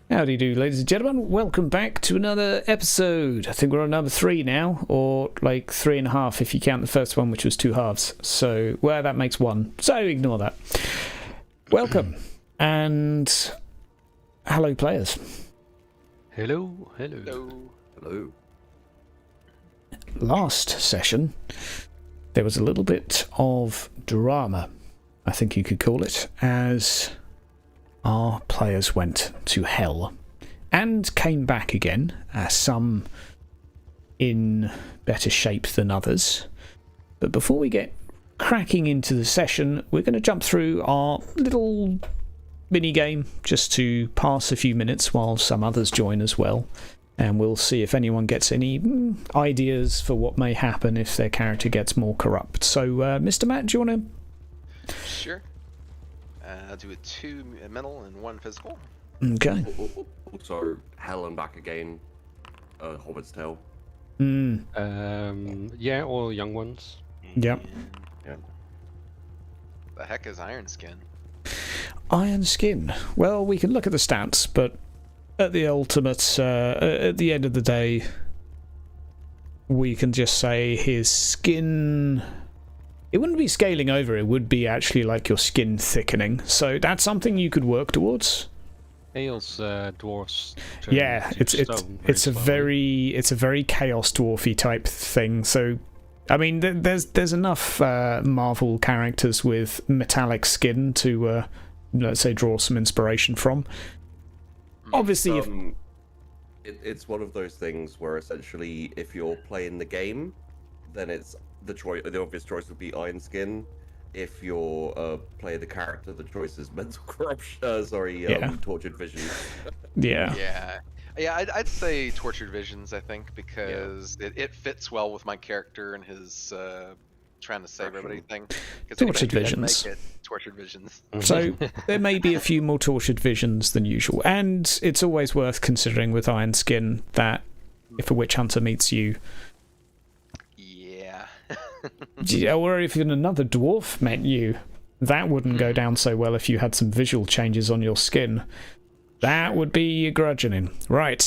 Howdy do, ladies and gentlemen. Welcome back to another episode. I think we're on number 3 now, or like 3.5 if you count the first one, which was 2 halves. So, well, that makes 1. So ignore that. Welcome. And hello, players. Hello, hello. Hello. Hello. Last session, there was a little bit of drama, I think you could call it, as our players went to hell and came back again, some in better shape than others. But before we get cracking into the session, we're going to jump through our little mini game just to pass a few minutes while some others join as well, and we'll see if anyone gets any ideas for what may happen if their character gets more corrupt. So Mr. Matt, do you want to... Sure. I'll do 2 mental and 1 physical. Okay. Also, hell and back again. Hobbit's Tale. Yeah, all young ones. Yep. Yeah. The heck is Iron Skin? Iron Skin. Well, we can look at the stats, but at the ultimate, at the end of the day, we can just say his skin... It wouldn't be scaling over, it would be actually like your skin thickening. So that's something you could work towards. Ales dwarves. Yeah, it's a very chaos dwarfy type thing. So, I mean, there's enough Marvel characters with metallic skin to let's say draw some inspiration from. Obviously, it's one of those things where essentially, if you're playing the game, then it's the obvious choice would be Iron Skin. If you're playing the character, the choice is mental corruption. Tortured vision. Yeah. I'd say Tortured Visions. I think because it fits well with my character and his trying to save everybody thing. Tortured Visions. Tortured Visions. So there may be a few more Tortured Visions than usual, and it's always worth considering with Iron Skin that if a witch hunter meets you. Or if another dwarf met you, that wouldn't go down so well if you had some visual changes on your skin. That would be grudgeoning. Right,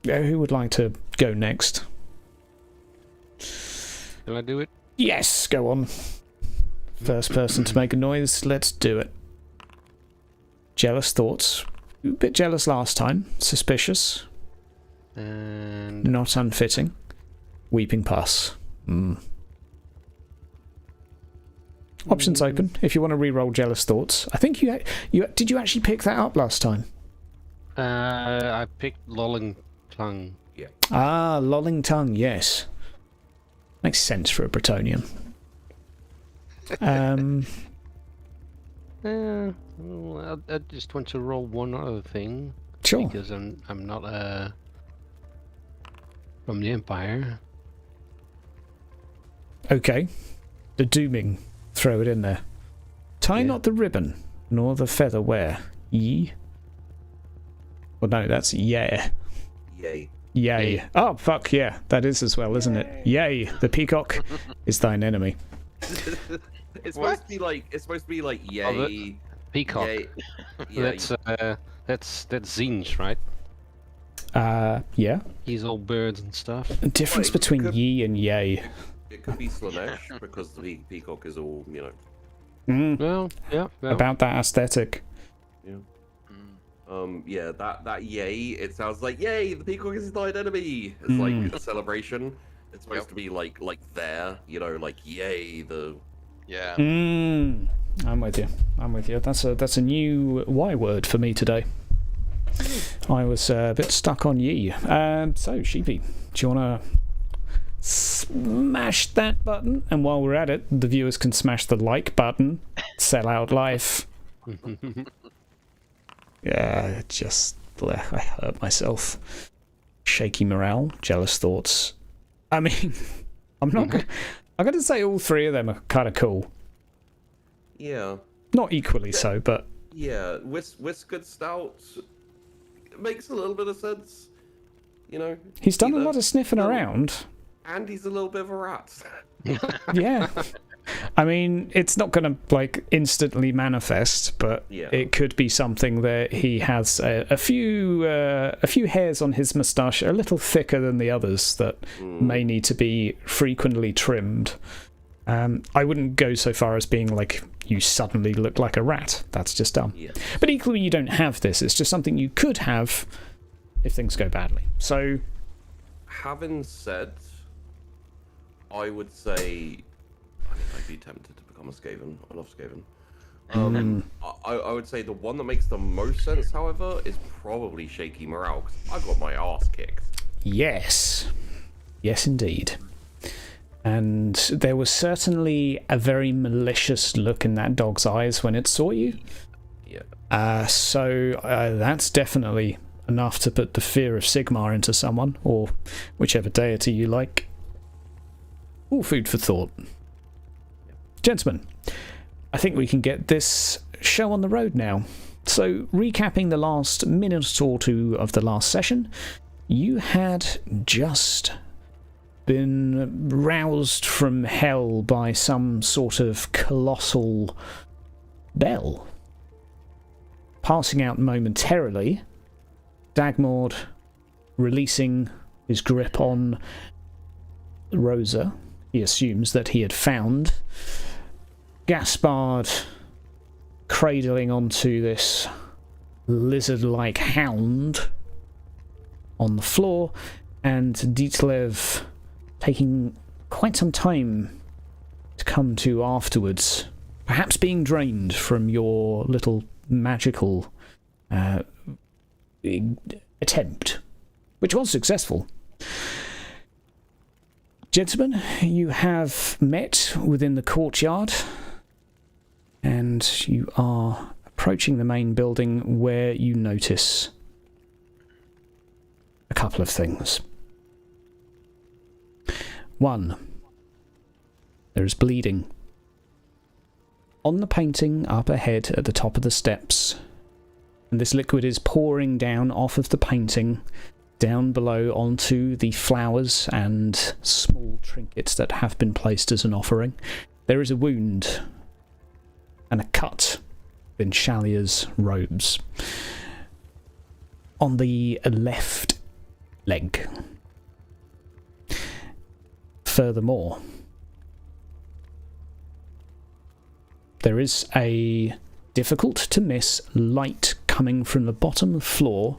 who would like to go next? Can I do it? Yes, go on. First person to make a noise, let's do it. Jealous thoughts. A bit jealous last time. Suspicious. And... Not unfitting. Weeping pus. Options open if you want to re-roll jealous thoughts. I think you did you actually pick that up last time? I picked lolling tongue. Yeah. Ah, lolling tongue. Yes, makes sense for a Bretonian. I just want to roll one other thing. Sure. Because I'm not from the Empire. Okay. The dooming. Throw it in there. Tie not the ribbon, nor the feather wear. Ye. Well, no, that's yeah. Yay. Yay. Oh, fuck yeah. That is as well, isn't it? Yay. The peacock is thine enemy. It's supposed to be like yay. Peacock. Yay. That's Zinj, right? Yeah. He's all birds and stuff. The difference between ye and yay. It could be Slanesh because the peacock is all, Well, yeah. About that aesthetic. Yeah. That yay. It sounds like yay. The peacock is thine enemy. It's like a celebration. It's supposed to be like there. Like yay. Yeah. I'm with you. That's a new Y word for me today. I was a bit stuck on ye. So Sheepy, do you want to smash that button. And while we're at it, the viewers can smash the like button. Sell out life. Yeah, I hurt myself. Shaky morale, jealous thoughts. I mean, I'm going to say all three of them are kind of cool. Yeah. Not equally so, but... Yeah, Whiskered Stout makes a little bit of sense. You know? He's done a lot of sniffing around. And he's a little bit of a rat. Yeah. I mean, it's not going to, like, instantly manifest, but it could be something that he has a few hairs on his moustache a little thicker than the others that may need to be frequently trimmed. I wouldn't go so far as being like, you suddenly look like a rat. That's just dumb. Yeah. But equally, you don't have this. It's just something you could have if things go badly. So... Having said, I would say... I'd be tempted to become a Skaven. I love Skaven. I would say the one that makes the most sense, however, is probably Shaky Morale, because I got my ass kicked. Yes. Yes, indeed. And there was certainly a very malicious look in that dog's eyes when it saw you. Yeah. So that's definitely enough to put the fear of Sigmar into someone, or whichever deity you like. All food for thought. Gentlemen, I think we can get this show on the road now. So, recapping the last minute or two of the last session, you had just been roused from hell by some sort of colossal bell. Passing out momentarily, Dagmord releasing his grip on Rosa, he assumes that he had found. Gaspard cradling onto this lizard-like hound on the floor, and Ditlev taking quite some time to come to afterwards, perhaps being drained from your little magical attempt, which was successful. Gentlemen, you have met within the courtyard, and you are approaching the main building where you notice a couple of things. One, there is bleeding. On the painting up ahead at the top of the steps, and this liquid is pouring down off of the painting, down below onto the flowers and small trinkets that have been placed as an offering. There is a wound and a cut in Shalier's robes on the left leg. Furthermore, there is a difficult to miss light coming from the bottom floor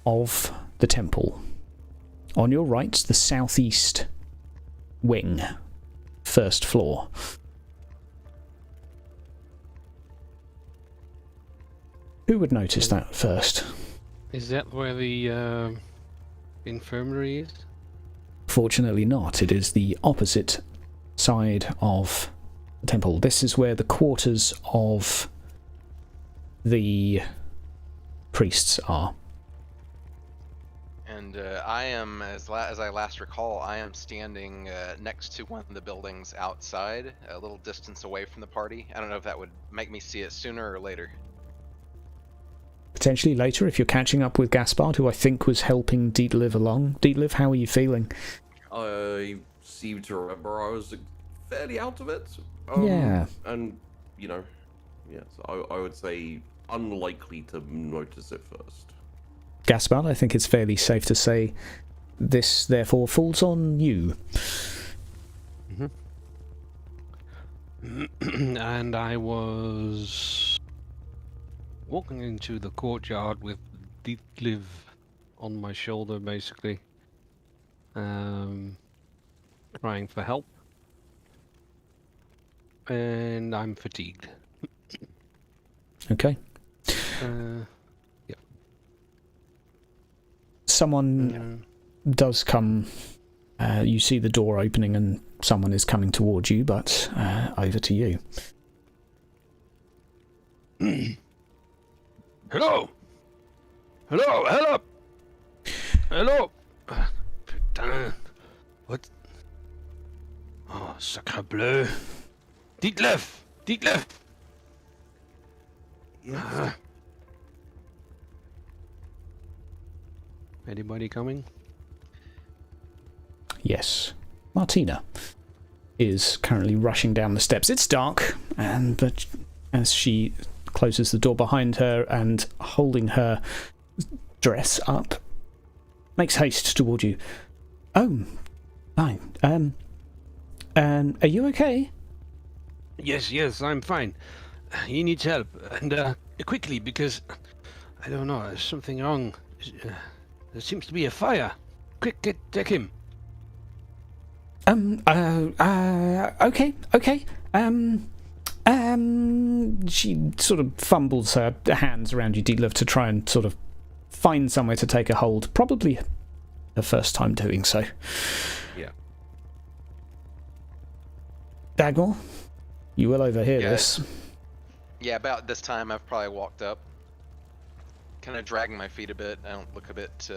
of the temple. On your right, the southeast wing, first floor. Who would notice that first? Is that where the infirmary is? Fortunately not. It is the opposite side of the temple. This is where the quarters of the priests are. And I am, as I last recall, I am standing next to one of the buildings outside, a little distance away from the party. I don't know if that would make me see it sooner or later. Potentially later, if you're catching up with Gaspard, who I think was helping Dietliv along. Dietliv, how are you feeling? I seem to remember I was fairly out of it. Yeah. And, you know, yes, I would say unlikely to notice it first. Gaspard, I think it's fairly safe to say this therefore falls on you. Mm-hmm. And I was walking into the courtyard with Dietliv on my shoulder, basically, crying for help, and I'm fatigued. Okay. Someone does come You see the door opening and someone is coming towards you, but over to you. Hello! Hello! Hello! Hello! Putain. What? Oh, sacre bleu! Dites-le! Dites-le! Yes. Anybody coming? Yes. Martina is currently rushing down the steps. It's dark, but as she closes the door behind her and holding her dress up, makes haste toward you. Oh, fine. Are you okay? Yes, I'm fine. He needs help, and quickly, because I don't know, there's something wrong. There seems to be a fire. Quick, take him. Okay. She sort of fumbles her hands around you, Deedlove, to try and sort of find somewhere to take a hold. Probably her first time doing so. Yeah. Dagmore, you will overhear this. Yeah, about this time I've probably walked up, kind of dragging my feet a bit. I look a bit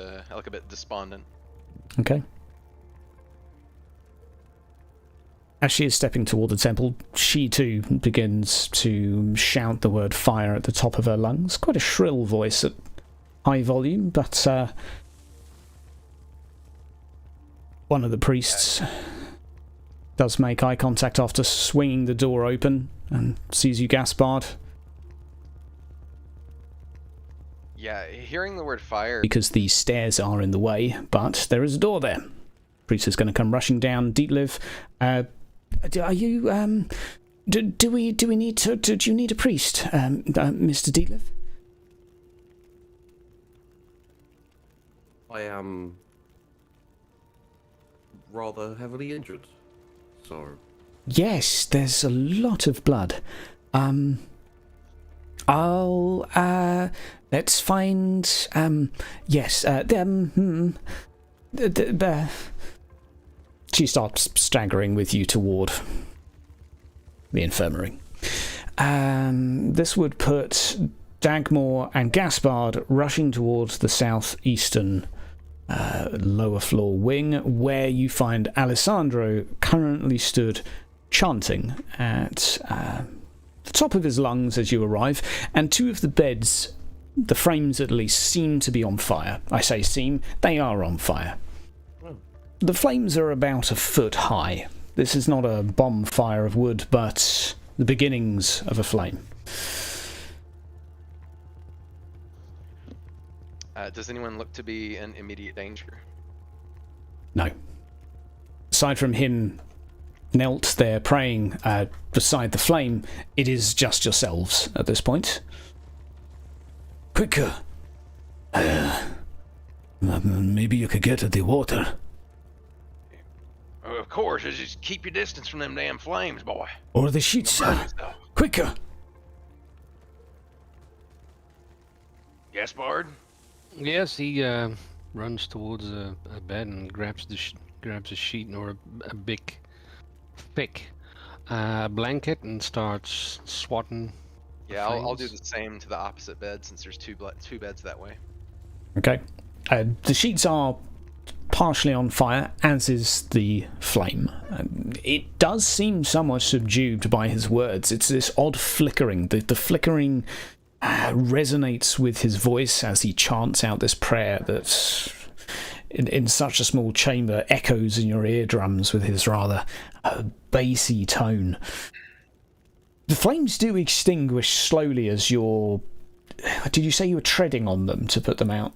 despondent. Okay. As she is stepping toward the temple, she too begins to shout the word fire at the top of her lungs. Quite a shrill voice at high volume, but one of the priests does make eye contact after swinging the door open and sees you, Gaspard. Yeah, hearing the word fire... Because the stairs are in the way, but there is a door there. Priest is going to come rushing down. Dietliv, are you, do we need to, do you need a priest, Mr. Dietliv? I am rather heavily injured, so... Yes, there's a lot of blood. Let's find, yes, she starts staggering with you toward the infirmary. This would put Dagmore and Gaspard rushing towards the southeastern lower floor wing, where you find Alessandro currently stood chanting at the top of his lungs as you arrive, and two of the beds, the frames at least, seem to be on fire. I say seem, they are on fire. The flames are about a foot high. This is not a bonfire of wood, but the beginnings of a flame. Does anyone look to be in immediate danger? No. Aside from him knelt there praying beside the flame, it is just yourselves at this point. Quicker! Maybe you could get at the water. Of course, just keep your distance from them damn flames, boy. Or the sheets. Quicker! Gaspard? Yes, he runs towards a bed and grabs a sheet or a big, thick blanket and starts swatting. Yeah, I'll do the same to the opposite bed since there's two beds that way. Okay. The sheets are partially on fire, as is the flame. It does seem somewhat subdued by his words. It's this odd flickering. The flickering resonates with his voice as he chants out this prayer that, in such a small chamber, echoes in your eardrums with his rather bassy tone. The flames do extinguish slowly as you're... Did you say you were treading on them to put them out?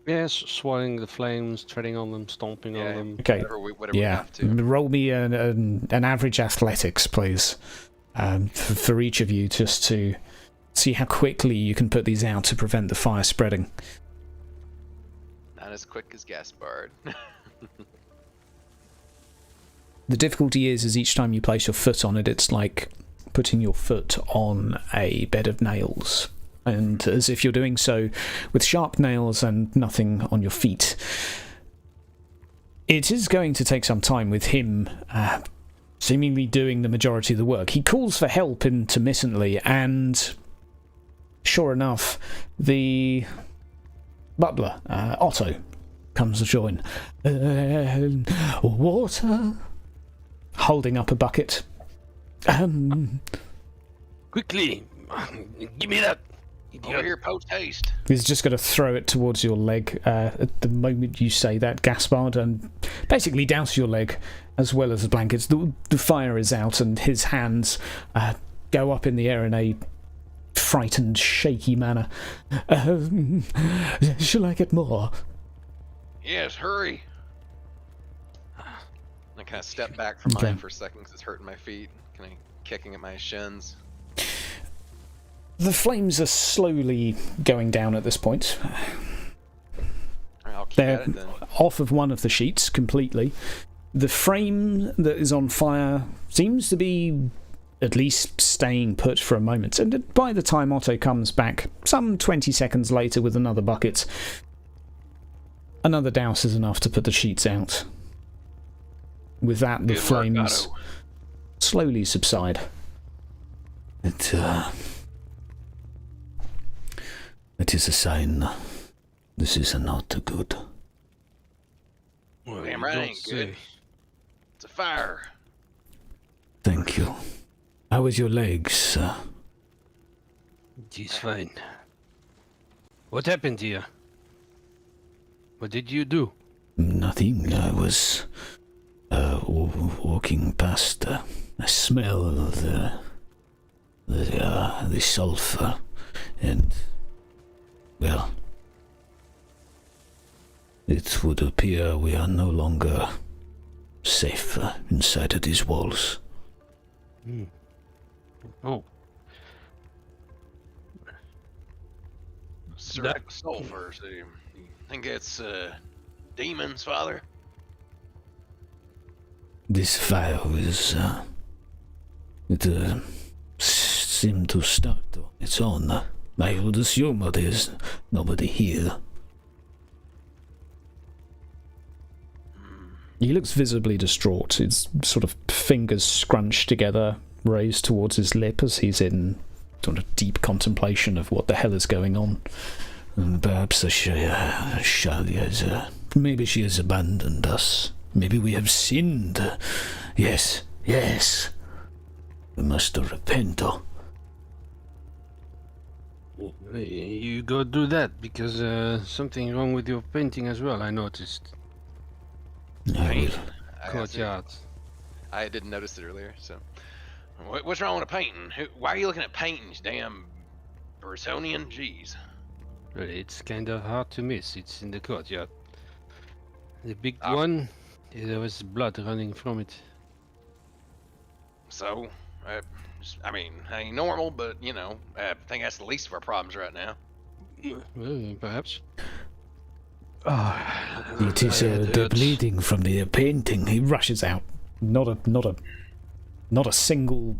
Yes, swatting the flames, treading on them, stomping on them. Okay. Whatever we have to. Roll me an average athletics, please, for each of you, just to see how quickly you can put these out to prevent the fire spreading. Not as quick as Gaspard. The difficulty is each time you place your foot on it, it's like putting your foot on a bed of nails. And as if you're doing so with sharp nails and nothing on your feet. It is going to take some time with him seemingly doing the majority of the work. He calls for help intermittently, and sure enough, the butler, Otto, comes to join. Water? Holding up a bucket. Quickly! Give me that! Over here, post haste. He's just going to throw it towards your leg at the moment you say that, Gaspard, and basically douse your leg as well as the blankets. The fire is out, and his hands go up in the air in a frightened, shaky manner. Shall I get more? Yes, hurry. I kind of step back from mine for a second because it's hurting my feet. Kind of kicking at my shins. The flames are slowly going down at this point. I'll keep They're at it then. off of one of the sheets completely. The frame that is on fire seems to be at least staying put for a moment, and by the time Otto comes back, some 20 seconds later with another bucket, another douse is enough to put the sheets out. With that, the Good work, flames Otto. slowly subside. It is a sign. This is not good. Well, Damn you right don't ain't good. say. It's a fire. Thank you. How is your legs? It is fine. What happened here? What did you do? Nothing. I was walking past. I smell the sulfur, and well, it would appear we are no longer safe inside of these walls. Oh, Sulfur. So you think it's demons, Father? This fire is seemed to start on its own. I would assume there's nobody here. He looks visibly distraught, his sort of fingers scrunched together, raised towards his lip as he's in sort of deep contemplation of what the hell is going on. And perhaps maybe she has abandoned us. Maybe we have sinned. Yes. We must repent. you go do that because something wrong with your painting as well. I noticed. I Courtyard. I didn't notice it earlier. So, what's wrong with a painting? Why are you looking at paintings? Damn, Brazonian. Jeez. Well, it's kind of hard to miss. It's in the courtyard. The big Ah. one, there was blood running from it. So, I mean, ain't normal, but you know, I think that's the least of our problems right now. Well, perhaps. It is the bleeding from the painting. He rushes out. Not a single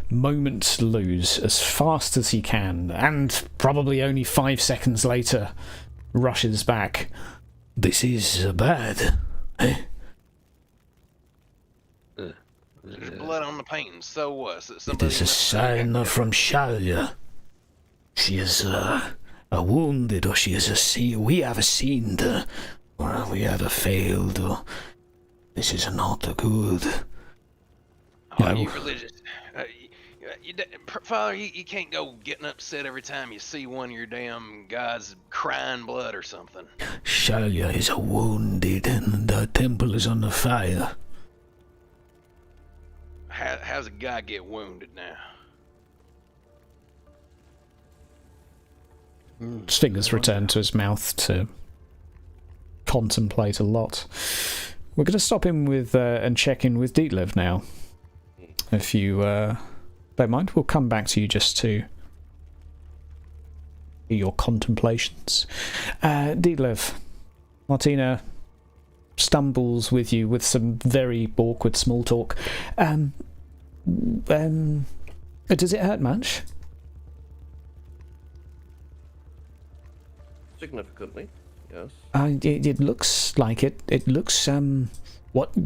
moment to lose, as fast as he can, and probably only 5 seconds later rushes back. This is bad. There's blood on the painting. So what? It is a sign from Shalia. She is wounded, or she is we have sinned, or we have failed. Or this is not good. Are you religious? Father, you can't go getting upset every time you see one of your damn gods crying blood or something. Shalia is wounded, and the temple is on fire. How's a guy get wounded now? His fingers return to his mouth to contemplate a lot. We're going to stop in with and check in with Deetlev now. If you don't mind, we'll come back to you just to hear your contemplations. Deetlev, Martina stumbles with you with some very awkward small talk. Does it hurt much? Significantly, Yes. It looks like it. It looks What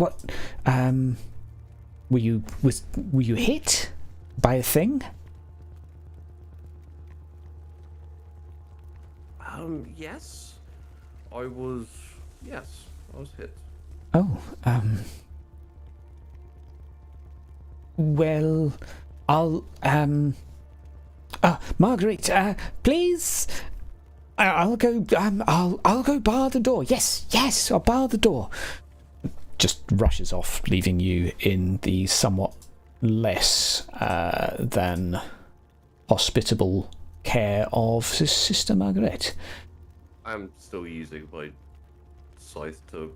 were you hit by a thing? Yes. I was hit. Oh, well, I'll Marguerite, please. I'll go. I'll go bar the door. Yes, I'll bar the door. Just rushes off, leaving you in the somewhat less than hospitable care of Sister Marguerite. I'm still using my scythe to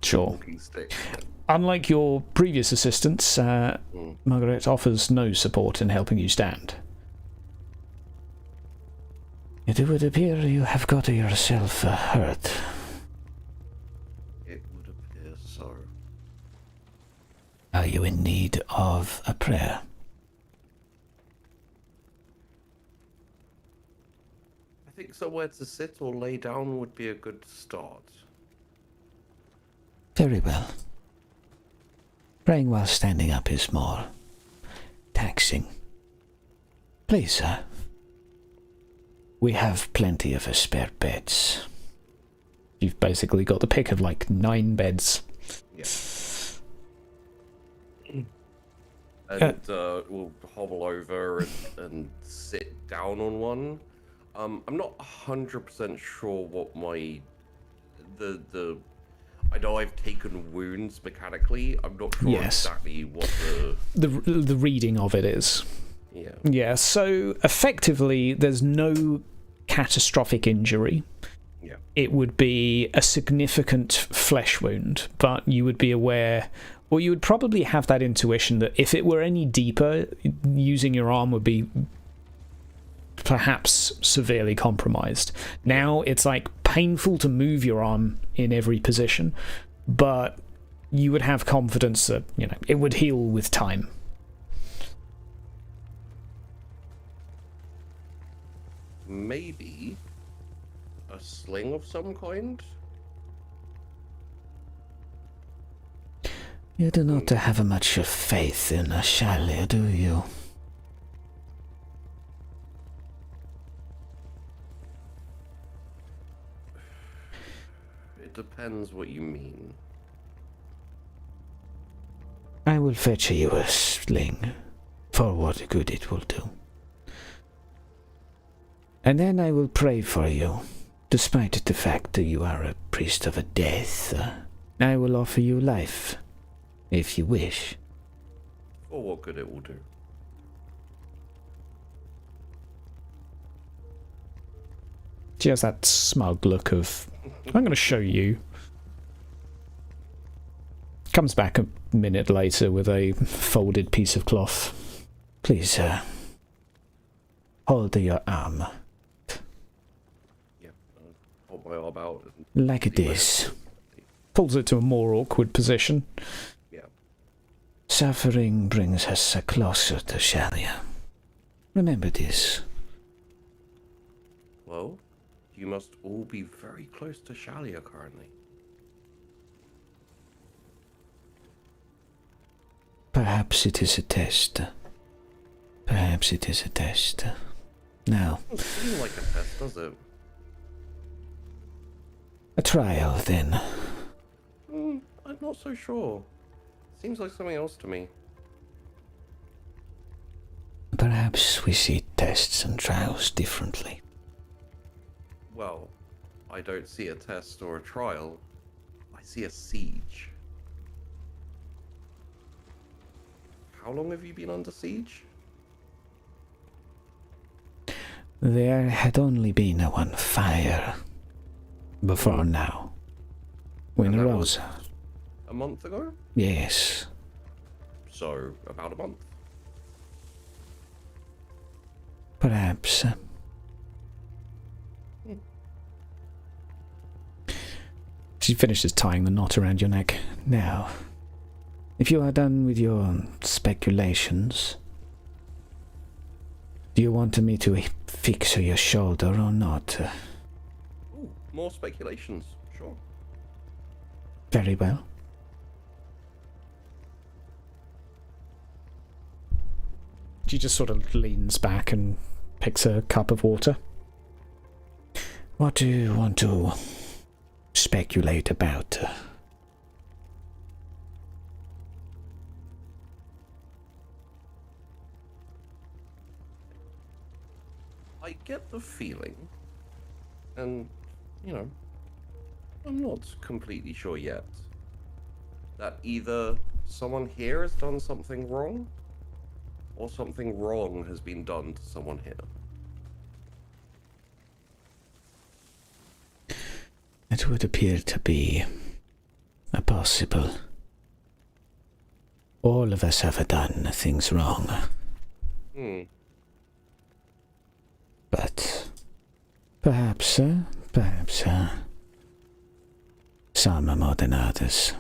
Sure. walking stick. Unlike your previous assistants, Marguerite offers no support in helping you stand. It would appear you have got yourself hurt. It would appear so. Are you in need of a prayer? I think somewhere to sit or lay down would be a good start. Very well. Praying while standing up is more taxing. Please, sir. We have plenty of spare beds. You've basically got the pick of like 9 beds. Yeah. And we'll hobble over and sit down on one. I'm not 100% sure what my I know I've taken wounds mechanically. I'm not sure exactly what the reading of it is. Yeah. Yeah, so effectively there's no catastrophic injury. Yeah. It would be a significant flesh wound, but you would be aware, or you would probably have that intuition that if it were any deeper, using your arm would be perhaps severely compromised. Now it's like painful to move your arm in every position, but you would have confidence that, you know, it would heal with time. Maybe a sling of some kind? You do not have much faith in Achaidh, do you? It depends what you mean. I will fetch you a sling, for what good it will do. And then I will pray for you, despite the fact that you are a priest of a death. I will offer you life, if you wish. For what good it will do. She has that smug look of, I'm going to show you. Comes back a minute later with a folded piece of cloth. Please, sir, hold your arm. Yeah, hold my arm out. Like this. Pulls it to a more awkward position. Yeah. Suffering brings us closer to Achaidh. Remember this. Well, you must all be very close to Achaidh currently. Perhaps it is a test. Perhaps it is a test. Now, Doesn't seem like a test, does it? a trial then. I'm not so sure. Seems like something else to me. Perhaps we see tests and trials differently. Well, I don't see a test or a trial. I see a siege. How long have you been under siege? There had only been one fire before now. When And that Rosa. was a month ago? Yes. So, about a month. Perhaps. She finishes tying the knot around your neck. Now, if you are done with your speculations, do you want me to fix your shoulder or not? more speculations, sure. Very well. She just sort of leans back and picks a cup of water. What do you want to speculate about? I get the feeling, and, you know, I'm not completely sure yet, that either someone here has done something wrong, or something wrong has been done to someone here. It would appear to be a possible. All of us have done things wrong. But perhaps some are more than others.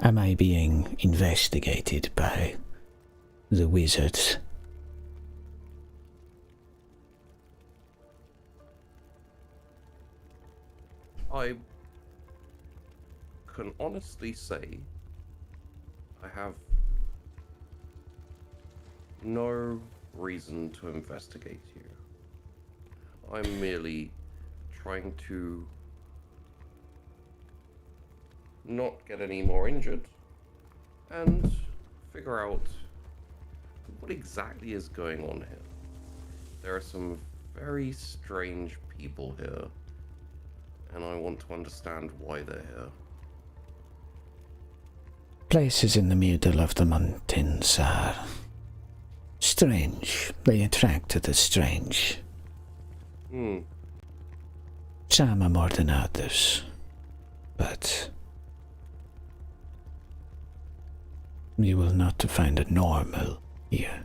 Am I being investigated by the wizards? I can honestly say I have no reason to investigate you. I'm merely trying to not get any more injured and figure out what exactly is going on here. There are some very strange people here, and I want to understand why they're here. Places in the middle of the mountains are strange. They attract the strange. Some are more than others, but you will not find a normal here.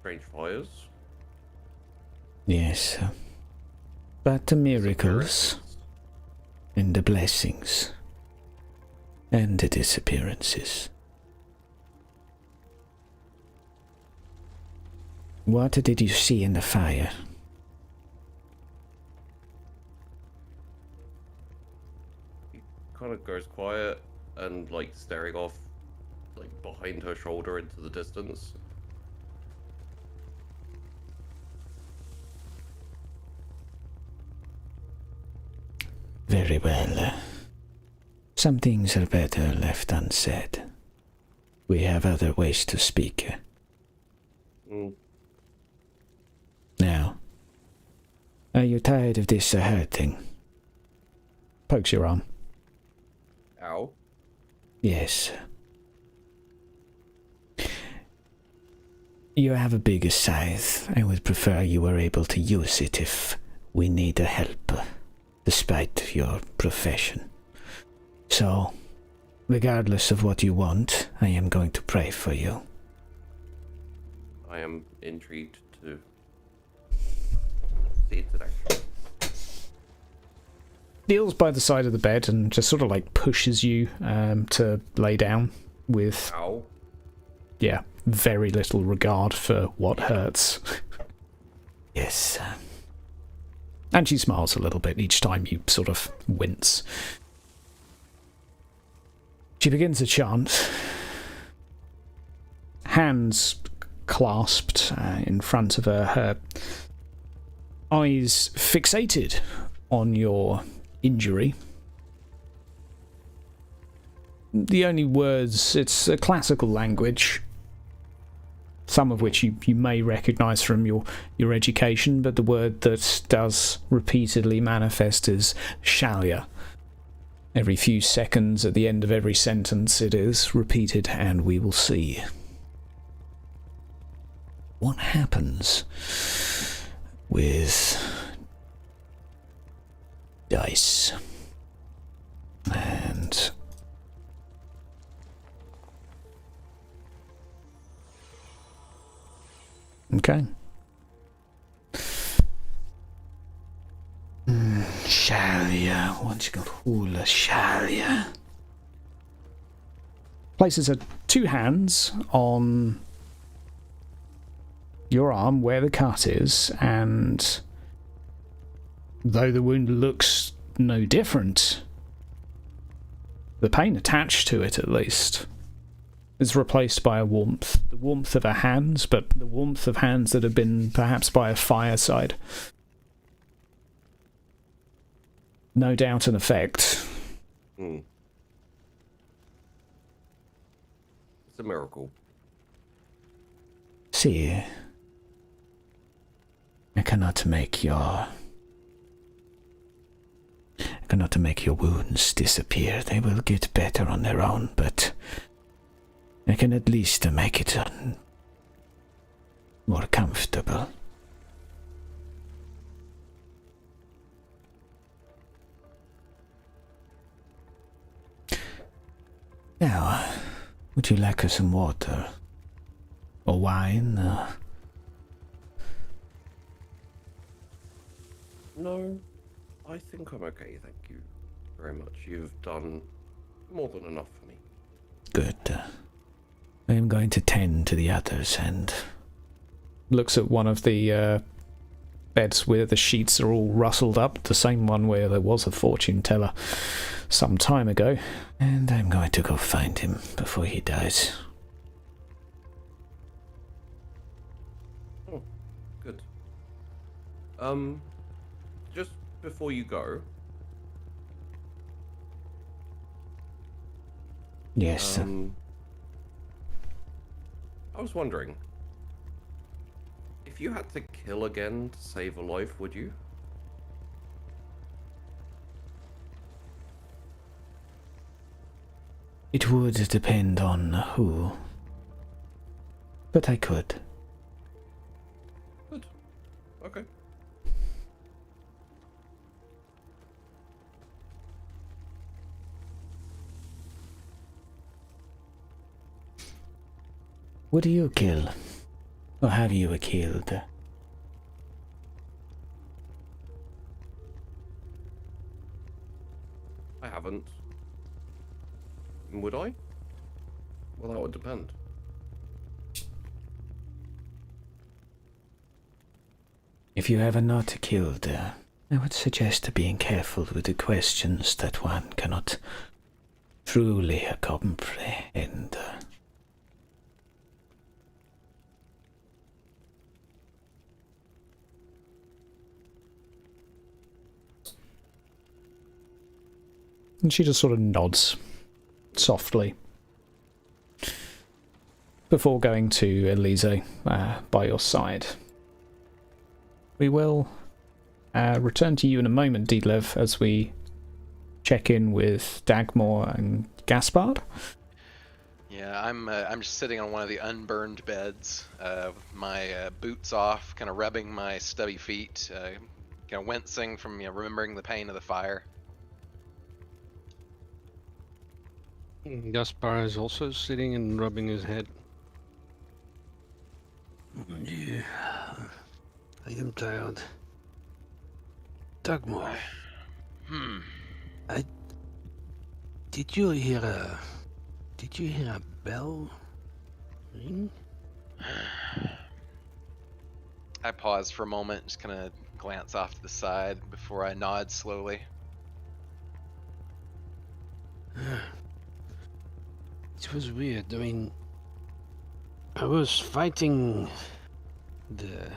Strange fires? Yes, but the miracles and the blessings and the disappearances. What did you see in the fire? He kind of goes quiet and, like, staring off, like, behind her shoulder into the distance. Very well. Some things are better left unsaid. We have other ways to speak. Now, are you tired of this hurting? Pokes your arm. Ow. Yes. You have a bigger scythe. I would prefer you were able to use it if we need help, despite your profession. So, regardless of what you want, I am going to pray for you. I am intrigued to see it in action. Kneels by the side of the bed and just sort of like pushes you to lay down with, Ow. yeah, very little regard for what hurts. Yes. And she smiles a little bit each time you sort of wince. She begins a chant, hands clasped in front of her, her eyes fixated on your injury. The only words, it's a classical language, some of which you may recognise from your education, but the word that does repeatedly manifest is shalya. Every few seconds at the end of every sentence it is repeated, and we will see. What happens with dice and okay. Shalya. once you go hula shalia. Places her 2 hands on your arm where the cut is, and though the wound looks no different, the pain attached to it, at least, is replaced by a warmth. The warmth of her hands, but the warmth of hands that have been perhaps by a fireside. No doubt an effect. It's a miracle. See, I cannot make your wounds disappear. They will get better on their own, but I can at least make it more comfortable. Now, would you like some water? Or wine? No, I think I'm okay, thank you very much. You've done more than enough for me. Good. I am going to tend to the others and... Looks at one of the beds where the sheets are all rustled up, the same one where there was a fortune teller some time ago. And I'm going to go find him before he dies. Oh, good. Just before you go... Yes. I was wondering, if you had to kill again to save a life, would you? It would depend on who. But I could. Good. Okay. Would you kill? Or have you killed? I haven't. Would I? Well, that would depend. If you have not killed, I would suggest being careful with the questions that one cannot truly comprehend. And she just sort of nods softly before going to Elise by your side. We will return to you in a moment, Dietlev, as we check in with Dagmar and Gaspard. Yeah, I'm just sitting on one of the unburned beds, with my boots off, kind of rubbing my stubby feet, kind of wincing from remembering the pain of the fire. Gaspar is also sitting and rubbing his head. Yeah, I am tired. Dagmar. Did you hear a bell ring? I pause for a moment, just kind of glance off to the side before I nod slowly. It was weird. I mean, I was fighting the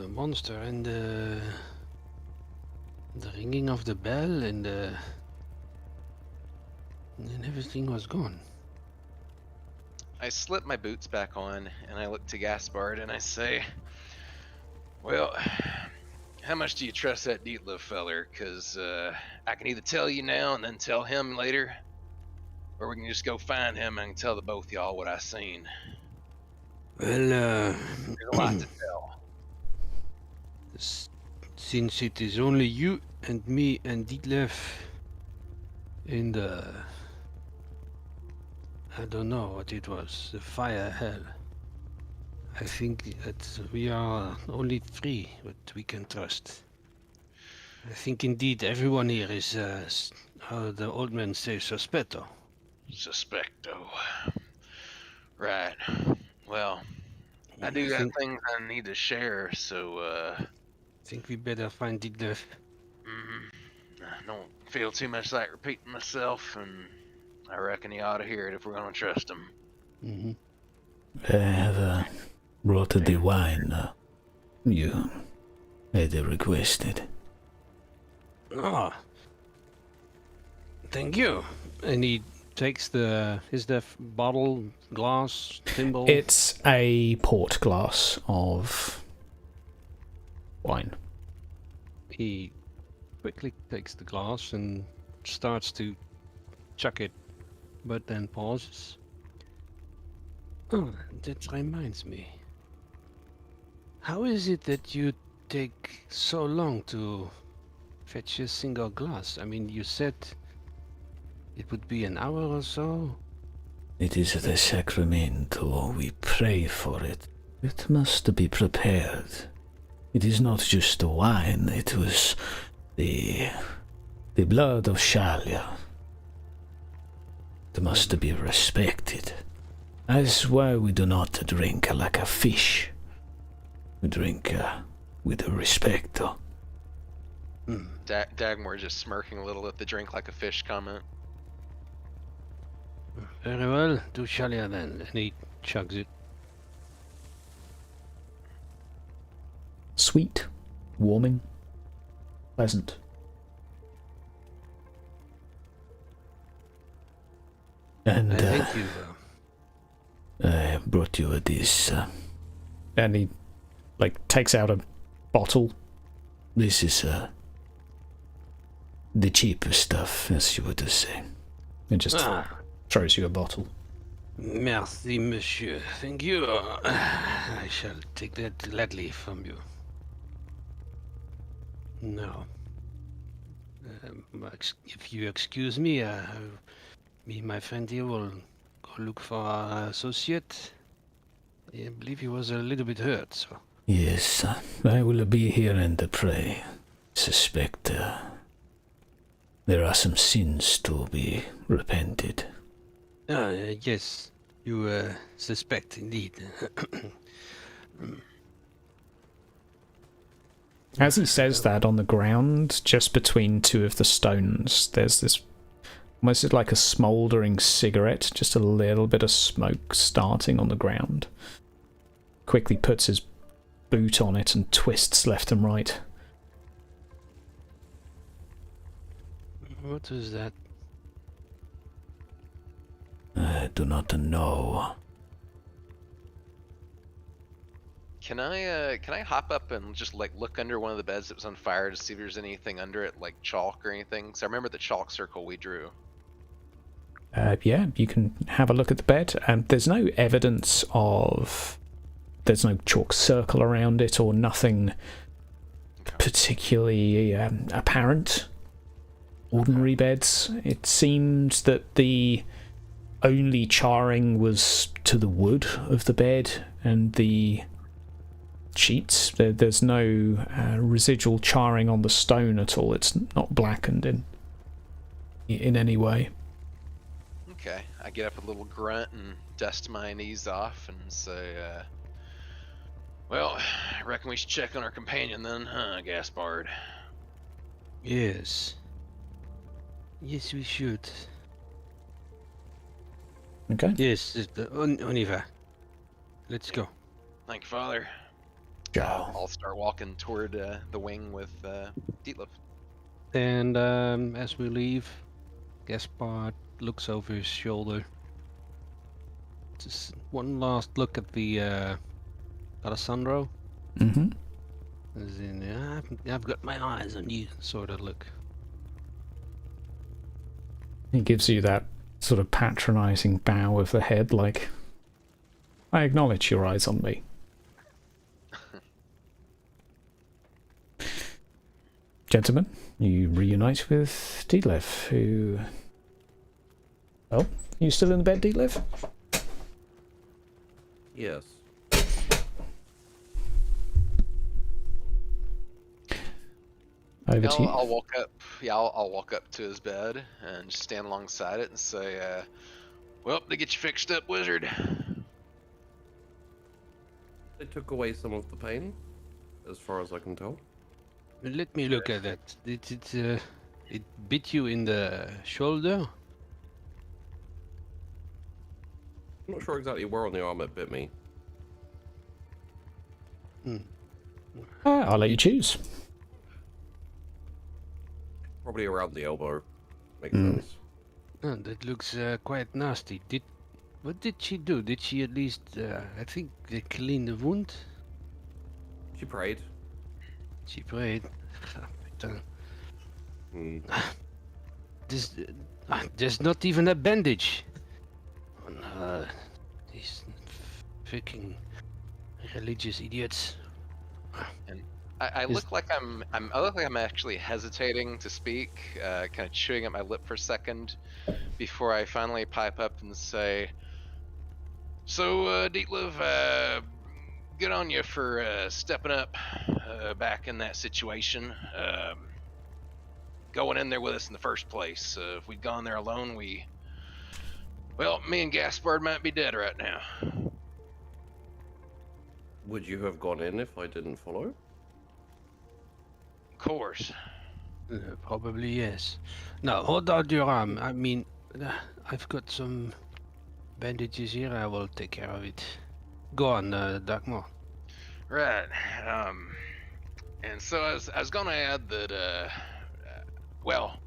monster, and the ringing of the bell, and then everything was gone. I slip my boots back on, and I look to Gaspard, and I say, well, how much do you trust that Dietlev feller? Because I can either tell you now and then tell him later, or we can just go find him and I can tell the both y'all what I seen. Well, There's a lot to tell. Since it is only you and me and Dietlev in the... I don't know what it was, the fire hell. I think that we are only three that we can trust. I think indeed everyone here is, how the old men say, sospetto. Suspecto. Right. Well, I do I got think, things I need to share, so think we better find Diddler. I don't feel too much like repeating myself, and I reckon you ought to hear it if we're gonna trust him. Mm-hmm. I have brought the wine you had requested. Ah, thank you. And he takes the bottle, glass, thimble? It's a port glass of wine. He quickly takes the glass and starts to chuck it, but then pauses. Oh, that reminds me. How is it that you take so long to fetch a single glass? I mean, you said it would be an hour or so. It is the sacramento. We pray for it. It must be prepared. It is not just the wine. It was the blood of Shalia. It must be respected. That's why we do not drink like a fish. We drink with respect. Dagmar just smirking a little at the drink like a fish comment. Very well, do Shalia then. And he chugs it. Sweet, warming, pleasant. And Thank you. I brought you this. And he, takes out a bottle. This is the cheaper stuff, as you would say. And just throws you a bottle. Merci, monsieur. Thank you. I shall take that gladly from you. Now, if you excuse me, me and my friend here will go look for our associate. I believe he was a little bit hurt, so... Yes, I will be here and pray. Suspect there are some sins to be repented. Yes, you suspect indeed. As he says that, on the ground, just between two of the stones, there's this almost like a smouldering cigarette, just a little bit of smoke starting on the ground. Quickly puts his boot on it and twists left and right. What is that? I do not know. Can I hop up and just look under one of the beds that was on fire to see if there's anything under it, like chalk or anything? So I remember the chalk circle we drew. Yeah, you can have a look at the bed, and there's no evidence of... There's no chalk circle around it or nothing particularly apparent. Ordinary beds. It seemed that the only charring was to the wood of the bed and the sheets. There's no residual charring on the stone at all. It's not blackened in any way. Okay, I get up a little grunt and dust my knees off and say, well, I reckon we should check on our companion then, huh, Gaspard? Yes. Yes, we should. Okay. Yes, on y va. Let's go. Thank you, Father. Go. I'll start walking toward the wing with Dietlef. And as we leave, Gaspard looks over his shoulder. Just one last look at the Alessandro. Mm-hmm. As in, I've got my eyes on you, sort of look. He gives you that sort of patronising bow of the head, like, I acknowledge your eyes on me. Gentlemen, you reunite with Dietlef, who... Oh, you still in the bed, Dietlef? Yes. over to you. I'll walk up. Yeah, I'll walk up to his bed and just stand alongside it and say, "Well, they get you fixed up, wizard." They took away some of the pain, as far as I can tell. Let me look at that. It bit you in the shoulder? I'm not sure exactly where on the arm it bit me. I'll let you choose. Probably around the elbow. Makes sense. Oh, that looks quite nasty. What did she do? Did she at least, I think, clean the wound? She prayed. She prayed. There's not even a bandage. These freaking religious idiots. And I look like I look like I'm actually hesitating to speak, kind of chewing at my lip for a second, before I finally pipe up and say, "So, Dietlov, good on you for stepping up back in that situation. Going in there with us in the first place. If we'd gone there alone, well, me and Gaspard might be dead right now." Would you have gone in if I didn't follow? Of course. Probably yes. Now, hold out your arm. I mean, I've got some bandages here. I will take care of it. Go on, Darkmoor. Right. And so I was gonna add that, well,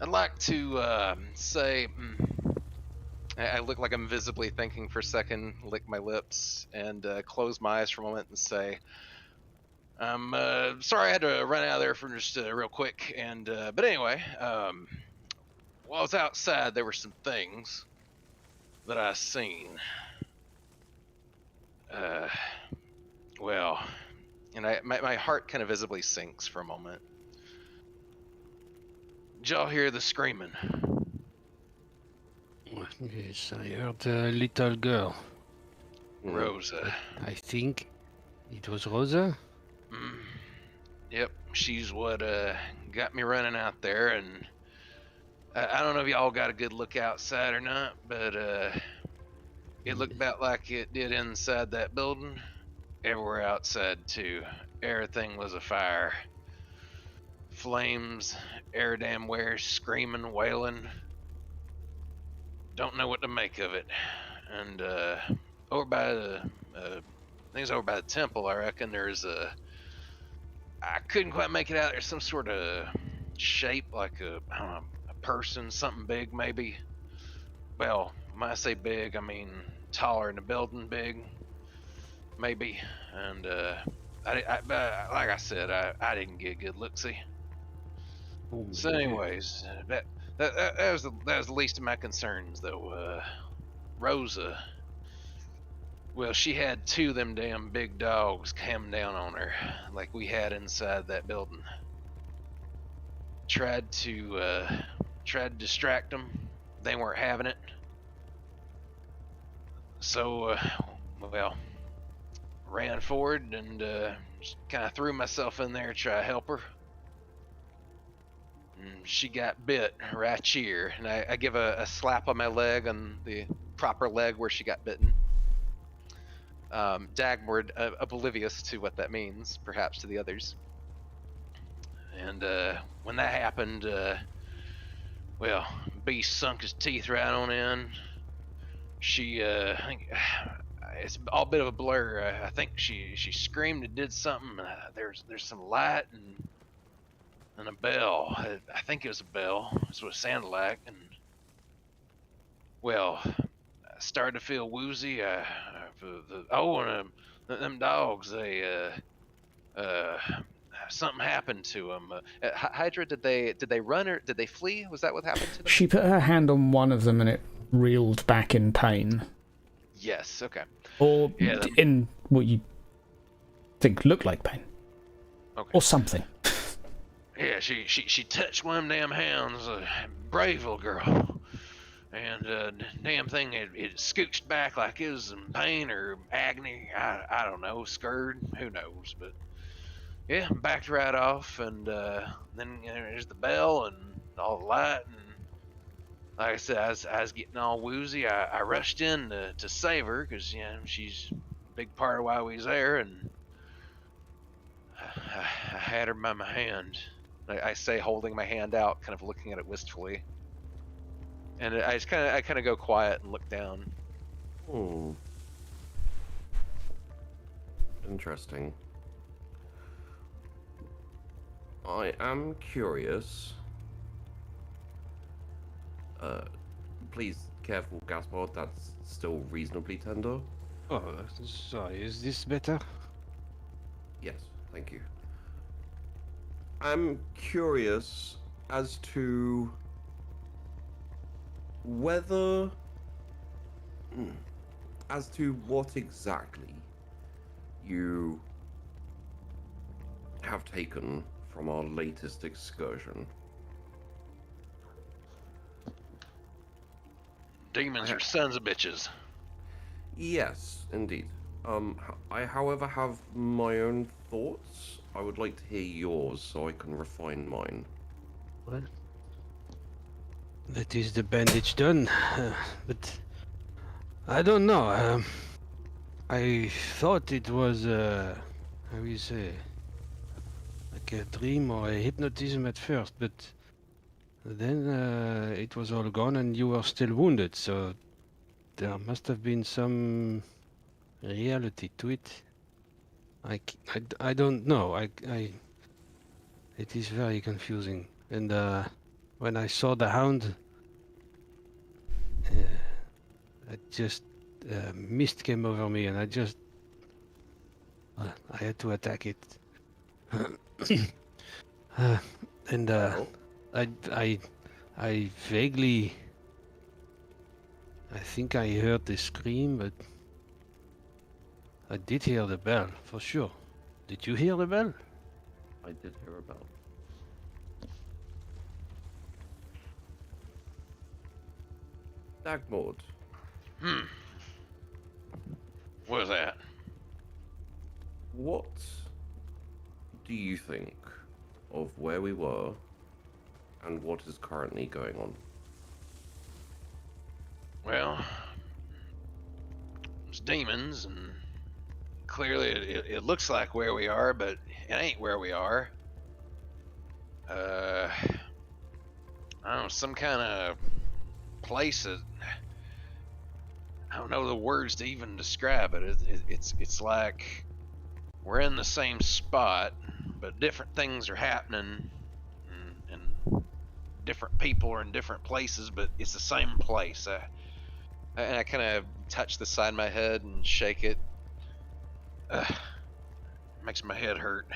I'd like to say, I look like I'm visibly thinking for a second, lick my lips, and close my eyes for a moment and say, "I'm sorry I had to run out of there for just real quick, and but anyway, while I was outside, there were some things that I seen. Well, and my heart kind of visibly sinks for a moment. Did y'all hear the screaming?" Yes, I heard a little girl. Rosa. I think it was Rosa. Yep, she's what got me running out there, and I don't know if y'all got a good look outside or not, but it looked about like it did inside that building. Everywhere outside too. Everything was afire. Flames, air damn where, screaming, wailing. Don't know what to make of it. And over by the, I think it's over by the temple, I reckon there's I couldn't quite make it out. There's some sort of shape, like I don't know, a person, something big maybe. Well, when I say big, I mean taller than the building big, maybe. And like I said, I didn't get a good look-see. So anyways, that was the least of my concerns, though. Rosa, well, she had two of them damn big dogs come down on her, like we had inside that building. Tried to distract them. They weren't having it. So, well, ran forward and just kind of threw myself in there to try to help her. And she got bit right here, and I give a slap on my leg, on the proper leg where she got bitten. Dagmord, oblivious to what that means, perhaps to the others. And when that happened, well, Beast sunk his teeth right on in. She, I think, it's all a bit of a blur. I think she screamed and did something. There's some light and a bell. I think it was a bell. That's what it sounded like. And well, I started to feel woozy. Them dogs. They something happened to them. Hydra, did they run or did they flee? Was that what happened to them? She put her hand on one of them and it reeled back in pain. Yes. Okay. Or in what you think looked like pain. Okay. Or something. Yeah, she touched one of them damn hounds, a brave little girl, and damn thing it scooched back like it was in pain or agony. I don't know, scared, who knows, but yeah, backed right off, and then there's the bell and all the light, and like I said, I was getting all woozy. I rushed in to save her because she's a big part of why we was there, and I had her by my hand. I say, holding my hand out, kind of looking at it wistfully, and I kind of go quiet and look down. Hmm. Interesting. I am curious. Please, careful, Gaspard. That's still reasonably tender. Oh, sorry, is this better? Yes, thank you. I'm curious as to whether, as to what exactly you have taken from our latest excursion. Demons are sons of bitches. Yes, indeed. I, however, have my own thoughts. I would like to hear yours so I can refine mine. Well, that is the bandage done, but I don't know. I thought it was, how you say, like a dream or a hypnotism at first, but then it was all gone and you were still wounded, so there must have been some reality to it. I don't know. It is very confusing. And when I saw the hound, I just mist came over me, and I had to attack it. And Well, I vaguely, I think I heard the scream, but I did hear the bell for sure. Did you hear the bell? I did hear about. Dagmord, What was that? what do you think of where we were and what is currently going on? Well, it's demons, and clearly it looks like where we are, but it ain't where we are. I don't know, some kind of place that I don't know the words to even describe it. It's like we're in the same spot, but different things are happening, and different people are in different places, but it's the same place. And I kind of touch the side of my head and shake it. Makes my head hurt.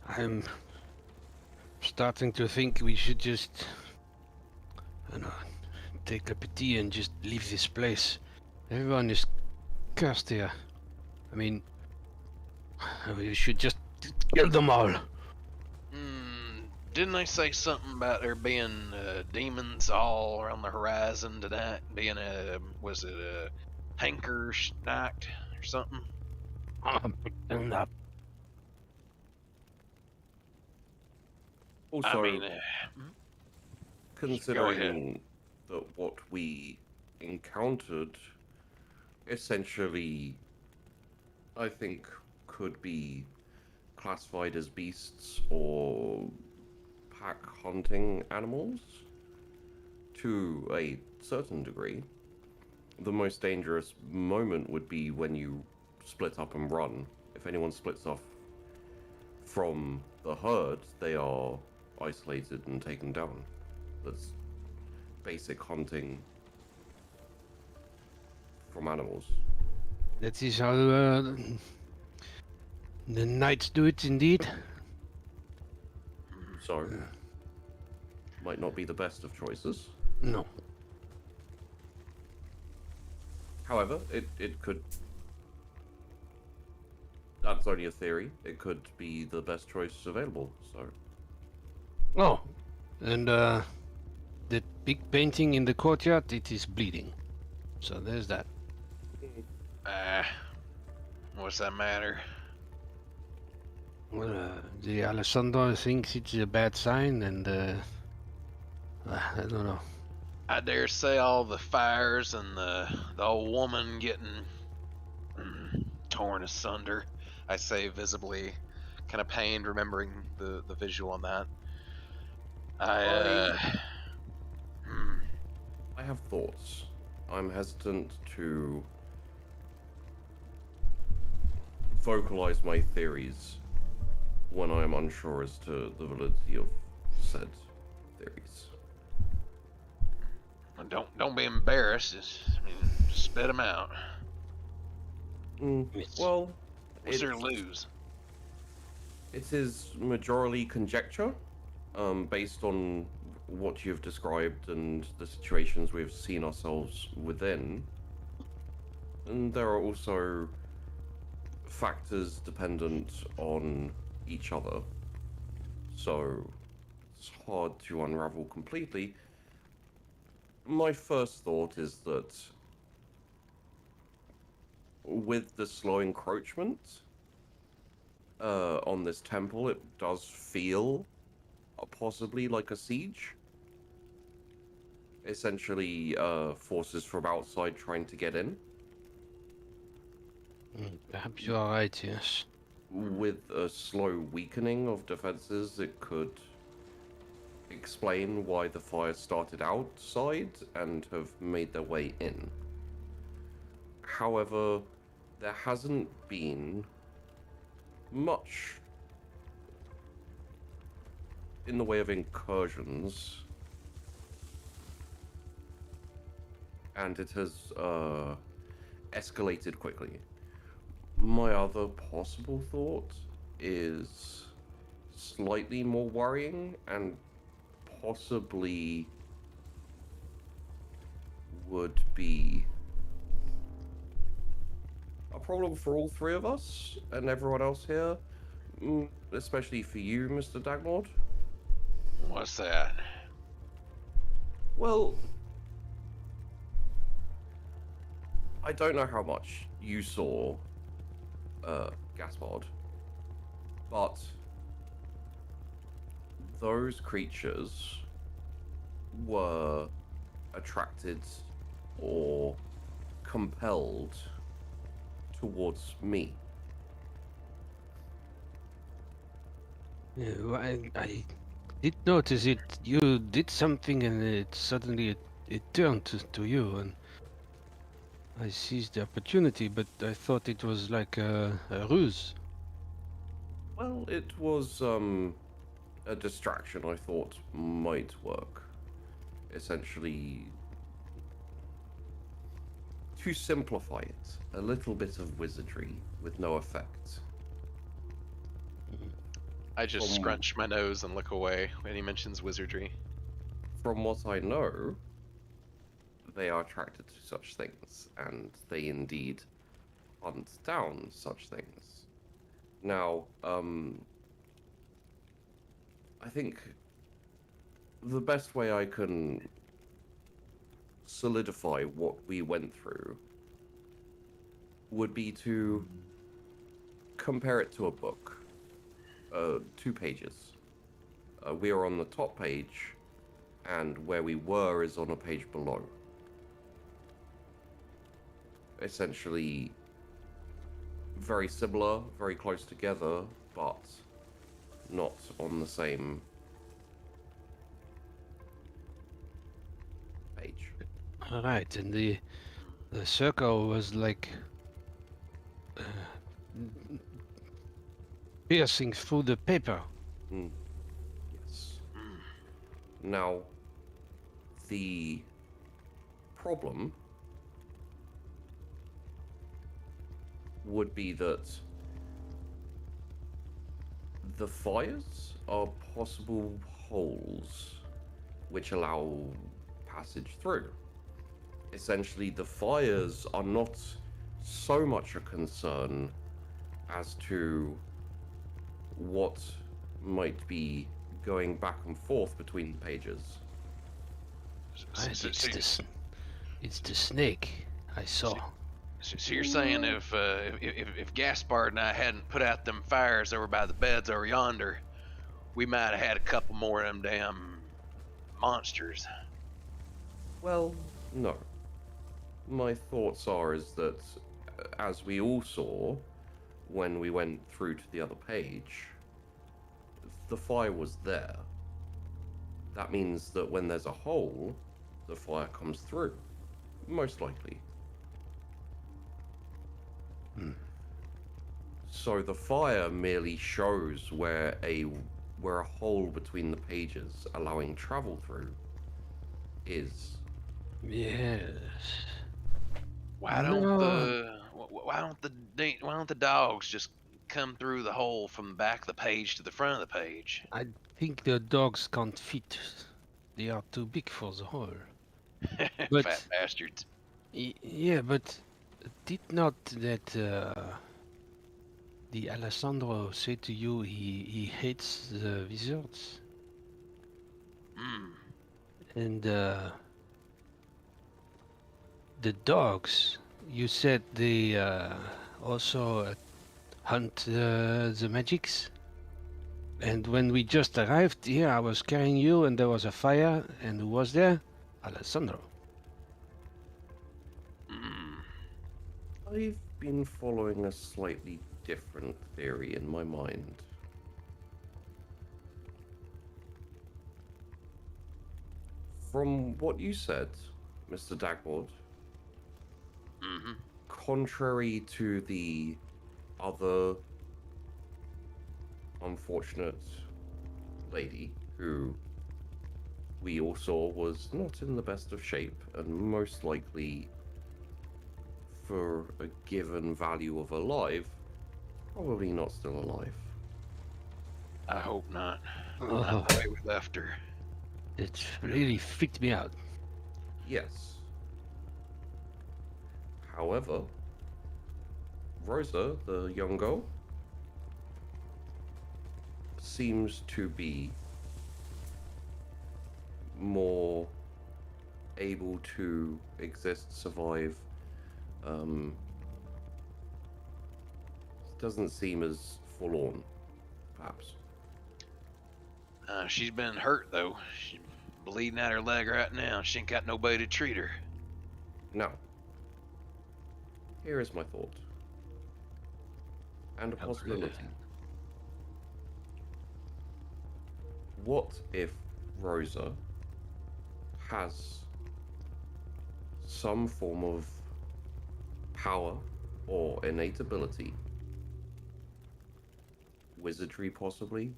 I'm starting to think we should just, I don't know, take a pity and just leave this place. Everyone is cursed here. I mean, we should just kill them all. Didn't they say something about there being demons all around the horizon tonight? Being was it a Henkersnackt or something? Also, I mean, considering that what we encountered essentially, I think, could be classified as beasts or pack hunting animals to a certain degree. The most dangerous moment would be when you split up and run. If anyone splits off from the herd, they are isolated and taken down. That's basic hunting from animals. That is how the knights do it, indeed. So, might not be the best of choices. No. However, it could... That's only a theory. It could be the best choice available, so... Oh, and the big painting in the courtyard, it is bleeding. So there's that. What's that matter? Well, the Alessandro thinks it's a bad sign, and I don't know. I dare say all the fires and the old woman getting torn asunder. I say, visibly kind of pained, remembering the visual on that. I have thoughts. I'm hesitant to vocalize my theories when I am unsure as to the validity of said theories. Don't be embarrassed. Just spit them out. Well, What's there to lose? it is majorly conjecture, based on what you've described and the situations we've seen ourselves within. And there are also factors dependent on each other, so it's hard to unravel completely. My first thought is that with the slow encroachment on this temple, it does feel possibly like a siege. Essentially, forces from outside trying to get in. Perhaps you are right, yes. With a slow weakening of defenses, it could explain why the fires started outside and have made their way in. However, there hasn't been much in the way of incursions, and it has escalated quickly. My other possible thought is slightly more worrying and possibly would be a problem for all three of us and everyone else here, especially for you, Mr. Daglord. What's that? Well, I don't know how much you saw Gaspard, but those creatures were attracted or compelled towards me. Yeah, I did notice it. You did something, and it suddenly it turned to you, and I seized the opportunity. But I thought it was like a ruse. Well, it was a distraction I thought might work. Essentially, to simplify it, a little bit of wizardry with no effect. I just scrunch my nose and look away when he mentions wizardry. From what I know, they are attracted to such things, and they indeed hunt down such things. Now, I think the best way I can solidify what we went through would be to compare it to a book. 2 pages. We are on the top page, and where we were is on a page below. Essentially, very similar, very close together, but not on the same page. All right, and the circle was like piercing through the paper. Yes. Now, the problem would be that the fires are possible holes which allow passage through. Essentially, the fires are not so much a concern as to what might be going back and forth between the pages. It's the snake I saw. So you're saying if Gaspard and I hadn't put out them fires over by the beds over yonder, we might have had a couple more of them damn monsters. Well, no. My thoughts are is that, as we all saw when we went through to the other page, the fire was there. That means that when there's a hole, the fire comes through. Most likely. So the fire merely shows where a hole between the pages, allowing travel through, is. Yes. Why don't the dogs just come through the hole from the back of the page to the front of the page? I think the dogs can't fit. They are too big for the hole. But- Fat bastards. Yeah, but did not that the Alessandro say to you he hates the wizards? Hmm. And the dogs, you said they also hunt the magics? And when we just arrived here, I was carrying you and there was a fire, and who was there? Alessandro. I've been following a slightly different theory in my mind. From what you said, Mr. Dagwood, Mm-hmm. contrary to the other unfortunate lady who we all saw was not in the best of shape and most likely, for a given value of alive, probably not still alive. I hope not. Oh. Not the way we left her. It really freaked me out. Yes. However, Rosa, the young girl, seems to be more able to exist, survive. Doesn't seem as forlorn, perhaps. She's been hurt though. She's bleeding out her leg right now. She ain't got nobody to treat her. Now, here is my thought. And a possibility. What if Rosa has some form of power or innate ability, wizardry possibly,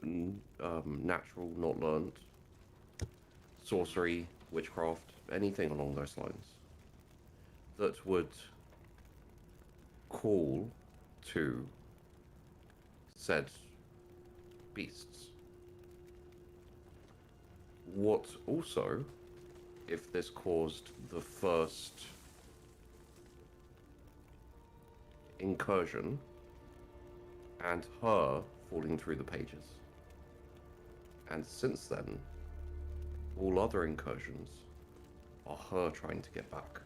natural, not learned, sorcery, witchcraft, anything along those lines, that would call to said beasts? What also, if this caused the first incursion and her falling through the pages? And since then, all other incursions are her trying to get back.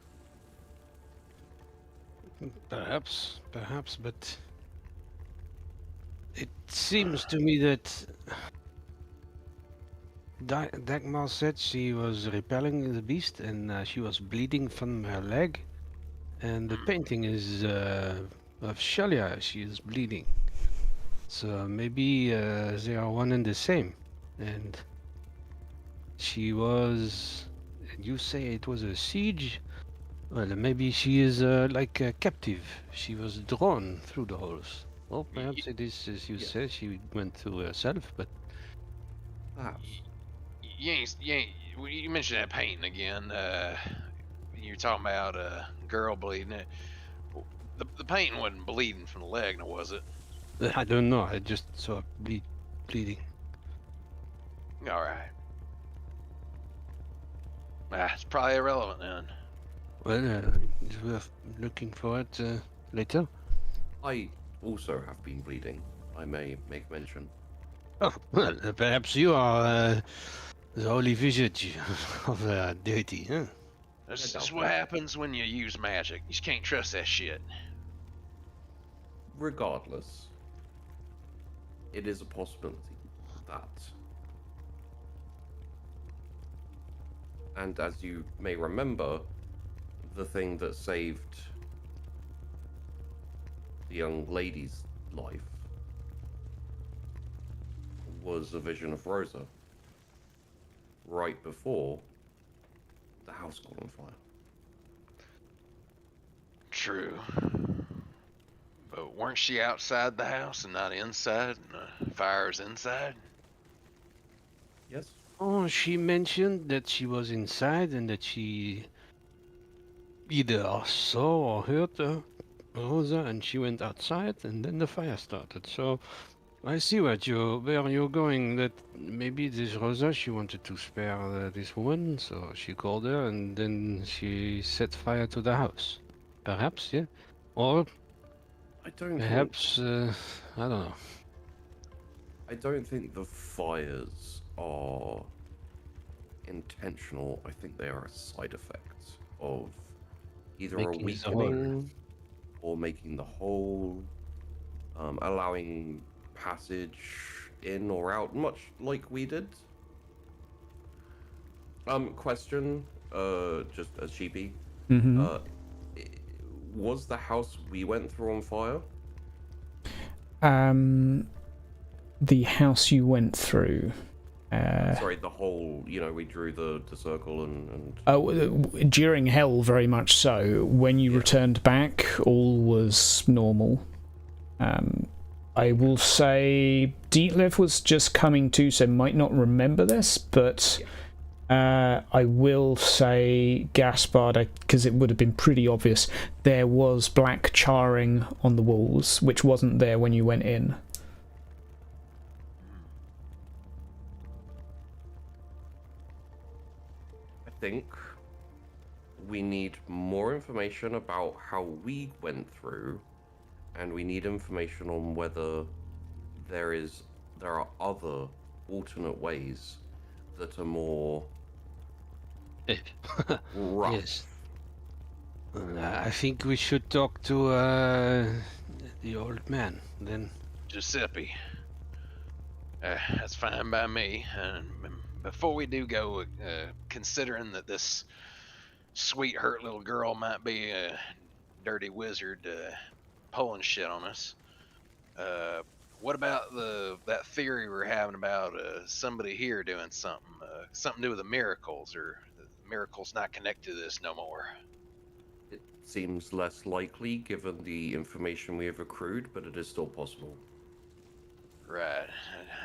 Perhaps, but it seems to me that Dagmar said she was repelling the beast and she was bleeding from her leg, and the painting is of Shalia. She is bleeding, so maybe they are one and the same. And she was. You say it was a siege. Well, maybe she is like a captive. She was drawn through the holes. Well, perhaps it is, as you said, she went through herself, but... Perhaps. You mentioned that painting again. You're talking about a girl bleeding. The painting wasn't bleeding from the leg, now was it? I don't know, I just saw it bleeding. Alright. It's probably irrelevant then. Well, it's worth looking for it later. I also have been bleeding, I may make mention. Oh, well, perhaps you are The holy visage of the deity, huh? That's just what happens when you use magic. You just can't trust that shit. Regardless, it is a possibility that. And as you may remember, the thing that saved the young lady's life was a vision of Rosa right before the house caught on fire. True. But weren't she outside the house and not inside? And the fire's inside? Yes? Oh, she mentioned that she was inside and that she either saw or heard Rosa, and she went outside, and then the fire started. So I see where you're going. That maybe this Rosa, she wanted to spare this woman, so she called her, and then she set fire to the house. Perhaps, yeah, or I don't perhaps I don't know. I don't think the fires are intentional. I think they are a side effect of either Making a the weakening or making the hole, allowing passage in or out, much like we did. Question, just as sheepy, was the house we went through on fire? The house you went through. Sorry, the whole, we drew the circle and... Oh, during hell, very much so. When you returned back, all was normal. I will say Dietlev was just coming to, so might not remember this, but I will say Gaspard, because it would have been pretty obvious, there was black charring on the walls, which wasn't there when you went in. I think we need more information about how we went through, and we need information on whether there are other alternate ways that are more rough. Yes. I think we should talk to the old man then. Giuseppe. That's fine by me. And before we do go, considering that this sweet, hurt little girl might be a dirty wizard pulling shit on us, what about that theory we're having about somebody here doing something to do with the miracles, or the miracles not connected to this no more? It seems less likely given the information we have accrued, but it is still possible. Right.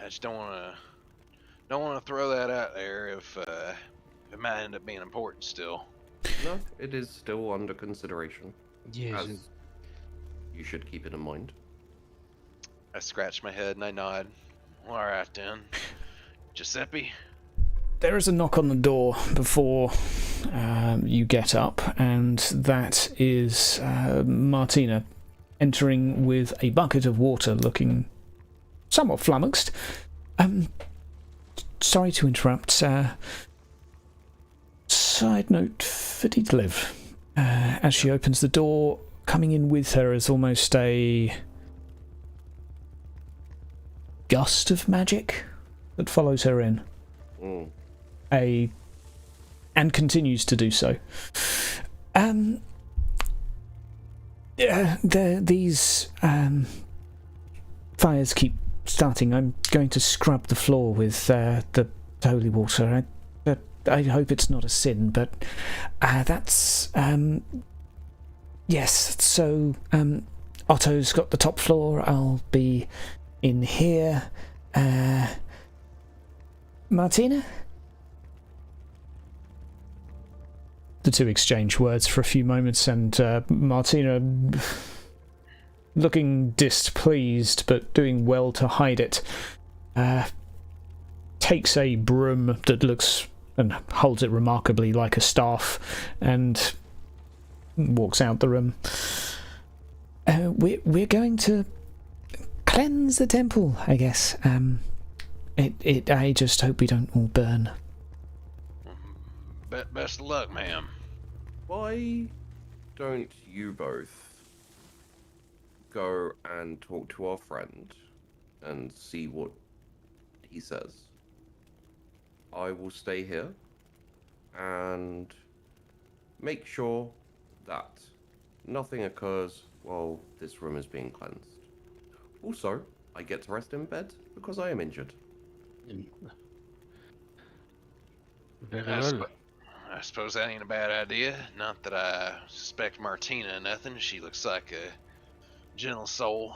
I just don't want to throw that out there if it might end up being important still. No, it is still under consideration. Yes. As you should keep it in mind. I scratch my head and I nod. All right then. Giuseppe? There is a knock on the door before you get up, and that is Martina entering with a bucket of water, looking somewhat flummoxed. Sorry to interrupt. Side note for Dietlev. As she opens the door, coming in with her is almost a gust of magic that follows her in. And continues to do so. These fires keep starting. I'm going to scrub the floor with the holy water. I hope it's not a sin, but that's yes. So Otto's got the top floor. I'll be in here. Martina? The two exchange words for a few moments, and Martina, looking displeased but doing well to hide it, takes a broom that looks and holds it remarkably like a staff and walks out the room. We're going to cleanse the temple, I guess. I just hope we don't all burn. Best of luck, ma'am. Why don't you both go and talk to our friend and see what he says? I will stay here and make sure that nothing occurs while this room is being cleansed. Also, I get to rest in bed because I am injured. Very I, well. I suppose that ain't a bad idea. Not that I suspect Martina of nothing. She looks like a gentle soul.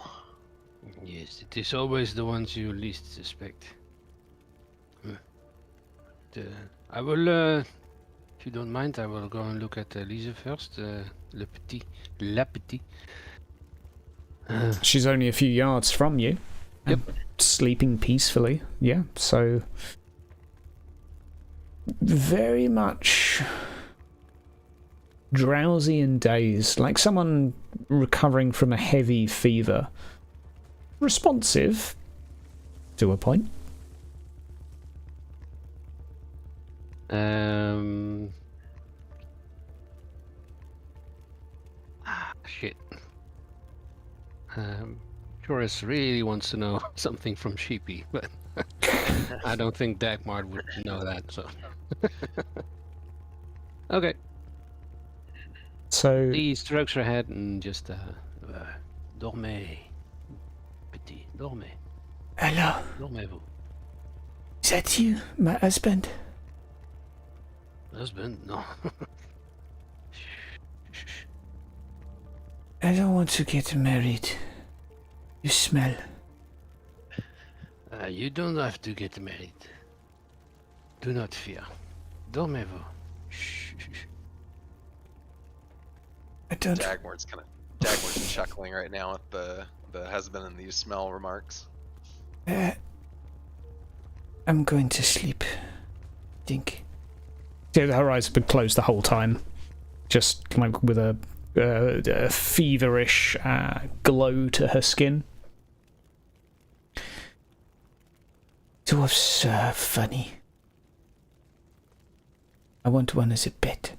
Yes, it is always the ones you least suspect. I will, if you don't mind, I will go and look at Lisa first. La Petite. She's only a few yards from you. Yep. Sleeping peacefully. Yeah, so very much drowsy and dazed, like someone recovering from a heavy fever. Responsive to a point. Shit. Joris really wants to know something from Sheepy, but I don't think Dagmar would know that, so. Okay. So He strokes her head and just, dormez, petit, dormez, Hello, dormez-vous. is that you, my husband? Husband? No. I don't want to get married. You smell. You don't have to get married. Do not fear. Dormez-vous. Shh. I don't. Dagmar's chuckling right now at the husband and these smell remarks. I'm going to sleep. Think. yeah, her eyes have been closed the whole time, just like with a feverish glow to her skin. Dwarfs are funny. I want one as a pet.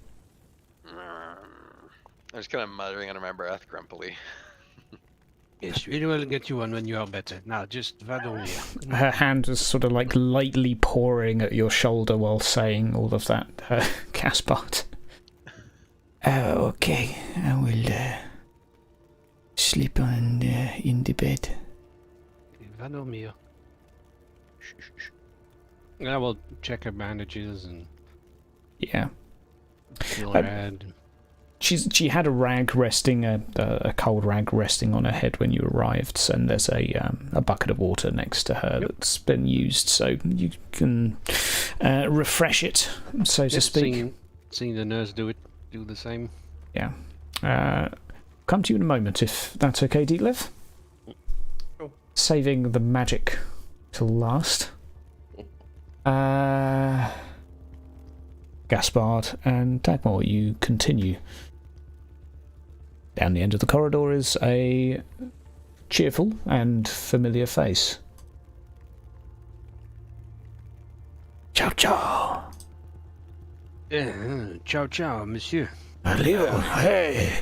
I'm just kind of muttering under my breath grumpily. Yes, we will get you one when you are better. Now, just va dormir. Her hand was sort of like lightly pawing at your shoulder while saying all of that, Caspart. Okay. I will sleep on in the bed. Va dormir. Shh. I will check her bandages and Yeah. feel her head. She had a rag resting, a cold rag resting on her head when you arrived, and there's a bucket of water next to her that's been used, so you can refresh it, so to speak. Seeing the nurse do the same. Yeah. Come to you in a moment, if that's okay, Deetlev. Sure. Saving the magic till last. Gaspard and Dagmar, you continue. Down the end of the corridor is a cheerful and familiar face. Ciao, ciao. Ciao, monsieur. Leo, hey.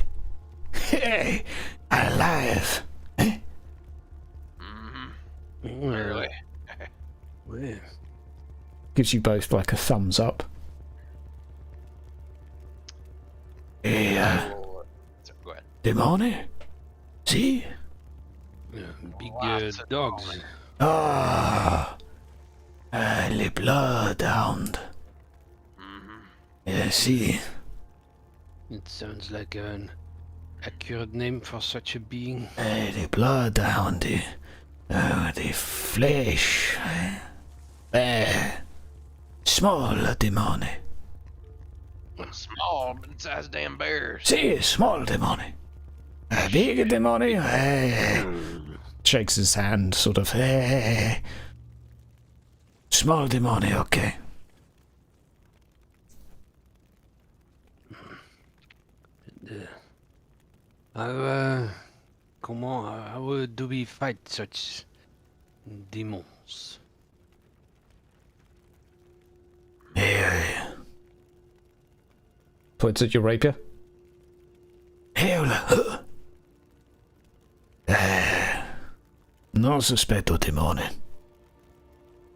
Hey, alive. Really? Well, Gives you both like a thumbs up. Hey, Go ahead. demone? See? big Lots of dogs. knowledge. Ah, le bloodhound. Yeah, see? It sounds like an accurate name for such a being. The bloodhound, the flesh. Small demone. Small, but size damn bears. See, small demone. Big demone. Shakes his hand, sort of. Small demone, okay. How do we fight such demons? Points at your rapier. Non sospetto timone.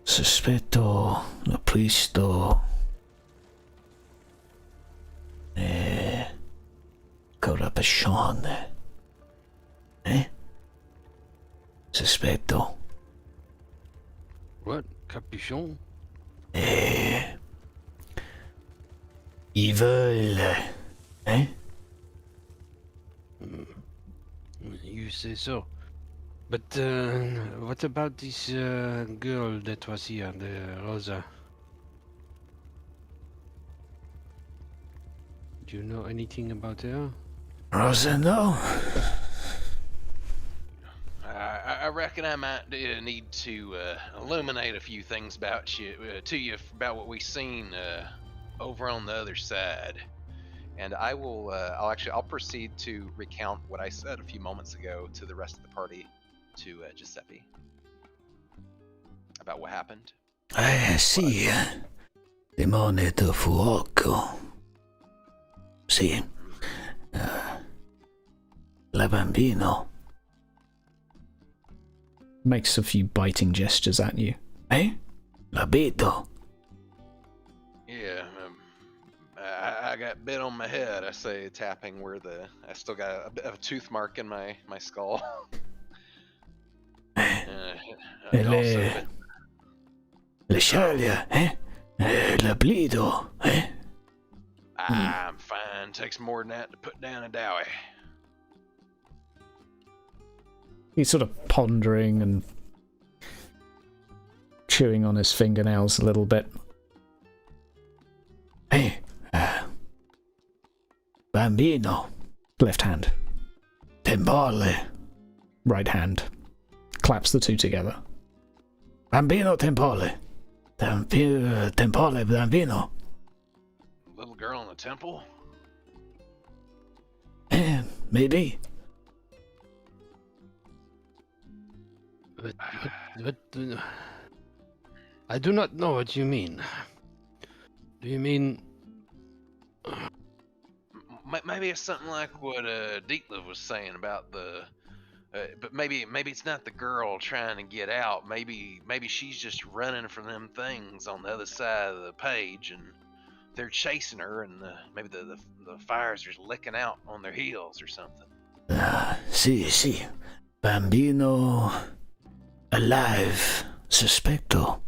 Sospetto la pristo. Corrupzione. Sospetto. What? Capuchon? Evil. You say so. But what about this girl that was here, the Rosa? Do you know anything about her? Rosa, no. I reckon I might need to illuminate a few things about you about what we've seen over on the other side, and I'll proceed to recount what I said a few moments ago to the rest of the party, to Giuseppe, about what happened. Sì. Limone de fuoco. Sì. La bambino. Makes a few biting gestures at you. L'abito. Yeah, I got bit on my head. I say, tapping where I still got a bit of a tooth mark in my skull. Le sciaglia, L'abito, I'm fine. Takes more than that to put down a dowie. He's sort of pondering and chewing on his fingernails a little bit. Bambino. Left hand. Tempore. Right hand. Claps the two together. Bambino tempore. Tempore bambino. Little girl in the temple? Maybe. But I do not know what you mean. Do you mean... Maybe it's something like what Dietler was saying about the... but maybe it's not the girl trying to get out. Maybe she's just running from them things on the other side of the page, and they're chasing her, and maybe the fires are just licking out on their heels or something. Sì. Bambino alive. Sospetto.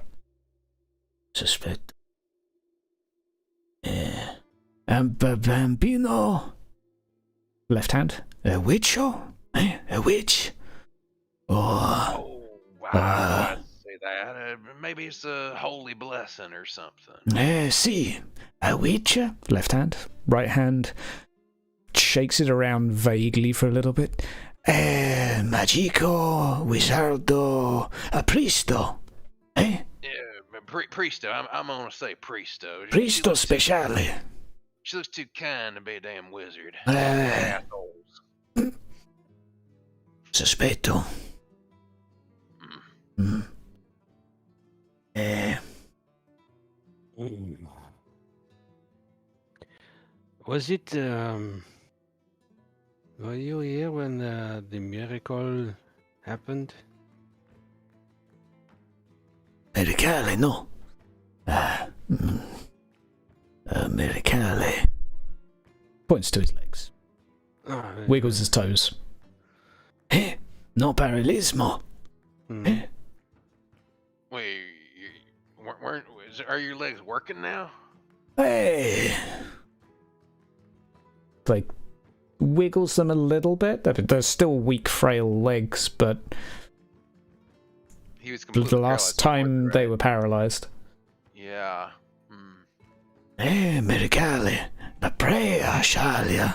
Bambino. Left hand. A witcho? A witch? Oh, wow. I'd say that. Maybe it's a holy blessing or something. Sì. A witch? Left hand. Right hand. Shakes it around vaguely for a little bit. Magico, wizardo, a priesto. Yeah, priesto. I'm gonna say priesto. Priesto speciale. She looks too kind to be a damn wizard. Sospetto. Was it... Were you here when the miracle happened? Miracale, no. Miracale. Points to his legs. Wiggles his toes. No paralysmo. Wait, are your legs working now? Like, wiggles them a little bit. They're still weak, frail legs, but He was the last time they were paralyzed. Yeah. Miracale. La prea, Shalia.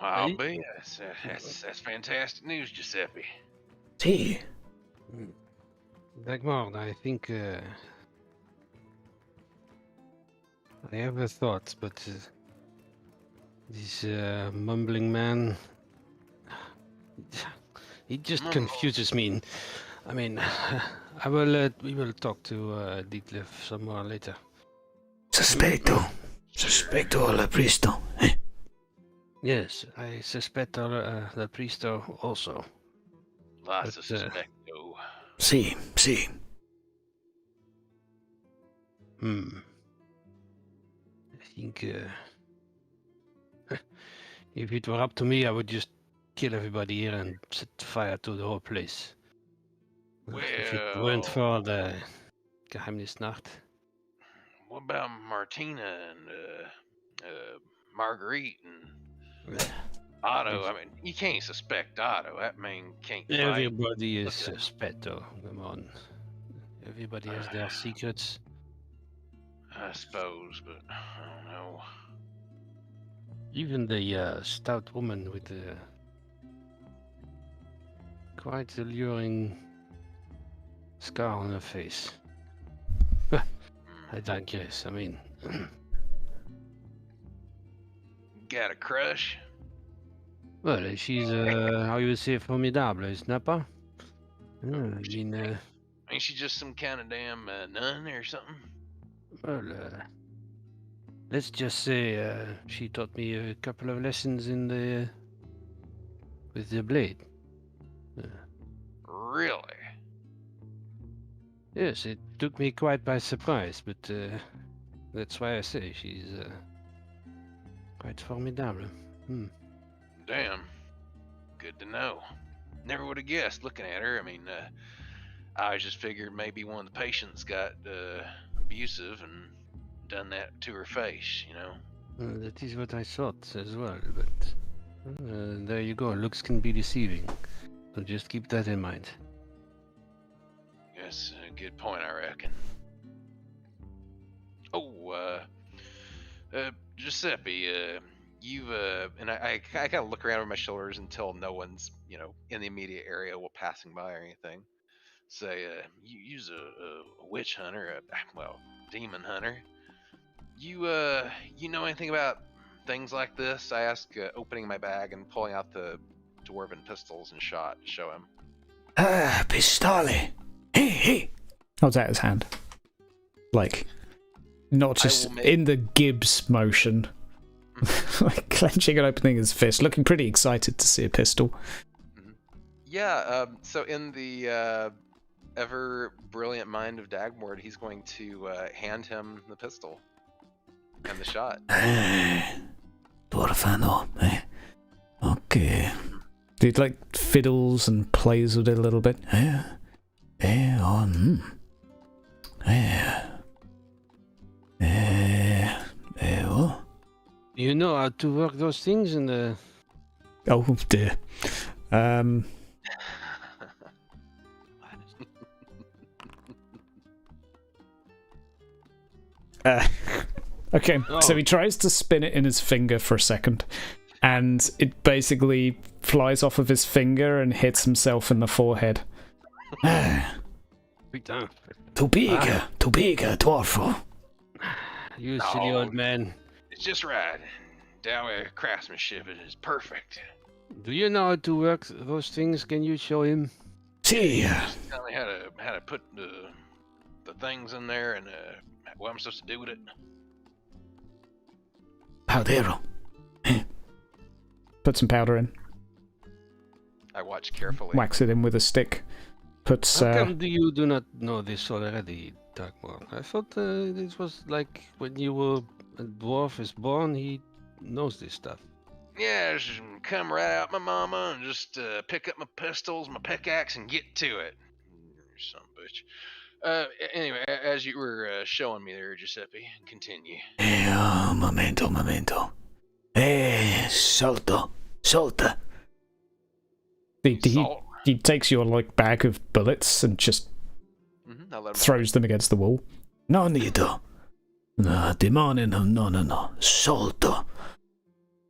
I'll be. That's fantastic news, Giuseppe. Sì. Dagmar, I think I have a thought, but this mumbling man, he just confuses me. I mean, we will talk to Dietlev some more later. Sospetto. Suspecto la pristo. Yes, I suspect the priester also. Lots of But, suspecto. Si, si. I think if it were up to me, I would just kill everybody here and set fire to the whole place. If it weren't for the Hexensnacht. What about Martina and Marguerite and Otto? I mean, you can't suspect Otto. That man can't fight. Everybody is suspecto. Come on. Everybody has their secrets. I suppose, but I don't know. Even the stout woman with the quite alluring scar on her face. I digress. I mean, Got a crush? well, she's how you would say formidable, isn't pas? I mean, Ain't she just some kind of damn nun or something? well, let's just say she taught me a couple of lessons in the with the blade. Really? Yes, it took me quite by surprise, but that's why I say she's quite formidable. Damn. Good to know. Never would have guessed looking at her. I mean, I just figured maybe one of the patients got abusive and done that to her face, you know? That is what I thought as well, but there you go. Looks can be deceiving, so just keep that in mind. That's a good point, I reckon. Oh, Giuseppe, you've and I kind of look around over my shoulders until no one's, you know, in the immediate area while passing by or anything. Say, you's a witch hunter, demon hunter. You know anything about things like this? I ask, opening my bag and pulling out the dwarven pistols and shot to show him. Ah, pistole. Hey. Holds out his hand. Like, not just in the Gibbs motion. Like clenching and opening his fist, looking pretty excited to see a pistol. Yeah, so in the ever brilliant mind of Dagmord, he's going to hand him the pistol and the shot. Dwarfano. Okay. He like fiddles and plays with it a little bit. What? You know how to work those things in the... Oh dear. Okay, so he tries to spin it in his finger for a second, and it basically flies off of his finger and hits himself in the forehead. Putain. Too big, dwarfo. You silly old man. It's just right. Dowie craftsmanship is perfect. Do you know how to work those things? Can you show him? See. Tell me how to put the things in there and what I'm supposed to do with it. Powdero. Put some powder in. I watch carefully. Wax it in with a stick. Puts. How come you do not know this already, Dagmar? I thought this was like when you were a dwarf is born, he knows this stuff. Yeah, just come right out my mama and just pick up my pistols, my pickaxe, and get to it. Son of a bitch. Anyway, as you were showing me there, Giuseppe, continue. Momento. Solta. He takes your like bag of bullets and just throws them against the wall. No nido. No, demone, no. Solto.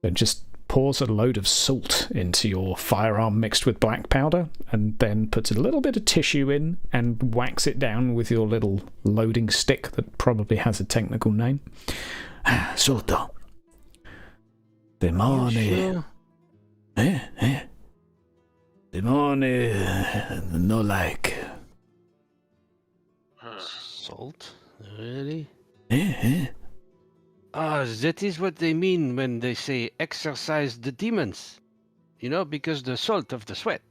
Then just pours a load of salt into your firearm mixed with black powder, and then puts a little bit of tissue in and whacks it down with your little loading stick that probably has a technical name. Solto. Demone. Demone, no like. Salt? Really? Ah, that is what they mean when they say exercise the demons. You know, because the salt of the sweat.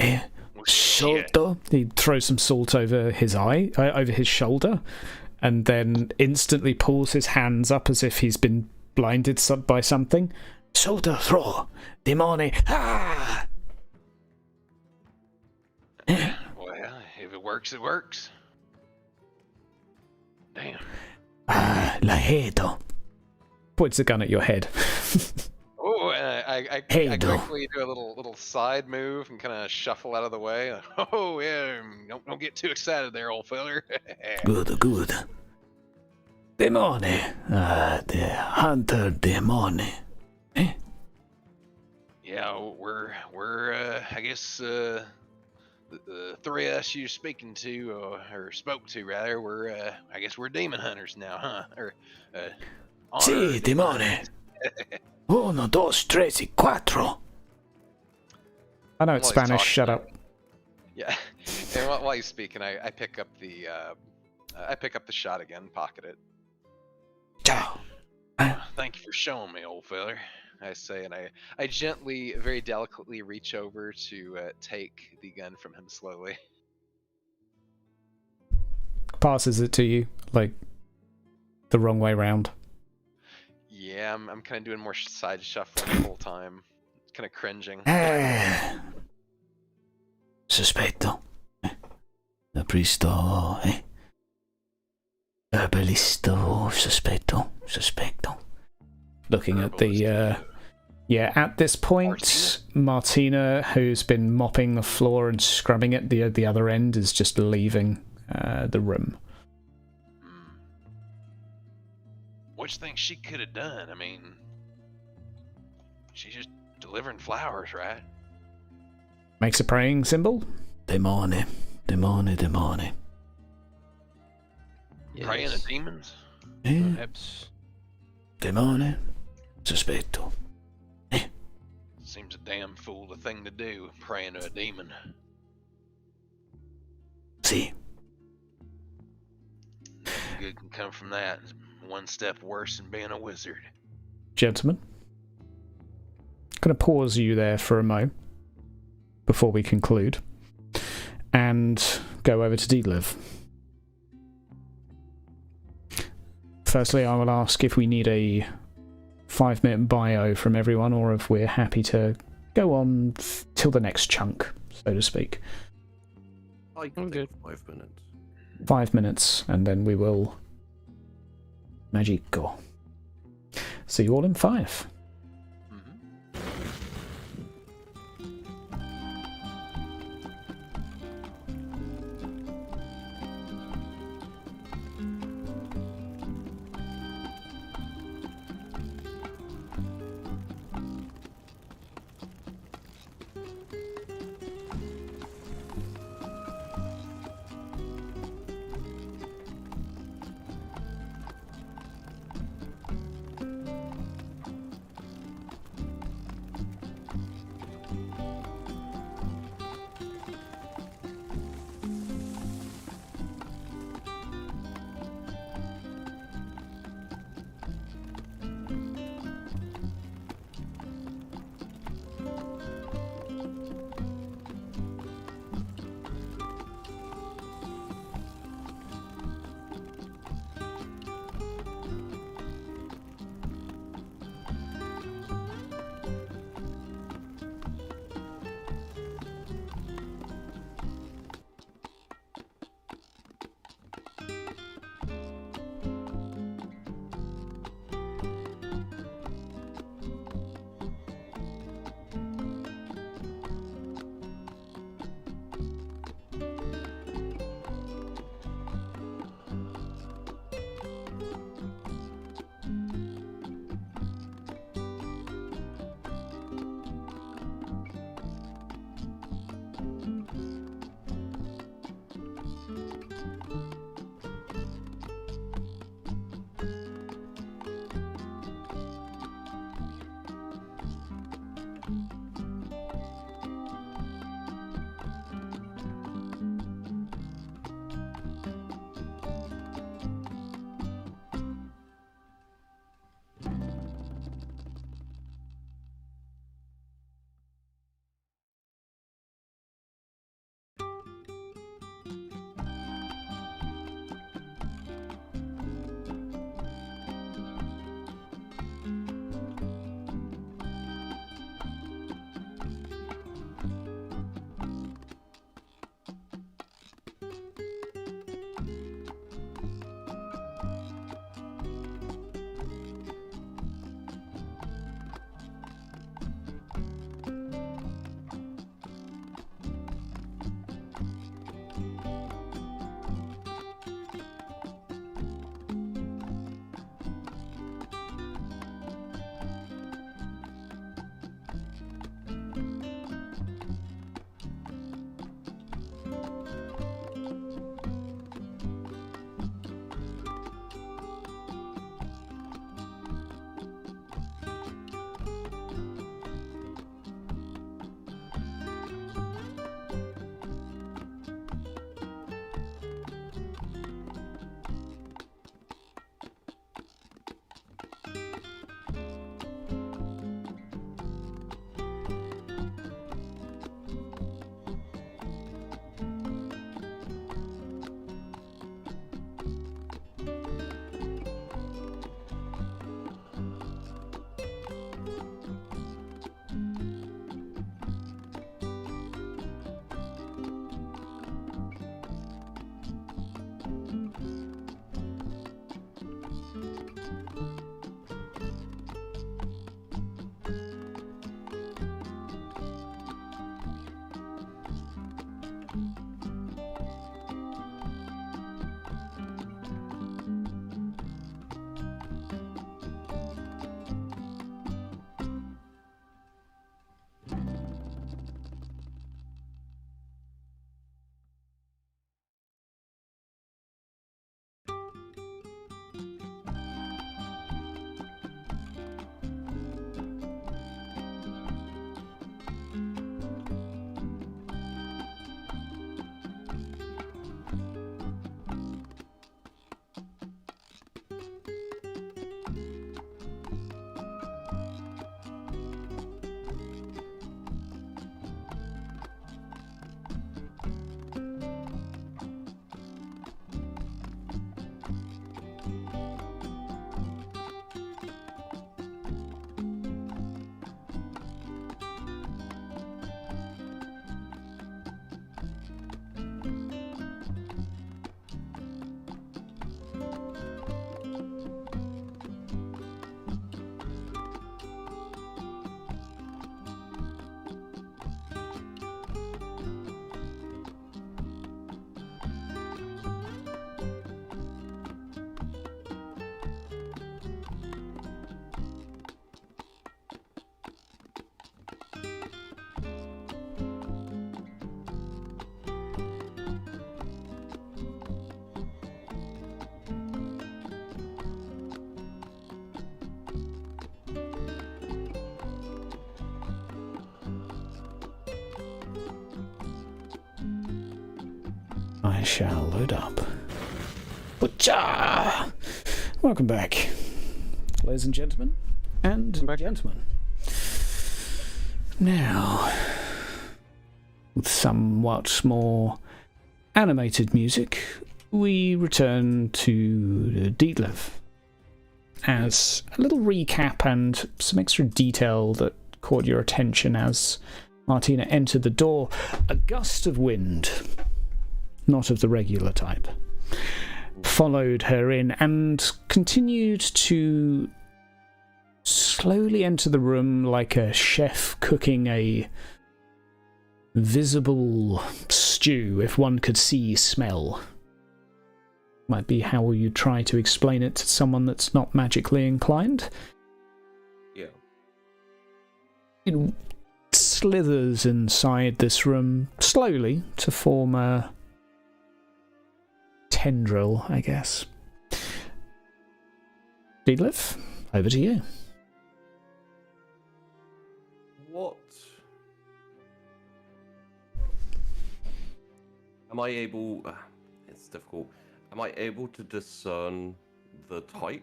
Eh? Salto? He throws some salt over his eye, over his shoulder, and then instantly pulls his hands up as if he's been blinded by something. Salto throw. Demone. Ah! Well, if it works, it works. Damn. Ah, liuto. Points a gun at your head. Oh, and I Hey, though. quickly do a little side move and kind of shuffle out of the way. Oh yeah, don't get too excited there, old feller. Good, good. Demone. Ah, the hunter demone. Eh? Yeah, we're I guess the three of us you're speaking to or spoke to rather, I guess we're demon hunters now, huh? Or Si, demone. Uno, dos, tres, y cuatro. I know it's While he's Spanish, shut talking, up. Yeah, and while he's speaking, I pick up the shot again, pocket it. Ciao. Thank you for showing me, old feller. I say, and I gently, very delicately reach over to take the gun from him slowly. Passes it to you, like the wrong way round. Yeah, I'm kind of doing more side shuffling the whole time, kind of cringing. Sospetto. Apristo, Herbalisto, sospetto. Looking at the at this point, Martina, who's been mopping the floor and scrubbing at the other end, is just leaving the room. What you think she could have done? I mean, she's just delivering flowers, right? Makes a praying symbol. Demone. Yes. Praying to demons? Perhaps. Demone. Sospetto. Seems a damn fool thing to do, praying to a demon. Si. Nothing good can come from that. It's one step worse than being a wizard. Gentlemen, going to pause you there for a mo before we conclude and go over to Deedliv. Firstly, I will ask if we need a 5-minute bio from everyone, or if we're happy to go on till the next chunk, so to speak. I can take 5 minutes. 5 minutes, and then we will magico. See you all in 5. I shall load up. Butcha! Welcome back, ladies and gentlemen. And gentlemen. Now, with somewhat more animated music, we return to Dietlev as a little recap and some extra detail that caught your attention as Martina entered the door. A gust of wind, not of the regular type, followed her in and continued to slowly enter the room like a chef cooking a visible stew, if one could see smell. Might be how you try to explain it to someone that's not magically inclined. Yeah. It slithers inside this room slowly to form a tendril, I guess. Dietlev, over to you. What? Am I able... it's difficult. Am I able to discern the type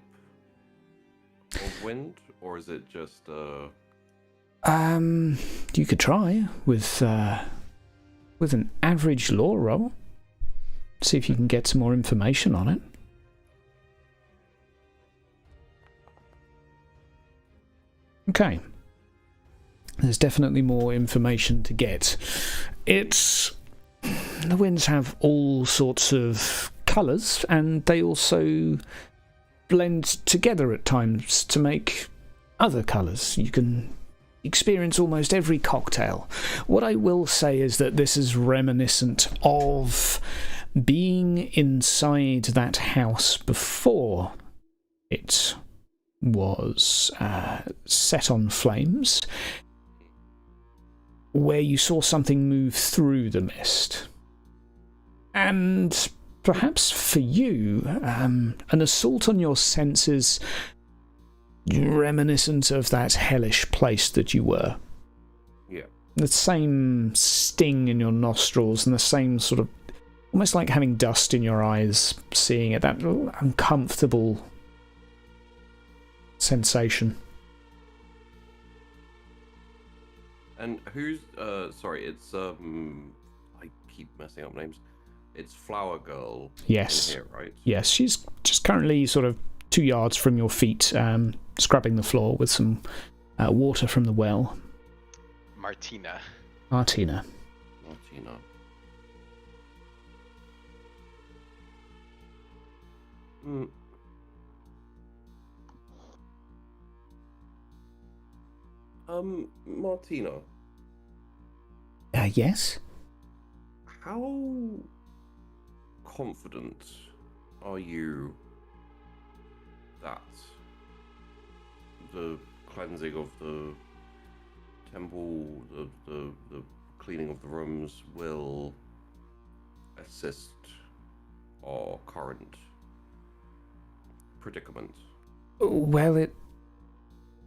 of wind, or is it just You could try with an average law roll. See if you can get some more information on it. Okay. There's definitely more information to get. The winds have all sorts of colours, and they also blend together at times to make other colours. You can experience almost every cocktail. What I will say is that this is reminiscent of being inside that house before it was set on flames, where you saw something move through the mist. And perhaps for you, an assault on your senses reminiscent of that hellish place that you were. Yeah. The same sting in your nostrils and the same sort of, almost like having dust in your eyes, seeing it, that uncomfortable sensation. And who's sorry, it's I keep messing up names. It's Flower Girl. Yes. In here, right? Yes, she's just currently sort of 2 yards from your feet, scrubbing the floor with some water from the well. Martina. Martina. Martina. Yes? How confident are you that the cleansing of the temple, the cleaning of the rooms will assist our current predicament? Well,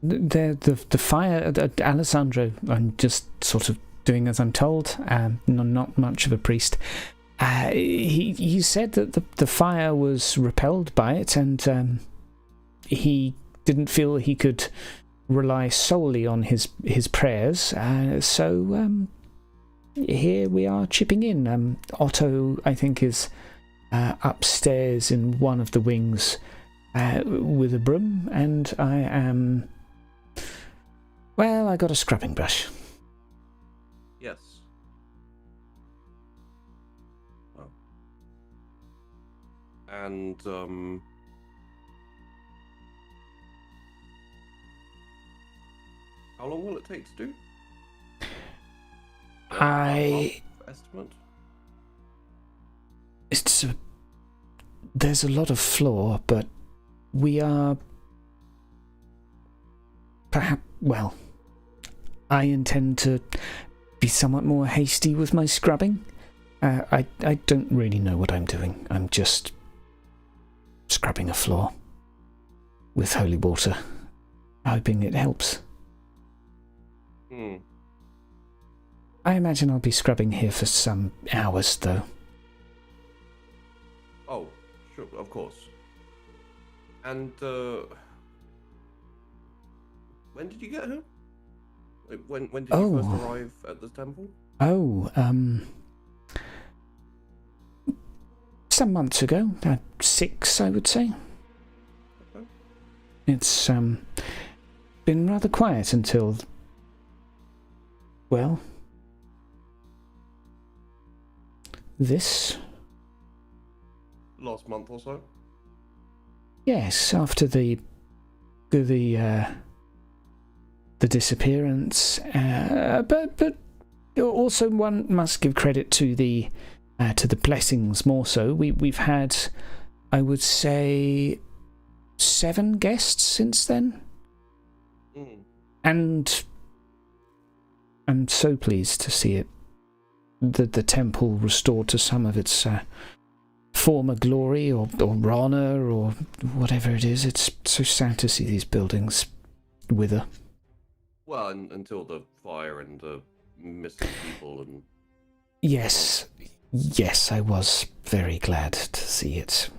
the fire, Alessandro, I'm just sort of doing as I'm told, not much of a priest. He said that the fire was repelled by it, and he didn't feel he could rely solely on his prayers. So here we are chipping in. Otto, I think, is upstairs in one of the wings with a broom, and I am... Well, I got a scrubbing brush. Yes. Oh. And how long will it take to do? Estimate? There's a lot of floor, but we are perhaps, well, I intend to be somewhat more hasty with my scrubbing. I don't really know what I'm doing. I'm just scrubbing a floor with holy water, hoping it helps. I imagine I'll be scrubbing here for some hours, though. Oh, sure, of course. And when did you get here? When did you first arrive at the temple? Some months ago. 6, I would say. Okay. It's been rather quiet until, well, this. Last month or so? Yes, after the disappearance, but also one must give credit to the blessings more so. We've had, I would say, 7 guests since then, and I'm so pleased to see it, the temple restored to some of its former glory or honor or whatever it is. It's so sad to see these buildings wither. Well, until the fire and the missing people and... Yes, I was very glad to see it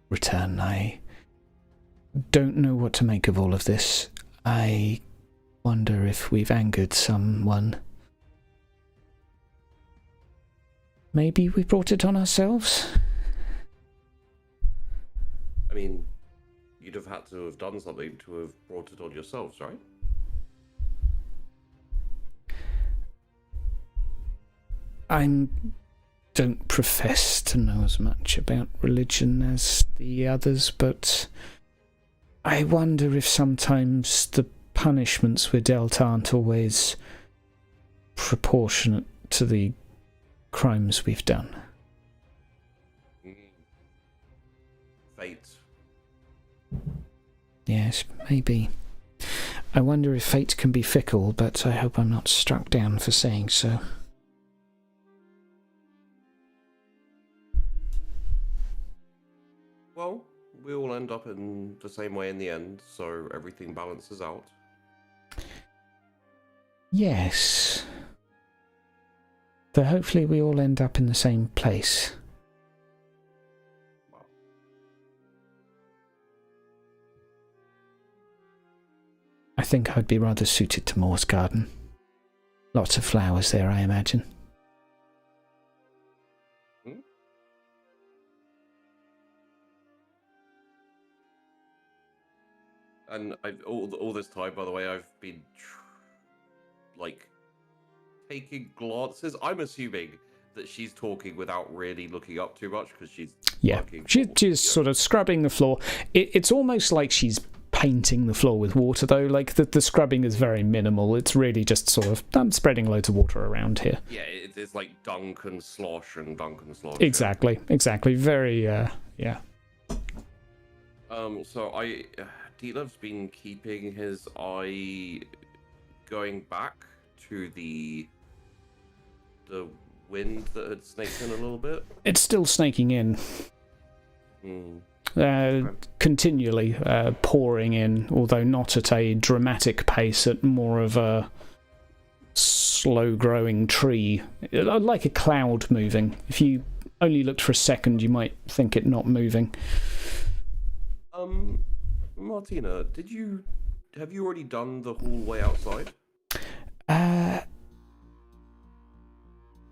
return. don't know what to make of all of this. I wonder if we've angered someone. Maybe we brought it on ourselves? I mean, you'd have had to have done something to have brought it on yourselves, right? I don't profess to know as much about religion as the others, but I wonder if sometimes the punishments we're dealt aren't always proportionate to the crimes we've done. Fate. Yes, maybe. I wonder if fate can be fickle, but I hope I'm not struck down for saying so. Well, we all end up in the same way in the end, so everything balances out. Yes. Though hopefully we all end up in the same place. Well, I think I'd be rather suited to Moor's garden. Lots of flowers there, I imagine. and all this time, by the way, I've been taking glances. I'm assuming that she's talking without really looking up too much because she's working. She's sort of scrubbing the floor. It's almost like she's painting the floor with water, though. Like the scrubbing is very minimal. It's really just sort of spreading loads of water around here. Yeah, it's like dunk and slosh and dunk and slosh. Exactly. Very yeah. So Deetle's been keeping his eye going back to the wind that had snaked in a little bit. It's still snaking in. Continually pouring in, although not at a dramatic pace, at more of a slow-growing tree, like a cloud moving. If you only looked for a second, you might think it not moving. Martina, have you already done the hallway outside?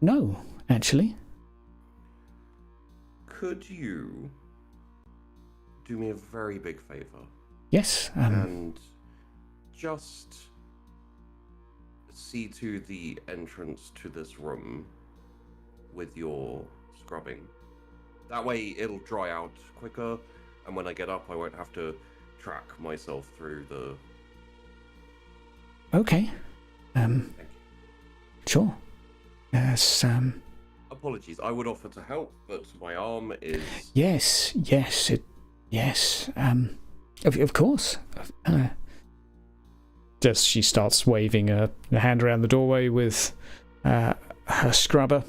No, actually. Could you do me a very big favor? Yes. And just see to the entrance to this room with your scrubbing. That way it'll dry out quicker, and when I get up I won't have to track myself through the... Okay. Thank you. Sure. Yes, Apologies, I would offer to help, but my arm is... Yes, of course. Just she starts waving a hand around the doorway with her scrubber,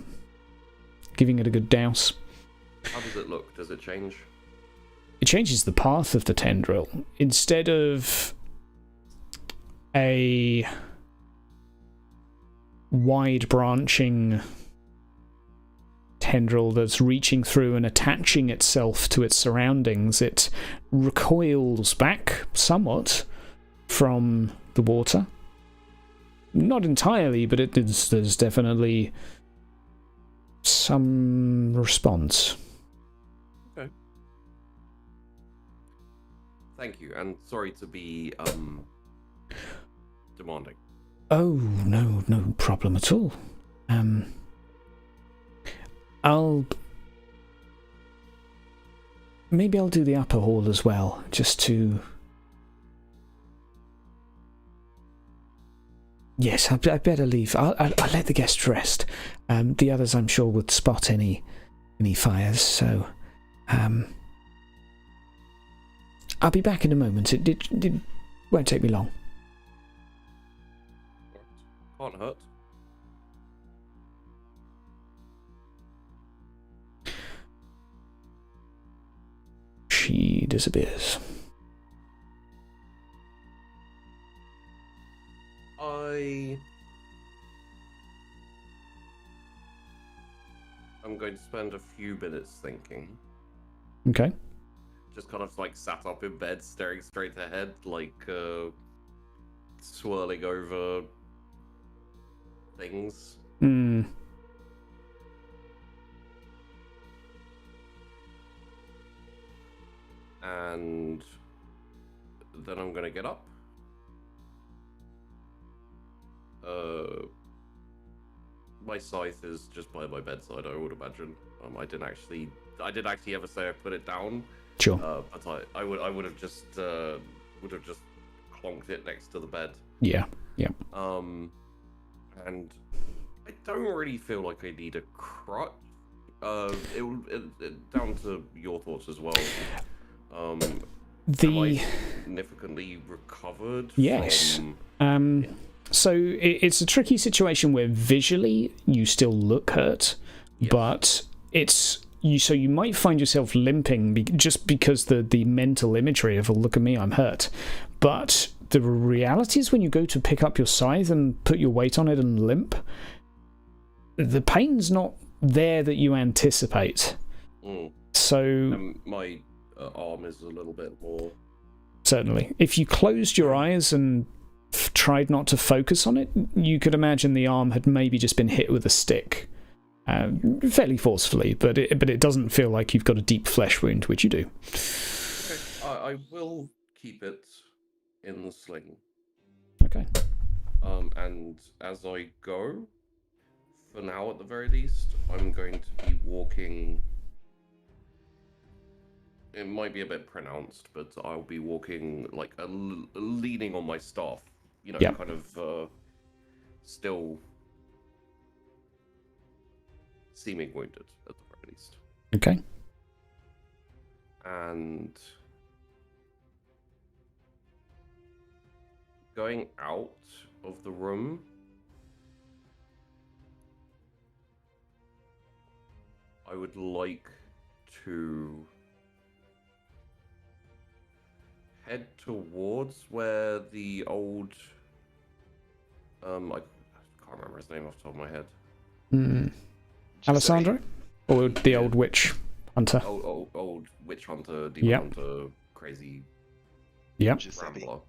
giving it a good douse. How does it look? Does it change? It changes the path of the tendril. Instead of a wide branching tendril that's reaching through and attaching itself to its surroundings, it recoils back somewhat from the water. Not entirely, but there's definitely some response. Okay. Thank you, and sorry to be demanding. Oh, no problem at all. Maybe I'll do the upper hall as well, just to... Yes, I better leave. I'll let the guests rest. The others, I'm sure, would spot any fires, so... I'll be back in a moment. It won't take me long. Can't hurt. She disappears. I'm going to spend a few minutes thinking. Okay. just kind of like sat up in bed, staring straight ahead, like swirling over things. Hmm. And then I'm gonna get up. My scythe is just by my bedside, I would imagine. I didn't actually ever say I put it down. Sure. But I would have just clonked it next to the bed. Yeah. Yeah. And I don't really feel like I need a crutch. It down to your thoughts as well. Am I significantly recovered? Yes. From... So it's a tricky situation where visually you still look hurt, Yes. but it's you. So you might find yourself limping just because the mental imagery of, oh, look at me, I'm hurt. But the reality is when you go to pick up your scythe and put your weight on it and limp, the pain's not there that you anticipate. So my arm is a little bit more. Certainly, if you closed your eyes and tried not to focus on it, you could imagine the arm had maybe just been hit with a stick, fairly forcefully. But it doesn't feel like you've got a deep flesh wound, which you do. Okay, I will keep it in the sling. Okay. And as I go, for now at the very least, I'm going to be walking. It might be a bit pronounced, but I'll be walking like leaning on my staff. You know, Yeah. kind of still seeming wounded at the very least. Okay. And going out of the room, I would like to head towards where the old I can't remember his name off the top of my head. Alessandro? Or the old witch hunter? Old witch hunter, demon hunter, crazy rambler.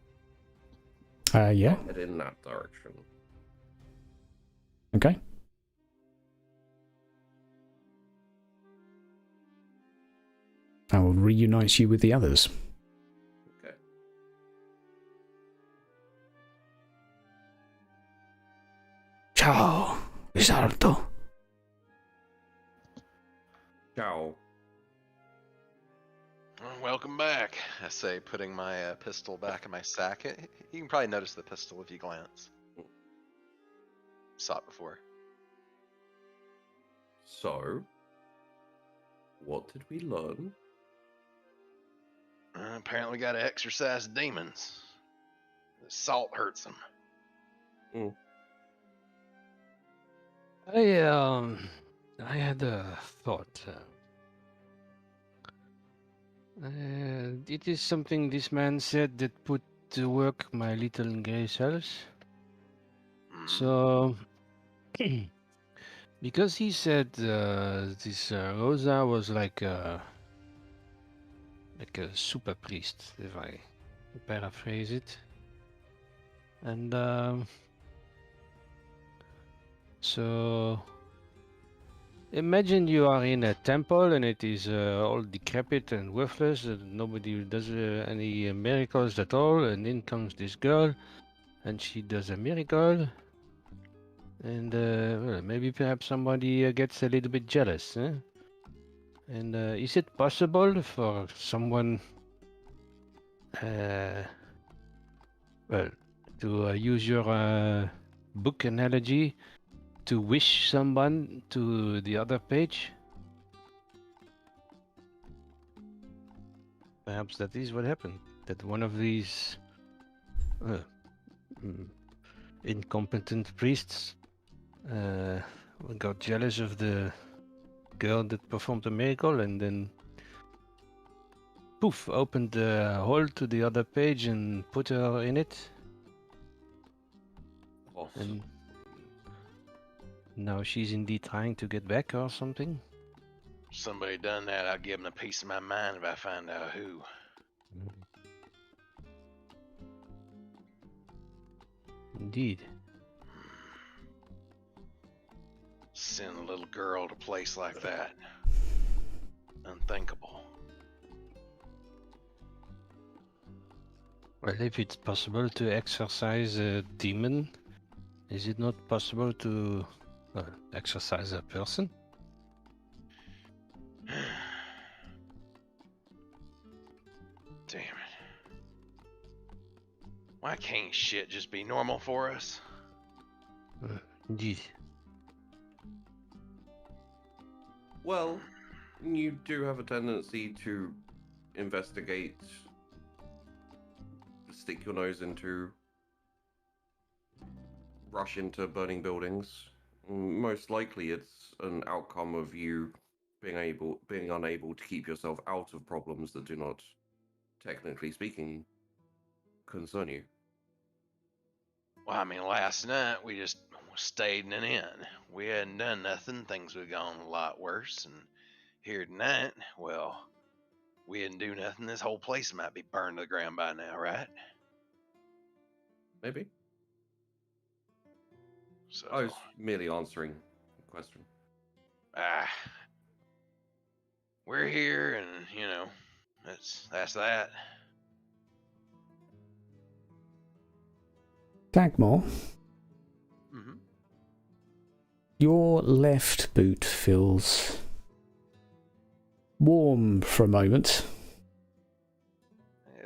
Yeah. Head in that direction. Okay. I will reunite you with the others. Okay. Ciao, Risardo. Ciao. Welcome back, I say, putting my pistol back in my sack. You can probably notice the pistol if you glance. Saw it before. So, what did we learn? Apparently got to exorcise demons. The salt hurts them. I had a thought. It is something this man said that put to work my little gray cells. So, because he said this Rosa was like a super priest, if I paraphrase it, and so imagine you are in a temple and it is all decrepit and worthless and nobody does any miracles at all, and in comes this girl and she does a miracle, and well, maybe perhaps somebody gets a little bit jealous, eh? And is it possible for someone well, to use your book analogy, to wish someone to the other page? Perhaps that is what happened. That one of these incompetent priests got jealous of the girl that performed the miracle, and then poof, opened the hole to the other page and put her in it. Awesome. And now she's indeed trying to get back or something. Somebody done that, I'll give them a piece of my mind if I find out who. Indeed. Send a little girl to a place like that. Unthinkable. Well, if it's possible to exorcise a demon, is it not possible to exorcise a person? Damn it. Why can't shit just be normal for us? Indeed. Well, you do have a tendency to investigate, stick your nose into, rush into burning buildings. Most likely it's an outcome of you being unable to keep yourself out of problems that do not, technically speaking, concern you. Well, I mean, last night we just stayed in an inn. We hadn't done nothing. Things would have gone a lot worse. And here tonight, well, we didn't do nothing. This whole place might be burned to the ground by now, right? Maybe. So, I was merely answering the question. we're here, and you know, that's that. Dagmar, Mm-hmm. your left boot feels warm for a moment.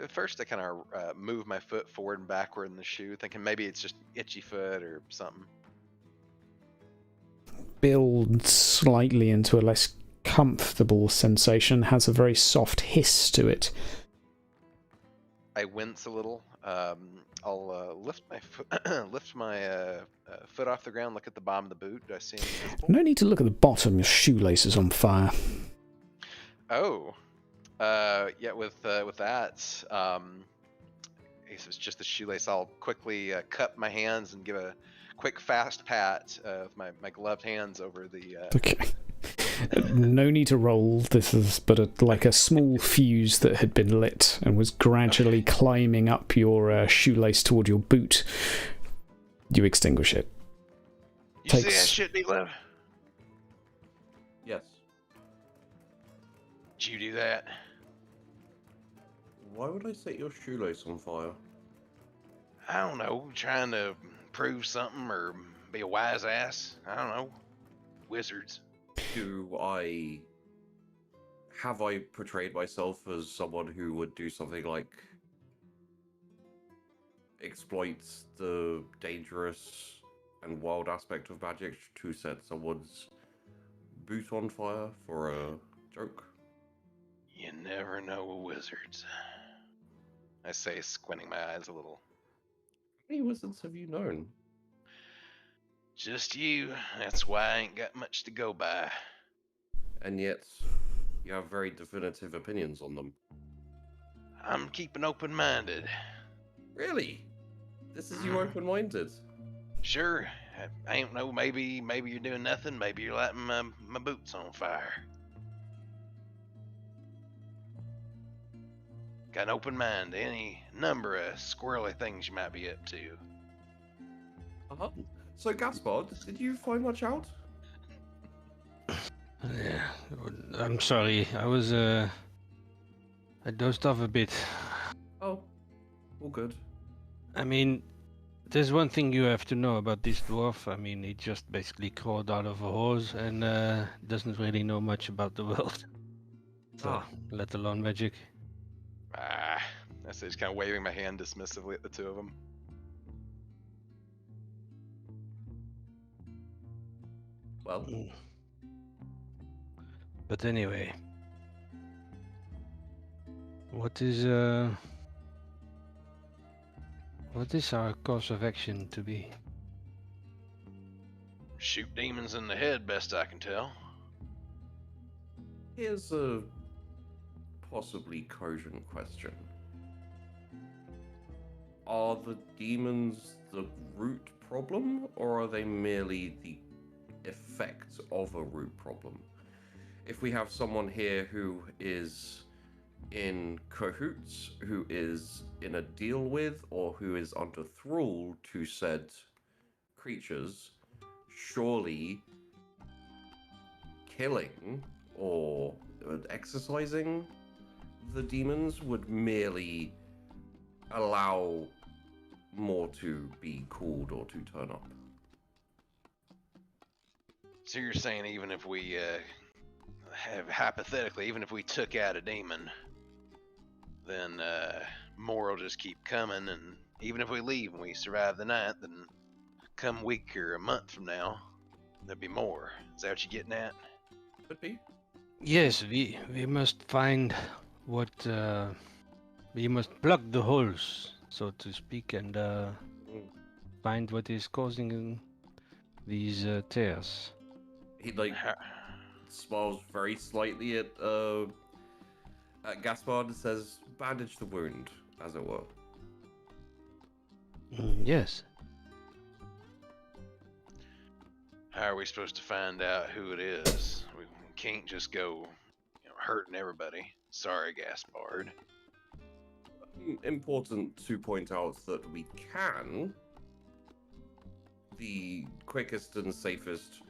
At first, I kind of move my foot forward and backward in the shoe, thinking maybe it's just itchy foot or something. Builds slightly into a less comfortable sensation, has a very soft hiss to it. I wince a little. I'll lift my foot, foot off the ground. Look at the bottom of the boot. Do I see anything visible? No need to look at the bottom, your shoelace is on fire. Oh, yeah. With that, it's just the shoelace. I'll quickly cup my hands and give a quick, fast pat with my gloved hands over the. Okay. No need to roll. This is but like a small fuse that had been lit and was gradually climbing up your shoelace toward your boot. You extinguish it. You see that shit, D-Love? Yes. Did you do that? Why would I set your shoelace on fire? I don't know. Trying to prove something or be a wise ass. I don't know. Wizards. Have I portrayed myself as someone who would do something like exploit the dangerous and wild aspect of magic to set someone's boot on fire for a joke? You never know with wizards. I say, squinting my eyes a little. How many wizards have you known? Just you. That's why I ain't got much to go by. And yet, you have very definitive opinions on them. I'm keeping open-minded. Really? This is you open-minded? Sure. I don't know. Maybe you're doing nothing. Maybe you're lighting my boots on fire. Got an open mind to any number of squirrely things you might be up to. Uh-huh. So, Gaspard, did you find much out? Yeah, I'm sorry. I was I dozed off a bit. Oh, all good. I mean, there's one thing you have to know about this dwarf. I mean, he just basically crawled out of a hose and doesn't really know much about the world. So, let alone magic. I say, just kind of waving my hand dismissively at the two of them. Well, But anyway, what is our course of action to be? Shoot demons in the head, best I can tell. here's a possibly cogent question. Are the demons the root problem, or are they merely the effect of a root problem? if we have someone here who is in cahoots, who is in a deal with, or who is under thrall to said creatures, surely killing or exercising the demons would merely allow more to be called or to turn up. So you're saying even if we hypothetically, even if we took out a demon, then more will just keep coming, and even if we leave and we survive the night, then come a week or a month from now, there'll be more. Is that what you're getting at? Could be. Yes, we must find what we must plug the holes, so to speak, and find what is causing these tears. He smiles very slightly at Gaspard and says, "Bandage the wound, as it were." Yes. How are we supposed to find out who it is? We can't just go, hurting everybody. Sorry, Gaspard. Important to point out that we can. The quickest and safest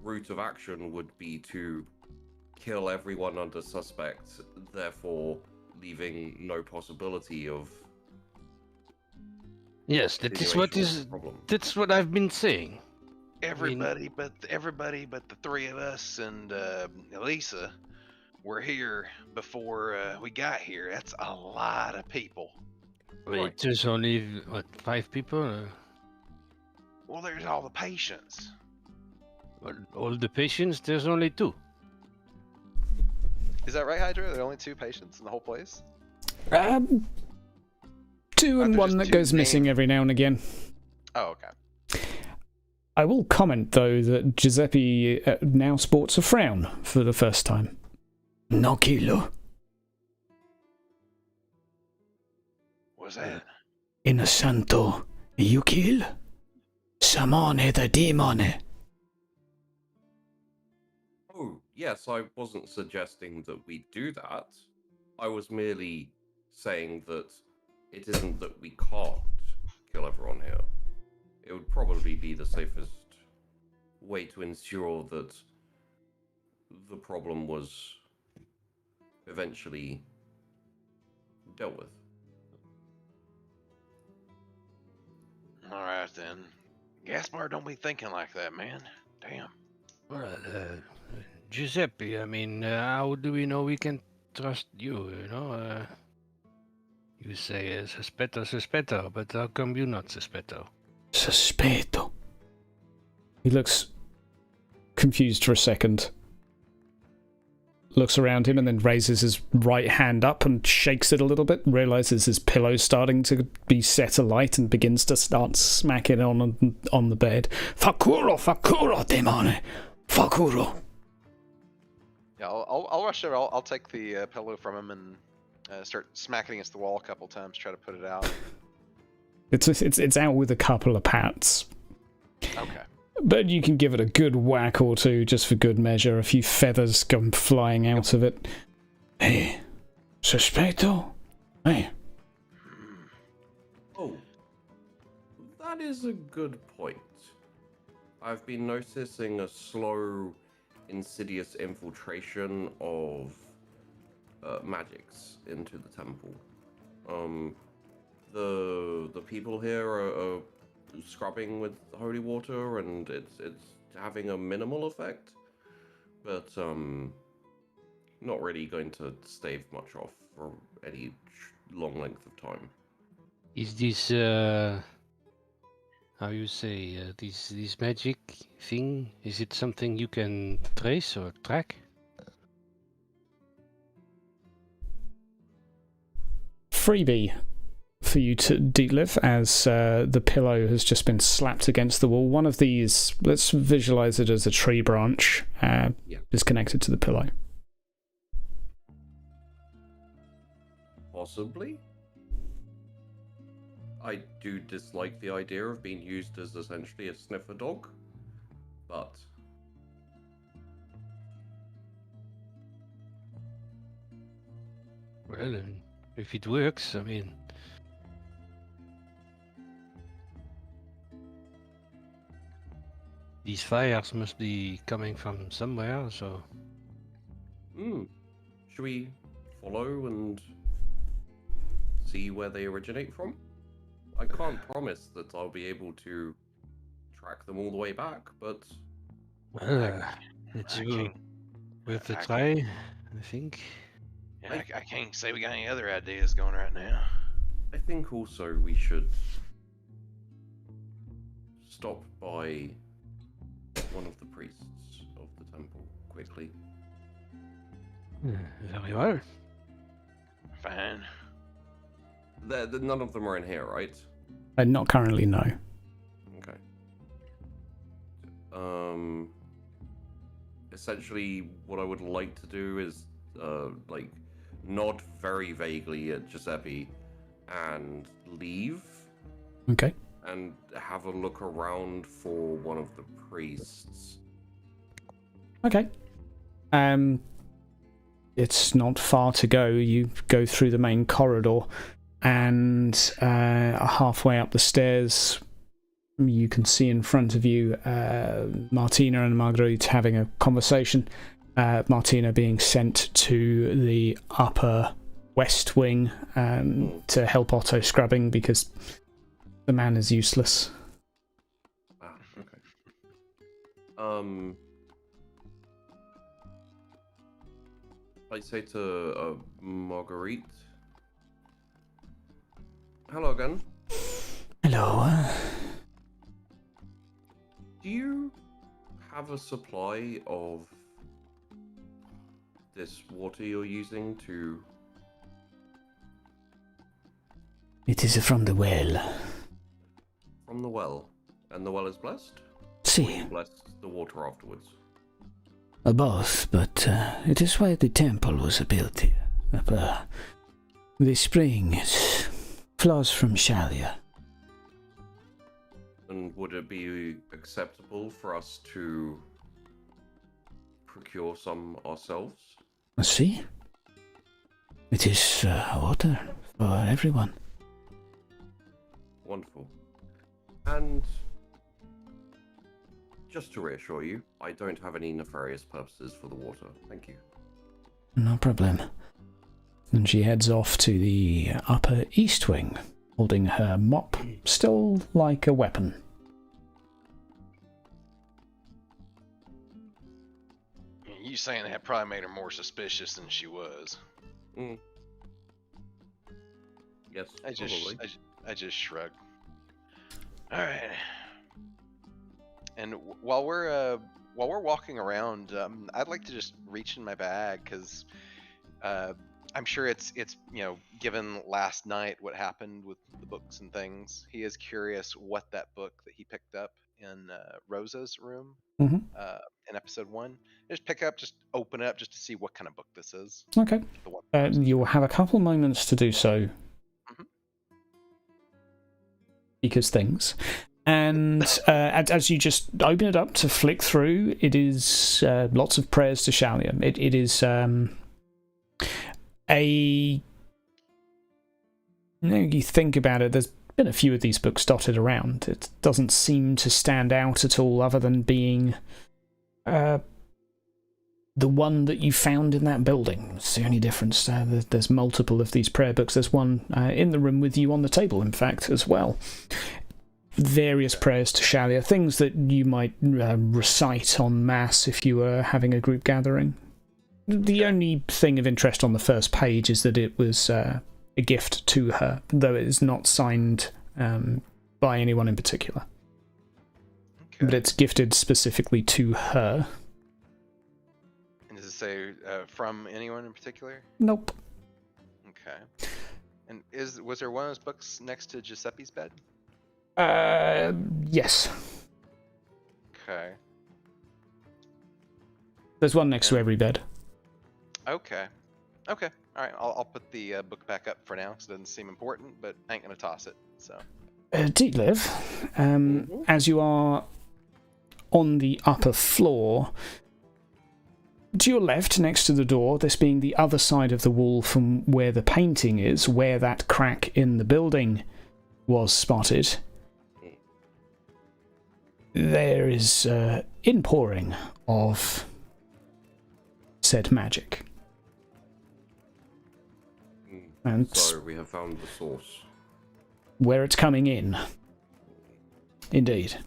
route of action would be to kill everyone under suspect, therefore leaving no possibility of. Yes, that's what I've been saying. Everybody but the three of us and Elisa were here before we got here. That's a lot of people. Wait, Right. there's only, 5 people? Well, there's all the patients. All the patients, there's only 2. Is that right, Hydra? There are only 2 patients in the whole place? 2 and there's one just that 2 goes missing every now and again. Oh, okay. I will comment, though, that Giuseppe now sports a frown for the first time. No kilo. What's that? Innocento. You kill? Samone the demone. Oh, yes, I wasn't suggesting that we do that. I was merely saying that it isn't that we can't kill everyone here. It would probably be the safest way to ensure that the problem was eventually dealt with. All right then. Gaspard, don't be thinking like that, man. Damn. Well, Giuseppe, I mean, how do we know we can trust you, You say sospetto, but how come you not sospetto? Sospetto. He looks confused for a second, looks around him, and then raises his right hand up and shakes it a little bit, realizes his pillow's starting to be set alight, and begins to start smacking on the bed. Fakuro, demone. Fakuro. Yeah, I'll rush over. I'll take the pillow from him and start smacking against the wall a couple times, try to put it out. It's out with a couple of pats. Okay. But you can give it a good whack or two just for good measure. A few feathers come flying out of it. Hey, sospetto. Hey. Oh, that is a good point. I've been noticing a slow, insidious infiltration of magics into the temple. The people here are scrubbing with holy water, and it's having a minimal effect, but not really going to stave much off for any long length of time. Is this, how you say, this magic thing, is it something you can trace or track? Freebie for you to deadlift, as the pillow has just been slapped against the wall. One of these, let's visualize it as a tree branch, is connected to the pillow. Possibly. I do dislike the idea of being used as essentially a sniffer dog, but Well, if it works, I mean... These fires must be coming from somewhere, so... Should we follow and see where they originate from? I can't promise that I'll be able to track them all the way back, but... Well, it's I worth a I try, I think. Yeah, I can't say we got any other ideas going right now. I think also we should stop by one of the priests of the temple quickly. Very well. Fine. None of them are in here, right? Not currently, no. Okay. Essentially, what I would like to do is, like, nod very vaguely at Giuseppe and leave Okay. and have a look around for one of the priests. Okay. It's not far to go. You go through the main corridor, and halfway up the stairs, you can see in front of you Martina and Marguerite having a conversation. Martina being sent to the upper west wing to help Otto scrubbing because the man is useless. Ah, okay. I say to Marguerite. Hello again. Hello. Do you have a supply of this water you're using to... It is from the well. From the well? And the well is blessed? See, Bless the water afterwards. both, but it is why the temple was built here. The spring flows from Shalia. And would it be acceptable for us to procure some ourselves? See? It is water for everyone. Wonderful. And just to reassure you, I don't have any nefarious purposes for the water. Thank you. No problem. And she heads off to the upper east wing, holding her mop, still like a weapon. You saying that probably made her more suspicious than she was. Yes, probably. I just shrugged. All right. And while we're walking around, I'd like to just reach in my bag because I'm sure it's given last night what happened with the books and things. He is curious what that book that he picked up in Rosa's room in episode 1. Just open it up just to see what kind of book this is. Okay. You'll have a couple moments to do so. Because things. And as you just open it up to flick through, it is lots of prayers to Shalia. It is you think about it, there's been a few of these books dotted around. It doesn't seem to stand out at all other than being the one that you found in that building. It's the only difference. There's multiple of these prayer books. There's one in the room with you on the table, in fact, as well. Various prayers to Shalia, things that you might recite en masse if you were having a group gathering. The only thing of interest on the first page is that it was a gift to her, though it is not signed by anyone in particular. Okay. But it's gifted specifically to her. And does it say from anyone in particular? Nope. Okay. And was there one of those books next to Giuseppe's bed? Yes. Okay. There's one next to every bed. Okay. Okay. All right. I'll put the book back up for now because it doesn't seem important, but I ain't gonna toss it. So. Deetlev, as you are on the upper floor, To your left, next to the door, this being the other side of the wall from where the painting is, where that crack in the building was spotted, there is inpouring of said magic. And So we have found the source. where it's coming in. Indeed.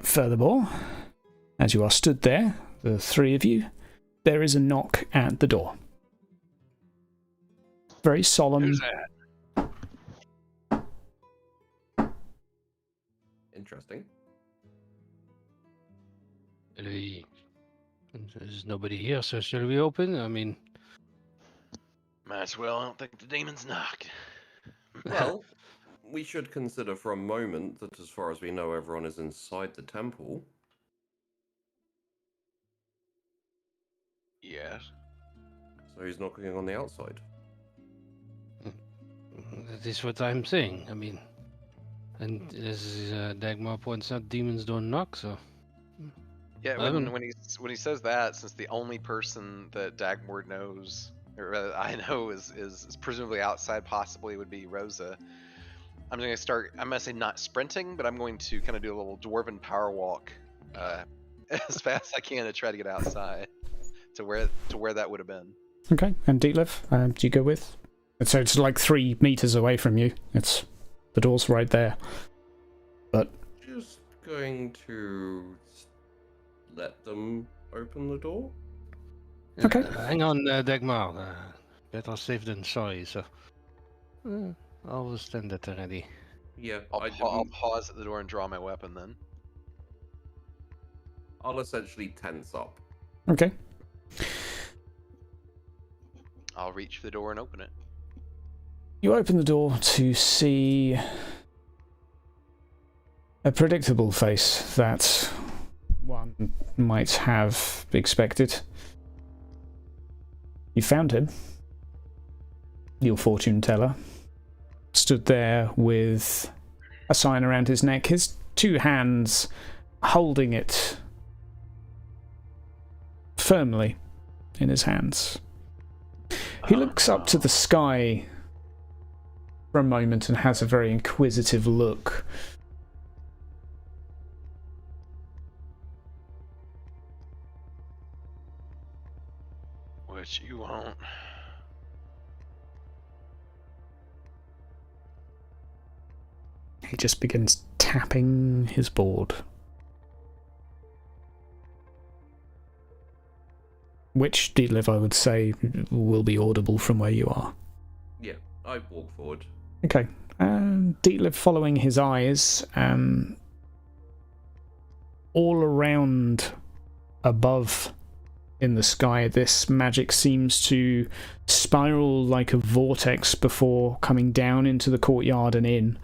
Furthermore, as you are stood there, the three of you, there is a knock at the door. Very solemn. Who's that? Interesting. There's nobody here, so shall we open? I mean, Might as well. I don't think the demons knocked. Well, we should consider for a moment that as far as we know, everyone is inside the temple. Yes. So he's knocking on the outside. that is what I'm saying. I mean, and as Dagmar points out, demons don't knock, so. Yeah, I when, don't- when he says that, since the only person that Dagmar knows, or rather I know, is presumably outside, possibly would be Rosa. I'm gonna say not sprinting, but I'm going to kind of do a little dwarven power walk as fast as I can to try to get outside to where that would have been. Okay, and Deetlev, do you go with? So it's like 3 meters away from you. It's the door's right there. But Just going to let them open the door. Okay. Hang on, Dagmar. Better safe than sorry, so. I'll stand at the ready. Yeah, I'll pause at the door and draw my weapon then. I'll essentially tense up. okay. I'll reach for the door and open it. You open the door to see a predictable face that one might have expected. You found him. Your fortune teller stood there with a sign around his neck, his 2 hands holding it firmly in his hands. He looks up to the sky for a moment and has a very inquisitive look. What you want? He just begins tapping his board. Which, Deetlev, I would say, will be audible from where you are. Yeah, I walk forward. Okay. Deetlev following his eyes, all around above in the sky, this magic seems to spiral like a vortex before coming down into the courtyard and in.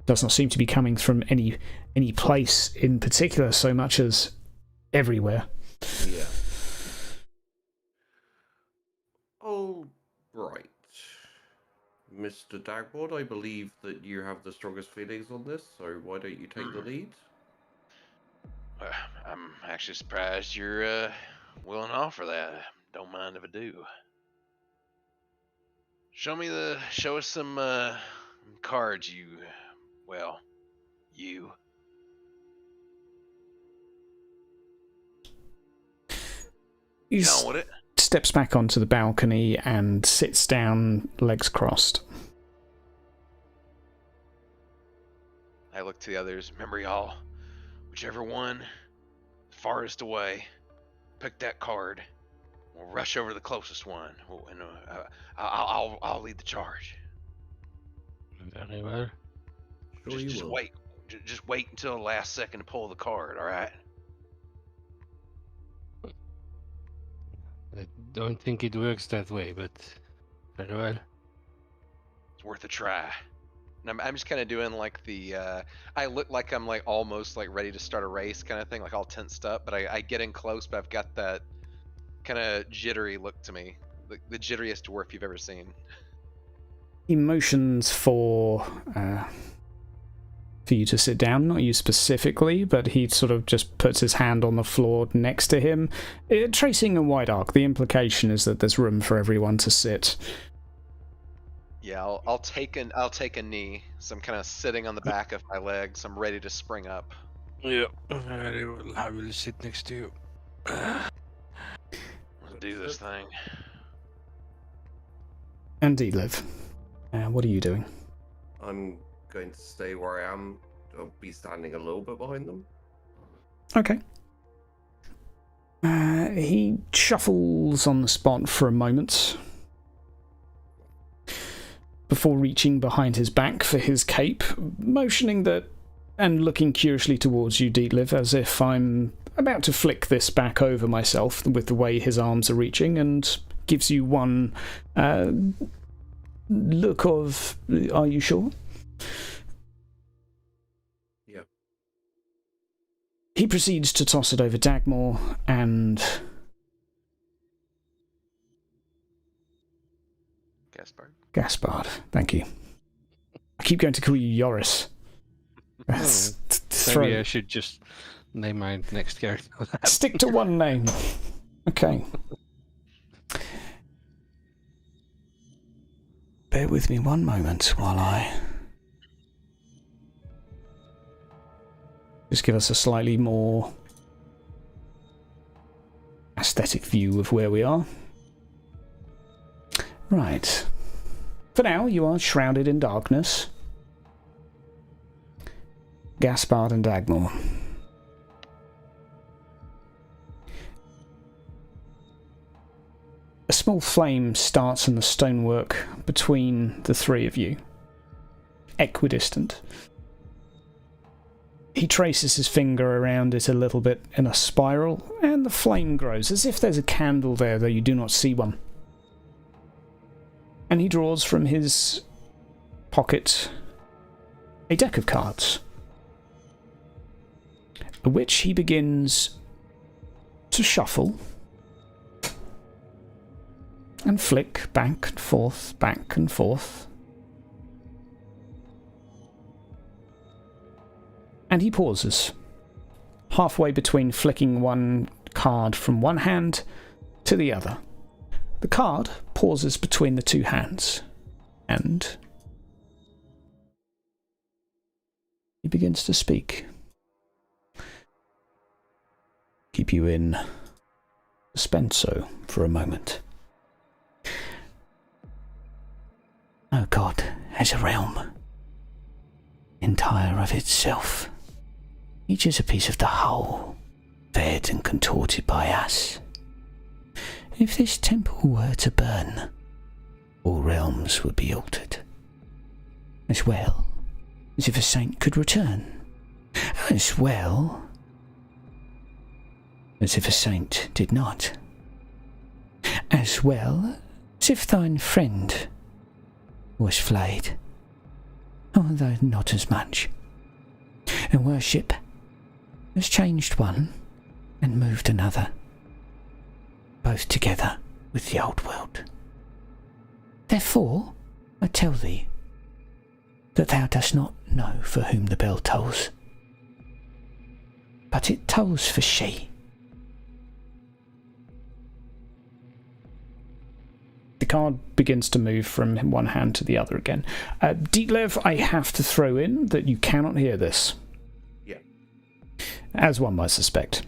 Does not seem to be coming from any place in particular so much as everywhere. Yeah. Oh, right. Mr. Dagwood, I believe that you have the strongest feelings on this, so why don't you take the lead? I'm actually surprised you're willing to offer that. Don't mind if I do. Show us some cards you. He Get on with it. steps back onto the balcony and sits down, legs crossed. I look to the others. Remember, y'all. Whichever one farthest away, pick that card. We'll rush over to the closest one, and I'll lead the charge. Very well. Sure Just will. wait. Just wait until the last second to pull the card. All right. I don't think it works that way, but very well. It's worth a try. And I'm just kind of doing like the I look like I'm like almost like ready to start a race kind of thing, like all tensed up, but I get in close, but I've got that kind of jittery look to me, the jitteriest dwarf you've ever for you to sit down. Not you specifically, but he sort of just puts his hand on the floor next to him, tracing a wide arc. The implication is that there's room for everyone to sit. Yeah, I'll take a knee. So I'm kind of sitting on the back of my legs. I'm ready to spring up. Yeah, I will sit next to you. Let's do this thing. And Liv, what are you doing? I'm going to stay where I am. I'll be standing a little bit behind them. Okay. He shuffles on the spot for a moment before reaching behind his back for his cape, motioning that and looking curiously towards you, Liv, as if I'm about to flick this back over myself with the way his arms are reaching, and gives you one look of, are you sure? Yeah. He proceeds to toss it over Dagmar and Gaspard, thank you. I keep going to call you Yoris. Maybe I should just name my next character. Stick to one name. Okay. Bear with me one moment while I just give us a slightly more aesthetic view of where we are. Right. For now, you are shrouded in darkness. Gaspard and Dagmar. A small flame starts in the stonework between the three of you, equidistant. He traces his finger around it a little bit in a spiral, and the flame grows, as if there's a candle there, though you do not see one. And he draws from his pocket a deck of cards, which he begins to shuffle and flick back and forth, back and forth. And he pauses, halfway between flicking one card from one hand to the other. The card pauses between the two hands, and he begins to speak. Keep you in suspenso for a moment. Oh God has a realm entire of itself. Each is a piece of the whole, fed and contorted by us. If this temple were to burn, all realms would be altered, as well as if a saint could return, as well as if a saint did not, as well as if thine friend was flayed, although not as much, and worship has changed one and moved another, both together with the old world. Therefore, I tell thee that thou dost not know for whom the bell tolls, but it tolls for she. The card begins to move from one hand to the other again. Dietlev, I have to throw in that you cannot hear this. Yeah. As one might suspect.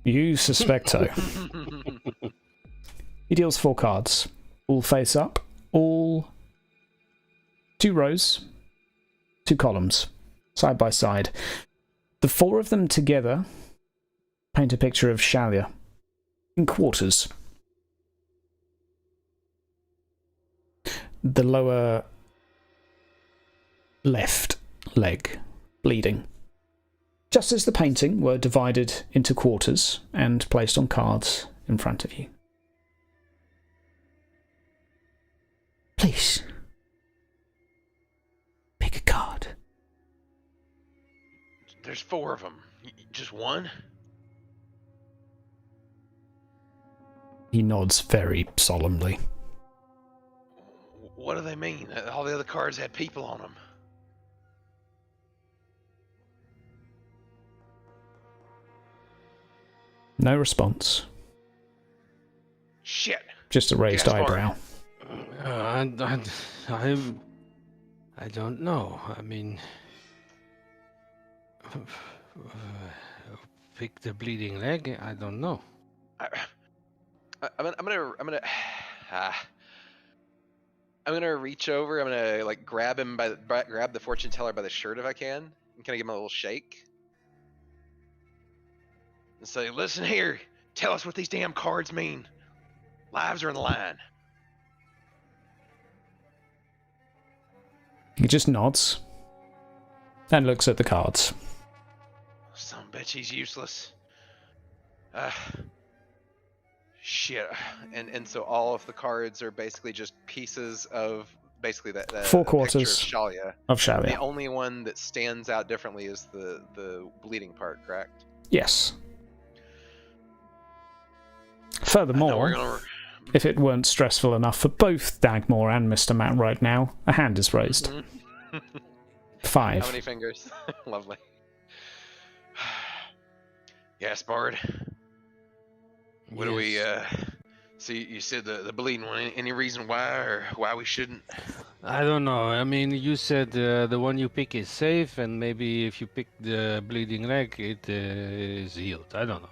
You suspect so. He deals 4 cards. All face up. All 2 rows. 2 columns. Side by side. The 4 of them together paint a picture of Shalia. In quarters. The lower left leg bleeding. Just as the painting were divided into quarters and placed on cards in front of you. Please. Pick a card. There's 4 of them. Just one? He nods very solemnly. What do they mean? All the other cards had people on them. No response. Shit. Just a raised Gaspard. eyebrow. I don't know. I mean, pick the bleeding leg. I don't know. I'm gonna reach over. I'm gonna like grab him grab the fortune teller by the shirt if I can, and kind of give him a little shake, and say, "Listen here, tell us what these damn cards mean. Lives are in the line." He just nods and looks at the cards. Some bitch, he's useless. Shit. And so all of the cards are basically just pieces of basically that 4 picture quarters of Shalia. of Shalia. The only one that stands out differently is the bleeding part, correct? Yes. I know Furthermore, we're gonna... if it weren't stressful enough for both Dagmor and Mr. Matt right now, a hand is raised. 5. How many fingers? Lovely. Gaspard. What do we, so you said the bleeding one. Any reason why or why we shouldn't? I don't know. I mean, you said the one you pick is safe, and maybe if you pick the bleeding leg, it is healed. I don't know.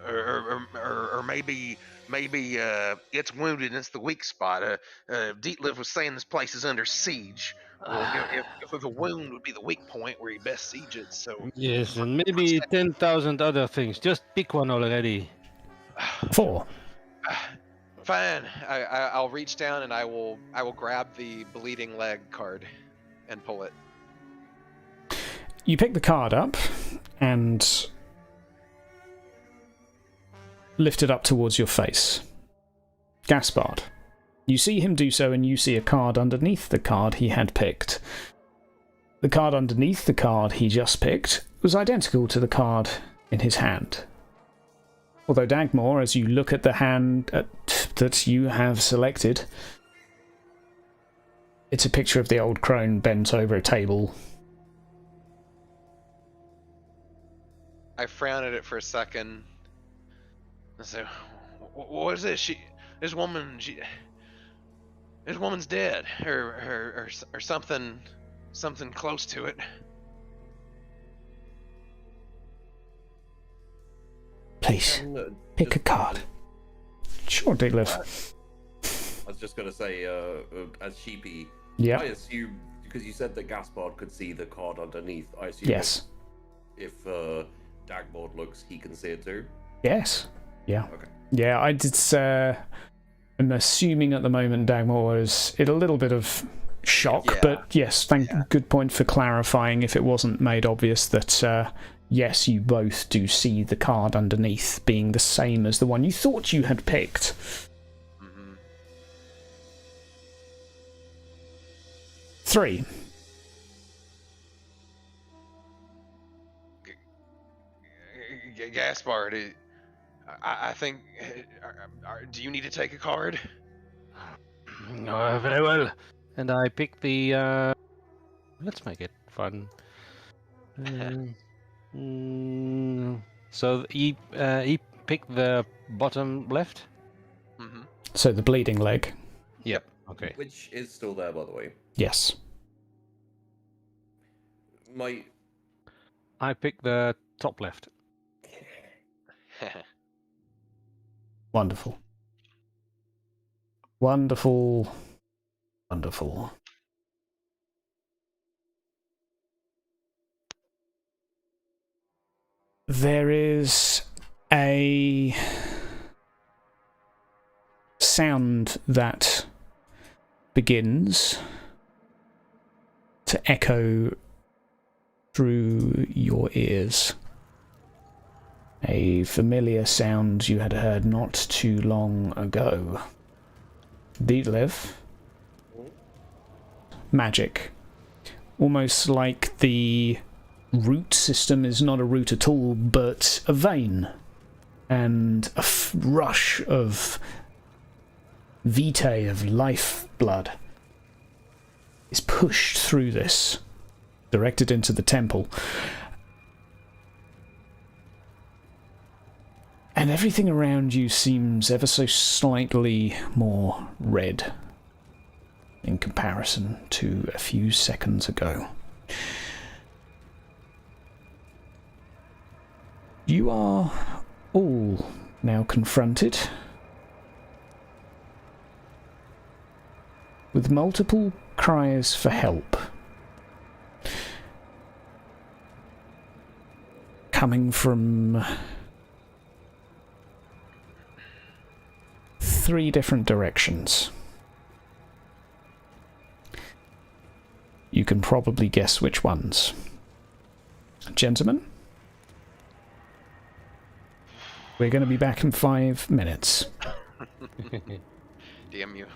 Or maybe it's wounded and it's the weak spot. Dietliff was saying this place is under siege. Well, if the wound would be the weak point where you best siege it, so... Yes, and maybe 10,000 other things. Just pick one already. 4. Fine. I'll reach down and I will grab the bleeding leg card and pull it. You pick the card up and lift it up towards your face. Gaspard. You see him do so, and you see a card underneath the card he had picked. The card underneath the card he just picked was identical to the card in his hand. Although Dagmor, as you look at the hand that you have selected, it's a picture of the old crone bent over a table. I frown at it for a second. I say, "What is this? This woman's dead, or something close to it." Please, pick a card. Sure, Dietliff. I was just going to say, as Sheepy, Yeah. I assume, because you said that Gaspard could see the card underneath, I assume Yes. if Dagmord looks, he can see it too? Yes. Yeah. Okay. Yeah, I did. I'm assuming at the moment Dagmor is in a little bit of shock, Yeah. but yes, good point for clarifying if it wasn't made obvious that, yes, you both do see the card underneath being the same as the one you thought you had picked. Mm-hmm. 3. Gaspard, I think... do you need to take a card? Very well. And I pick the... let's make it fun. So he picked the bottom left? Mm-hmm. So the bleeding leg. Yep. Okay. Which is still there, by the way. Yes. I pick the top left. Wonderful. Wonderful. Wonderful. There is a sound that begins to echo through your ears. A familiar sound you had heard not too long ago. Dietliff. Magic. Almost like the root system is not a root at all, but a vein. And a rush of vitae, of life blood, is pushed through this, directed into the temple. And everything around you seems ever so slightly more red in comparison to a few seconds ago. You are all now confronted with multiple cries for help coming from 3 different directions. You can probably guess which ones. Gentlemen, we're going to be back in 5 minutes. Damn you.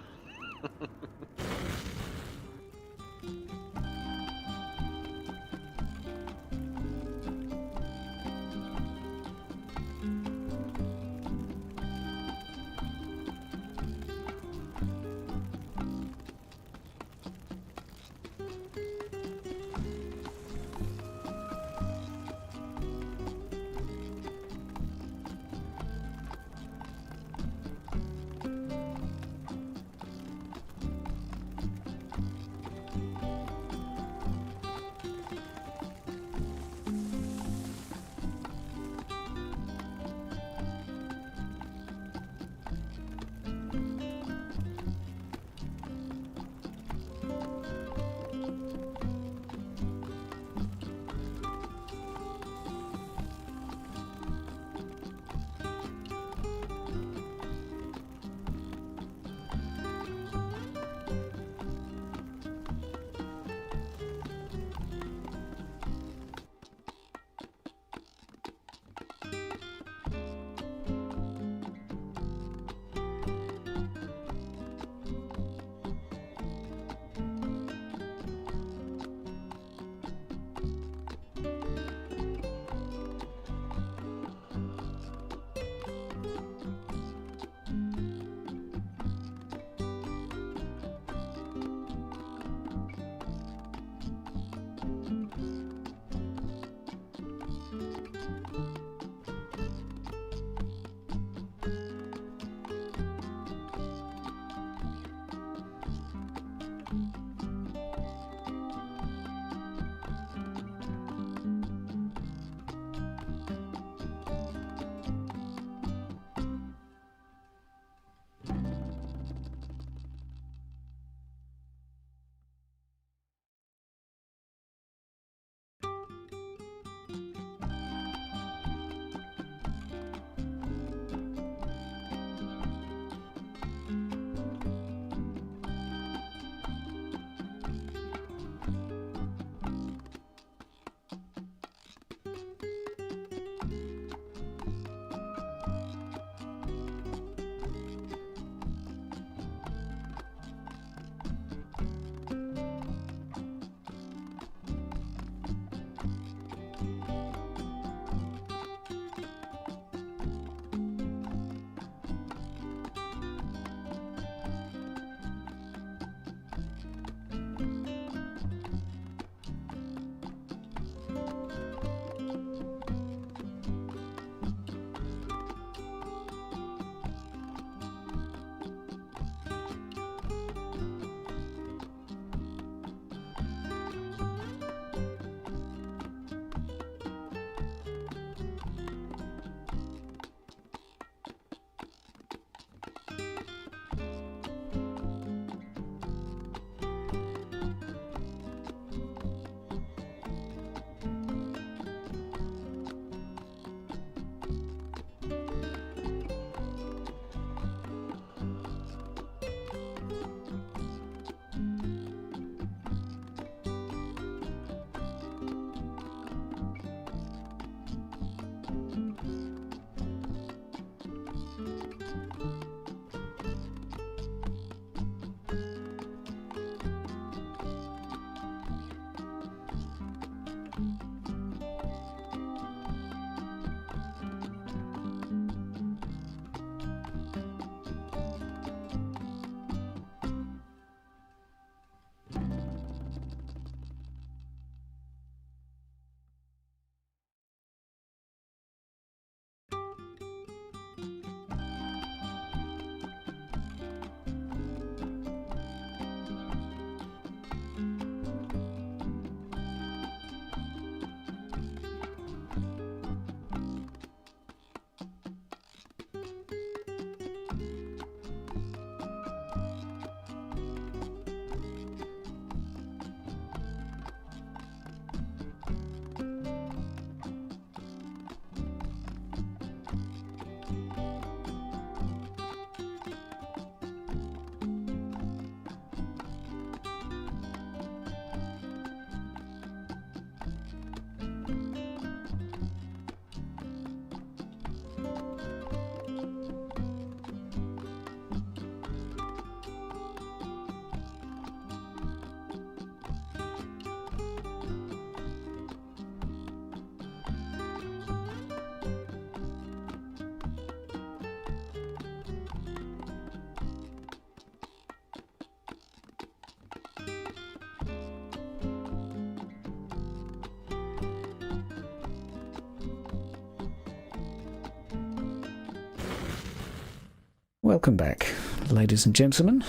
Welcome back, ladies and gentlemen,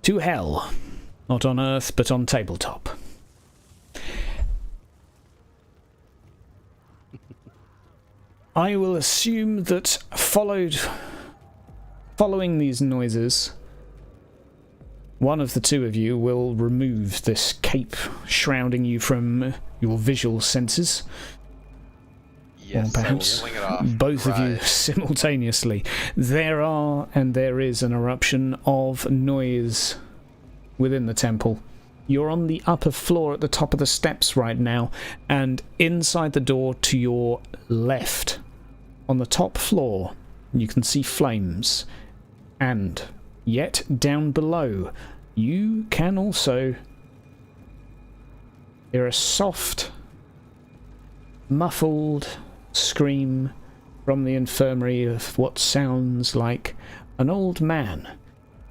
to hell. Not on Earth, but on tabletop. I will assume that following these noises, one of the two of you will remove this cape shrouding you from your visual senses. Yes, or perhaps swing it off. both of you simultaneously. There is an eruption of noise within the temple. You're on the upper floor at the top of the steps right now, and inside the door to your left, on the top floor, you can see flames. And yet down below, you can also hear a soft, muffled scream from the infirmary of what sounds like an old man.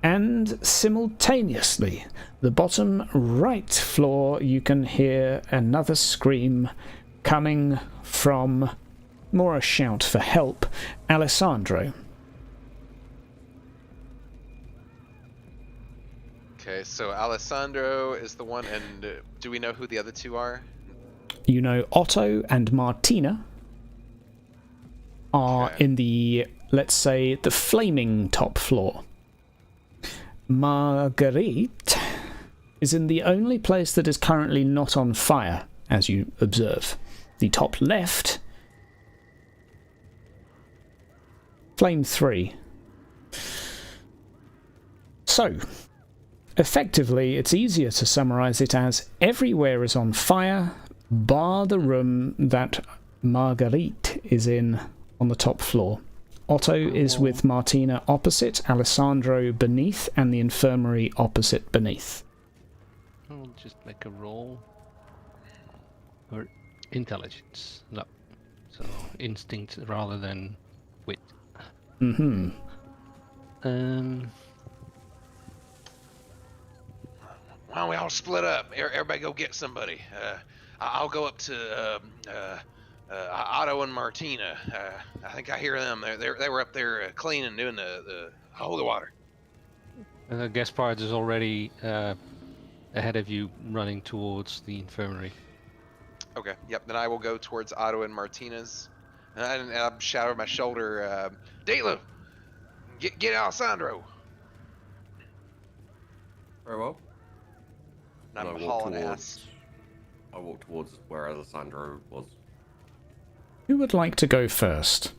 And simultaneously, the bottom right floor, you can hear another scream coming from, more a shout for help, Alessandro. Okay, so Alessandro is the one, and do we know who the other two are? You know Otto and Martina are in the, let's say, the flaming top floor. Marguerite is in the only place that is currently not on fire, as you observe. The top left, flame 3. So, effectively, it's easier to summarize it as everywhere is on fire, bar the room that Marguerite is in on the top floor. Otto is with Martina opposite, Alessandro beneath, and the infirmary opposite beneath. I'll just make a roll. Or intelligence. No. So instinct rather than wit. Mm-hmm. Why don't we all split up? Everybody go get somebody. I'll go up to Otto and Martina. I think I hear them. They were up there cleaning, doing the holy water. Gaspard is already ahead of you, running towards the infirmary. Okay, yep, then I will go towards Otto and Martina's. And I'll shout over my shoulder, Dayla, get Alessandro. Very well. And I'm And I hauling ass. walk towards where Alessandro was. Who would like to go first?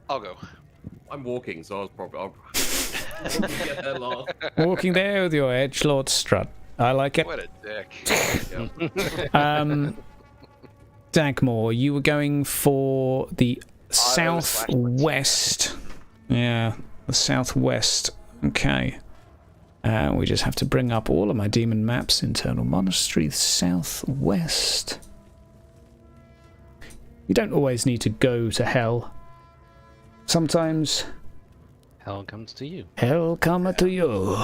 I'll go. I'm walking, so I was probably... I'll get there last. Walking there with your edgelord strut. I like it. What a dick. Dagmore, you were going for the southwest. Yeah, the southwest. Okay. We just have to bring up all of my demon maps. Internal monastery, southwest. You don't always need to go to hell. Sometimes Hell comes to you. hell come to you.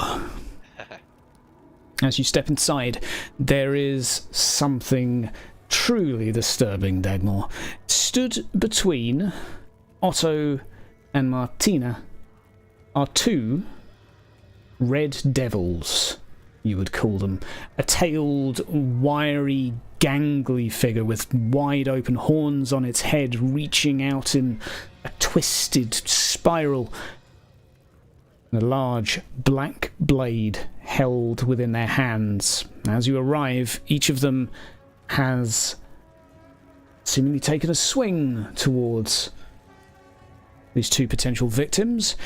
As you step inside, there is something truly disturbing, Dagmore. Stood between Otto and Martina are two red devils, you would call them. A tailed, wiry, gangly figure with wide open horns on its head, reaching out in a twisted spiral. A large black blade held within their hands. As you arrive, each of them has seemingly taken a swing towards these two potential victims.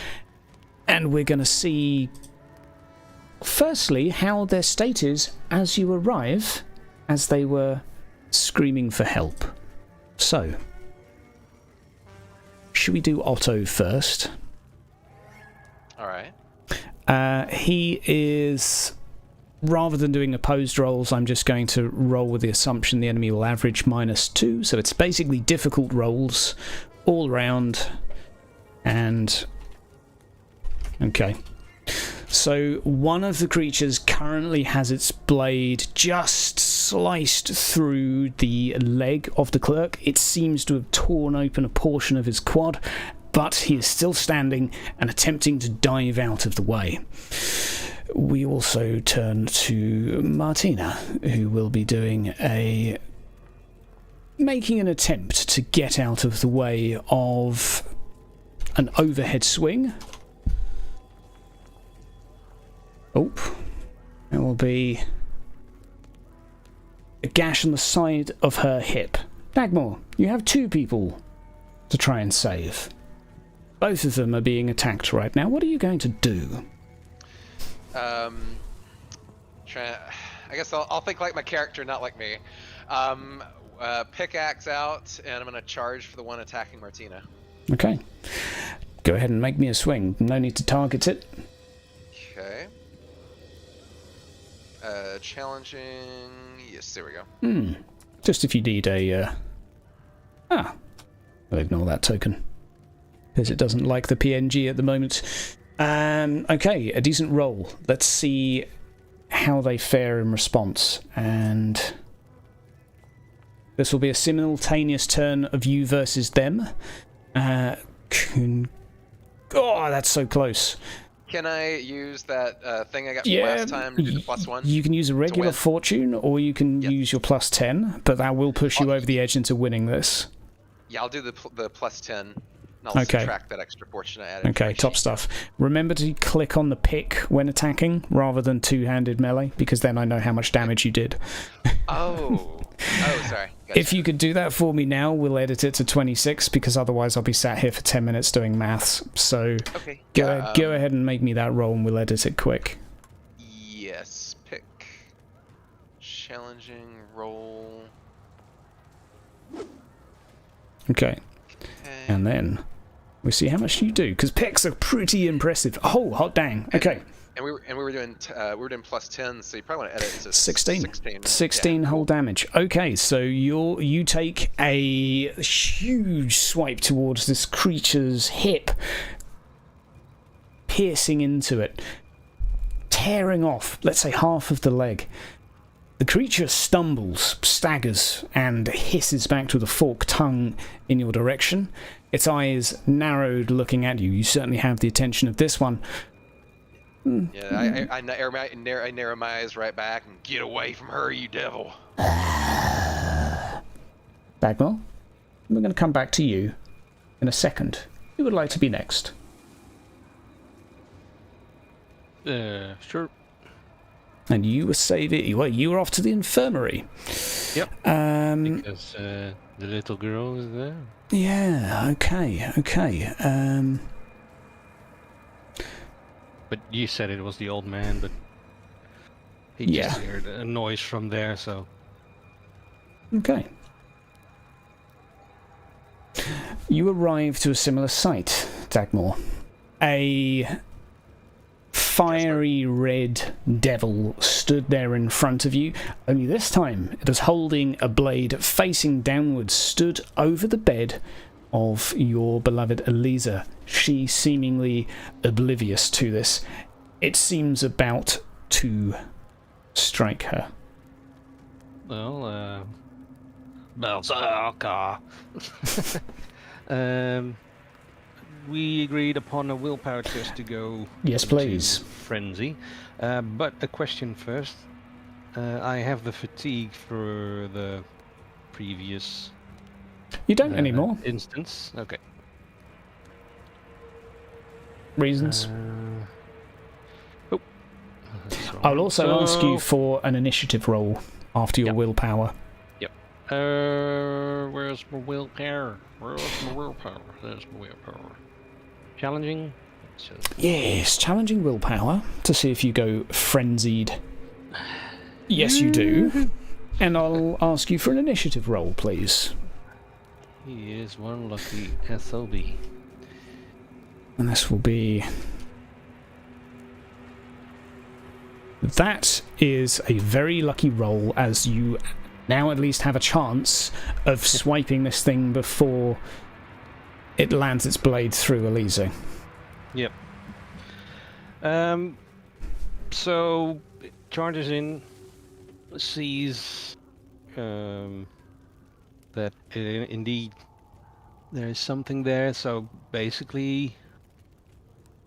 And we're going to see, firstly, how their state is as you arrive, as they were screaming for help. So, should we do Otto first? Alright. He is, rather than doing opposed rolls, I'm just going to roll with the assumption the enemy will average -2, so it's basically difficult rolls all round. And okay, so one of the creatures currently has its blade just sliced through the leg of the clerk. It seems to have torn open a portion of his quad. but he is still standing and attempting to dive out of the way. We also turn to Martina, who will be making an attempt to get out of the way of an overhead swing. Oh, it will be a gash on the side of her hip. Dagmar, you have 2 people to try and save. Both of them are being attacked right now. What are you going to do? I guess I'll think like my character, not like me. Pickaxe out, and I'm going to charge for the one attacking Martina. Okay. Go ahead and make me a swing. No need to target it. Okay. Challenging. Yes, there we go. Just if you need a... I'll ignore that token, because it doesn't like the PNG at the moment. Okay, a decent roll. Let's see how they fare in response. And this will be a simultaneous turn of you versus them. Oh, that's so close. Can I use that thing I got from last time to do the +1? You can use a regular fortune, or you can use your +10, but that will push you over the edge into winning this. Yeah, I'll do the +10. And I'll subtract that extra fortune I added. Okay, top stuff. Remember to click on the pick when attacking, rather than two-handed melee, because then I know how much damage you did. Oh, sorry. Gotcha. If you could do that for me now, we'll edit it to 26, because otherwise I'll be sat here for 10 minutes doing maths. So okay. go ahead and make me that roll, and we'll edit it quick. Yes, pick. Challenging roll. Okay. And then we see how much you do, because picks are pretty impressive. Oh, hot dang. Okay. And we were doing +10, so you probably want to edit it to 16. 16 whole damage. Okay, so you take a huge swipe towards this creature's hip, piercing into it, tearing off, let's say, half of the leg. The creature stumbles, staggers, and hisses back with a forked tongue in your direction. Its eyes narrowed, looking at you. You certainly have the attention of this one. Yeah, I narrow my eyes right back and get away from her, you devil. Dagmar, we're going to come back to you in a second. Who would like to be next? Sure. And you were saving. Well, you were off to the infirmary. Yep. Because the little girl is there. Yeah. Okay. But you said it was the old man, but he just heard a noise from there, so... Okay. You arrive to a similar sight, Dagmar. A fiery red devil stood there in front of you, only this time it was holding a blade facing downwards, stood over the bed of your beloved Eliza. She seemingly oblivious to this. It seems about to strike her. Well, Berserker. We agreed upon a willpower test to go. Yes, please. Frenzy. But a question first. I have the fatigue for the previous. You don't anymore. Instance. Okay. Reasons. I'll also ask you for an initiative roll after your willpower. Yep. Where's my willpower? There's my willpower. Challenging? Yes, challenging willpower to see if you go frenzied. Yes, you do. And I'll ask you for an initiative roll, please. He is one lucky SOB. And this will be... That is a very lucky roll, as you now at least have a chance of swiping this thing before it lands its blade through Eliza. Yep. So it charges in, sees that indeed there's something there. So basically,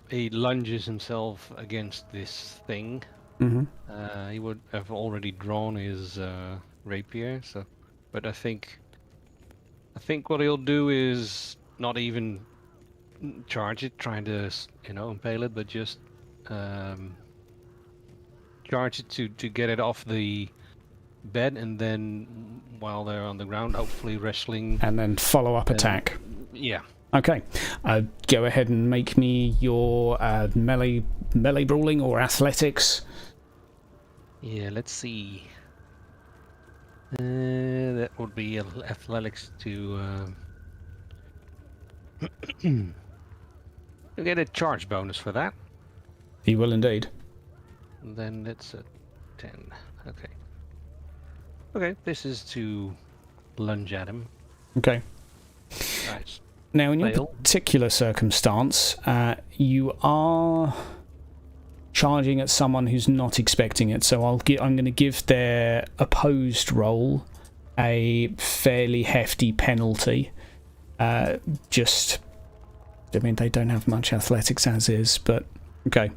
he lunges himself against this thing. Mm-hmm. He would have already drawn his rapier. So, but I think what he'll do is not even charge it, trying to impale it, but just charge it to get it off the bed, and then while they're on the ground, hopefully wrestling. And then follow-up attack. Yeah. Okay. Go ahead and make me your melee brawling or athletics. Yeah, let's see. That would be athletics to... you get a charge bonus for that. He will indeed. And then it's a 10. Okay. Okay, this is to lunge at him. Okay. Nice. Now, in your Fail. particular circumstance, you are charging at someone who's not expecting it. So I'm going to give their opposed roll a fairly hefty penalty. They don't have much athletics as is, but okay.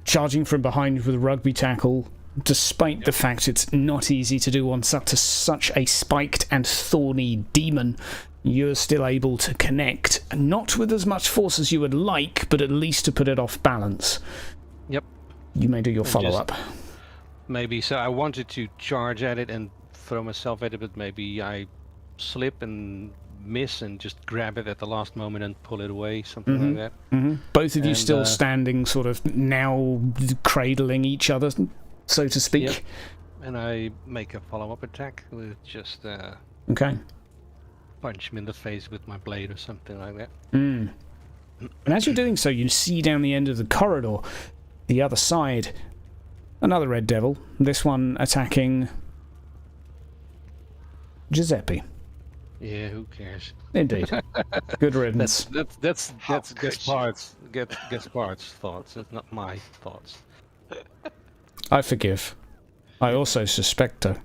Charging from behind with a rugby tackle, despite the fact it's not easy to do on such a spiked and thorny demon, you're still able to connect, not with as much force as you would like, but at least to put it off balance. Yep. You may do your follow-up. Maybe, so I wanted to charge at it and throw myself at it, but maybe I slip and miss and just grab it at the last moment and pull it away, something like that. Mm-hmm. Both of you And, still standing, sort of now cradling each other, so to speak. Yep. And I make a follow-up attack with just Okay. punch him in the face with my blade or something like that. And as you're doing so, you see down the end of the corridor, the other side, another red devil. This one attacking Giuseppe. Yeah, who cares? Indeed. Good riddance. That's could Gaspar's thoughts. It's not my thoughts. I forgive. I also suspect her.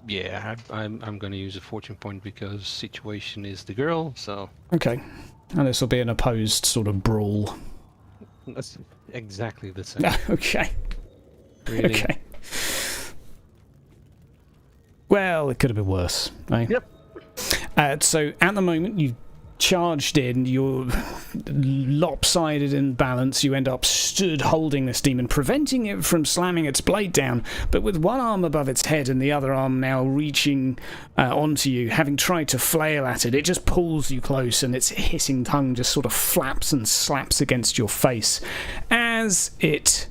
Yeah, I'm going to use a fortune point because situation is the girl. So Okay. And this will be an opposed sort of brawl. that's exactly the same. Okay. Really. Okay. Well, it could have been worse, eh? Yep. So at the moment, you've charged in, you're lopsided in balance, you end up stood holding this demon, preventing it from slamming its blade down, but with one arm above its head and the other arm now reaching onto you, having tried to flail at it, it just pulls you close and its hissing tongue just sort of flaps and slaps against your face as it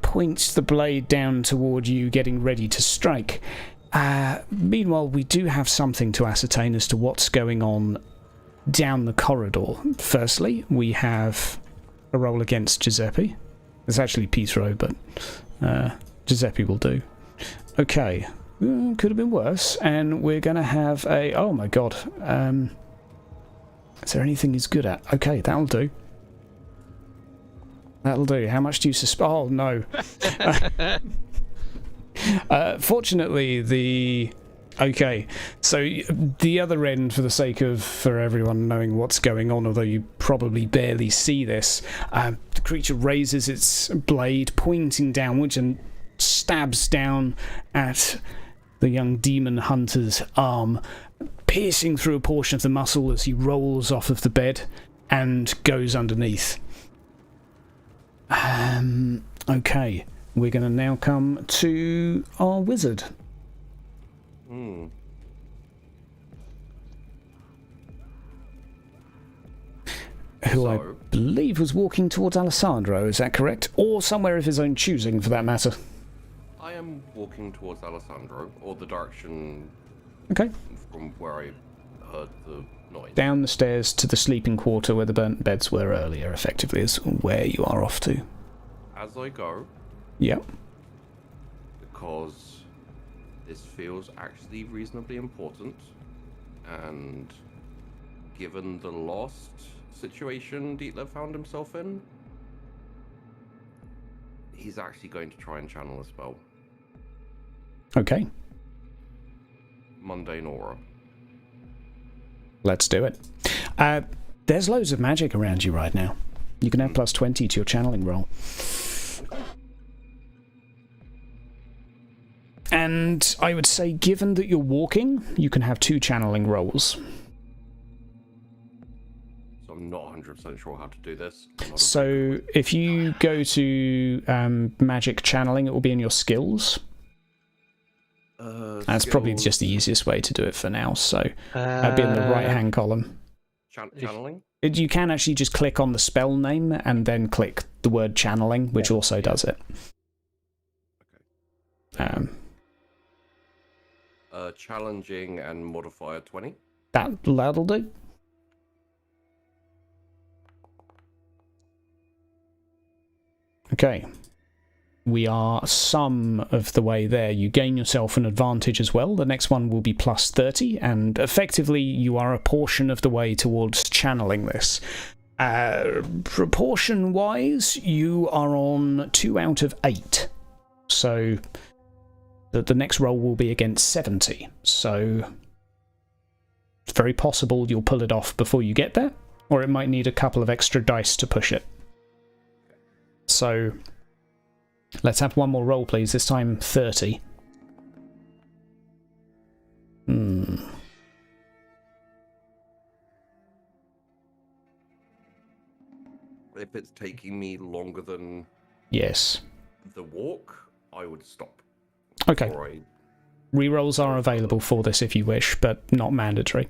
points the blade down toward you, getting ready to strike. Meanwhile, we do have something to ascertain as to what's going on down the corridor. Firstly, we have a roll against Giuseppe. It's actually Pietro, but Giuseppe will do. Okay. Could have been worse. And we're going to have a... Oh my god. Is there anything he's good at? Okay, that'll do. That'll do. How much do you suspect? Oh, no. Fortunately, okay, so the other end, for everyone knowing what's going on, although you probably barely see this, the creature raises its blade, pointing downwards, and stabs down at the young demon hunter's arm, piercing through a portion of the muscle as he rolls off of the bed and goes underneath. Okay. We're going to now come to our wizard. Who I believe was walking towards Alessandro, is that correct? Or somewhere of his own choosing, for that matter. I am walking towards Alessandro, or the direction Okay. from where I heard the noise. Down the stairs to the sleeping quarter where the burnt beds were earlier, effectively, is where you are off to. As I go, Yep. because this feels actually reasonably important, and given the lost situation Dietler found himself in, He's actually going to try and channel a spell. Okay, Mundane Aura. let's do it. There's loads of magic around you right now. You can have plus 20 to your channeling roll. And I would say, given that you're walking, you can have 2 channeling rolls. So I'm not 100% sure how to do this. So if you go to magic channeling, it will be in your skills. That's probably just the easiest way to do it for now. So it'll be in the right-hand column. Channeling? You can actually just click on the spell name and then click the word channeling, which also does it. Challenging and modifier 20. That'll do. Okay. We are some of the way there. You gain yourself an advantage as well. The next one will be plus 30, and effectively you are a portion of the way towards channeling this. Proportion-wise, you are on 2 out of 8. So the next roll will be against 70. So it's very possible you'll pull it off before you get there, or it might need a couple of extra dice to push it. So let's have one more roll, please. This time 30. If it's taking me longer than Yes. the walk, I would stop. Okay. Or I- Rerolls are available for this if you wish, but not mandatory.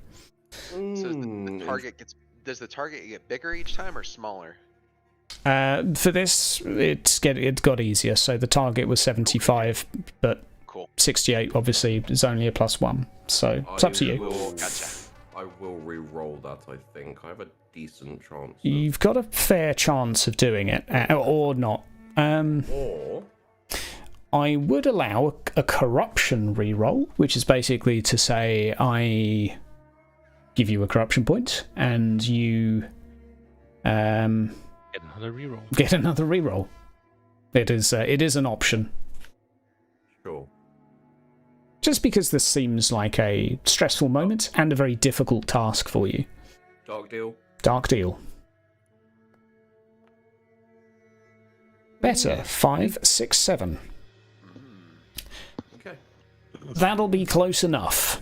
So the target does the target get bigger each time or smaller? For this, it got easier. So the target was 75, but Cool. 68 obviously is only a +1. So it's up to you. I will re-roll that, I think. I have a decent chance. You've got a fair chance of doing it, or not. Or I would allow a corruption reroll, which is basically to say I give you a corruption point and you Get another reroll. get another reroll. It is an option. sure. Just because this seems like a stressful moment and a very difficult task for you. Dark deal. Dark deal. Better. 5, 6, 7. Okay. That'll be close enough.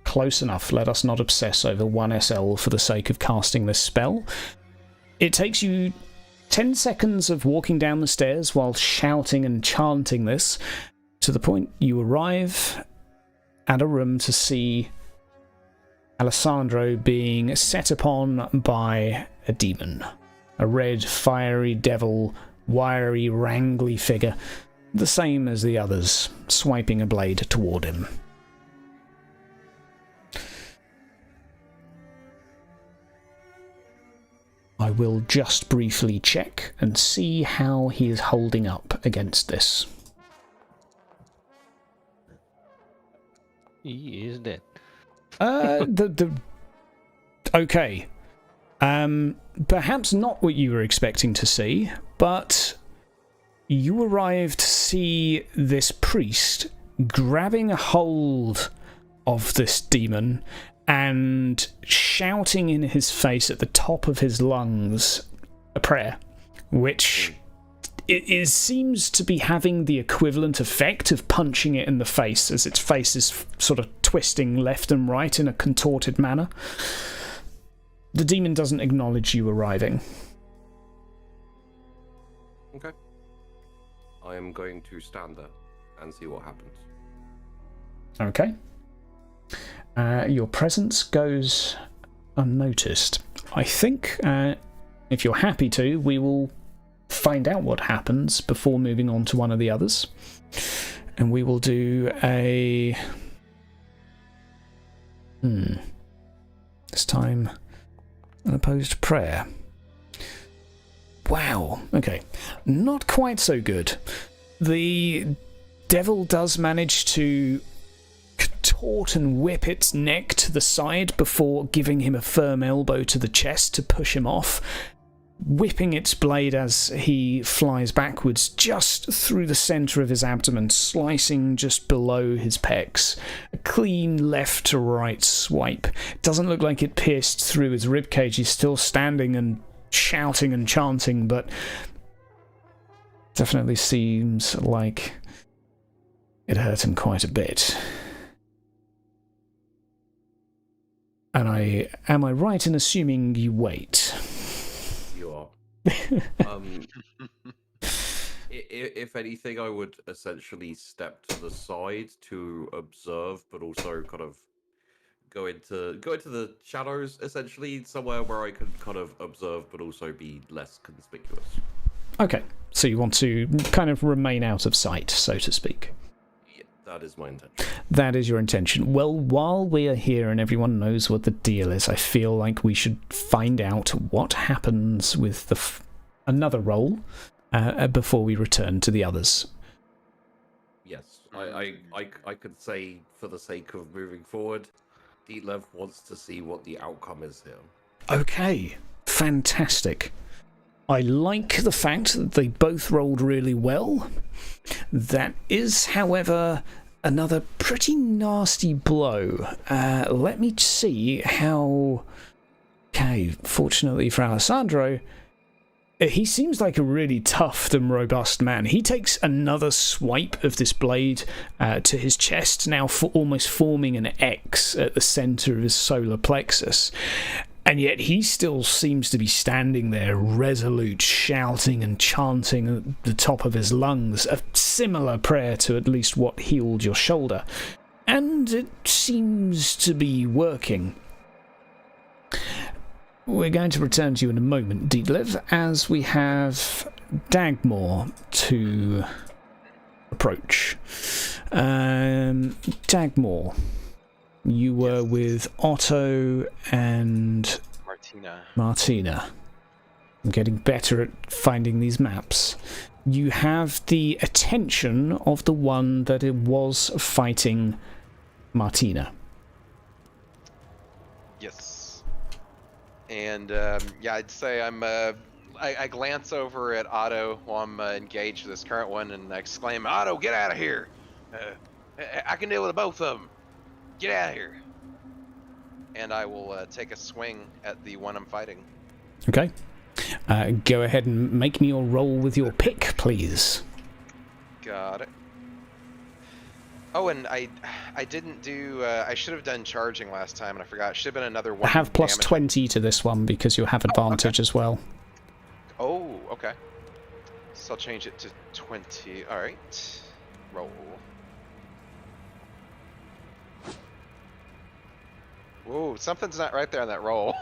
Close enough. Let us not obsess over 1 SL for the sake of casting this spell. It takes you 10 seconds of walking down the stairs while shouting and chanting this, to the point you arrive at a room to see Alessandro being set upon by a demon. A red, fiery devil, wiry, wrangly figure, the same as the others, swiping a blade toward him. I will just briefly check and see how he is holding up against this. He is dead. Okay. Perhaps not what you were expecting to see, but you arrived to see this priest grabbing a hold of this demon and shouting in his face at the top of his lungs a prayer, which it seems to be having the equivalent effect of punching it in the face, as its face is sort of twisting left and right in a contorted manner. The demon doesn't acknowledge you arriving. Okay. I am going to stand there and see what happens. Okay. Your presence goes unnoticed. I think, if you're happy to, we will find out what happens before moving on to one of the others. And we will do a... This time, an opposed prayer. Wow. Okay. Not quite so good. The devil does manage to contort and whip its neck to the side before giving him a firm elbow to the chest to push him off. whipping its blade as he flies backwards just through the centre of his abdomen, slicing just below his pecs. A clean left to right swipe. Doesn't look like it pierced through his ribcage. He's still standing and shouting and chanting, but definitely seems like it hurt him quite a bit. And am I right in assuming you wait? You are. If anything, I would essentially step to the side to observe, but also kind of go into the shadows, essentially, somewhere where I can kind of observe, but also be less conspicuous. Okay, so you want to kind of remain out of sight, so to speak. Yeah, that is my intention. That is your intention. Well, while we are here and everyone knows what the deal is, I feel like we should find out what happens with the another roll before we return to the others. Yes, I could say, for the sake of moving forward, Dietlev wants to see what the outcome is here. Okay, fantastic. I like the fact that they both rolled really well. That is, however, another pretty nasty blow. Let me see how... Okay, fortunately for Alessandro, he seems like a really tough and robust man. He takes another swipe of this blade to his chest, now almost forming an X at the centre of his solar plexus. And yet he still seems to be standing there, resolute, shouting and chanting at the top of his lungs, a similar prayer to at least what healed your shoulder. And it seems to be working. We're going to return to you in a moment, Dietlev, as we have Dagmore to approach. Dagmore, you were with Otto and Martina. I'm getting better at finding these maps. You have the attention of the one that it was fighting Martina. Yes. And yeah, I'd say I glance over at Otto while I'm engaged with this current one and I exclaim, "Otto, get out of here! I can deal with both of them. Get out of here!" And I will take a swing at the one I'm fighting. Okay. Go ahead and make me your roll with your pick, please. Got it. Oh, and I didn't do... I should have done charging last time, and I forgot. Should have been another one. I have plus damage. 20 to this one because you have advantage as well. Oh, okay. So I'll change it to 20. All right. Roll. Whoa, something's not right there on that roll.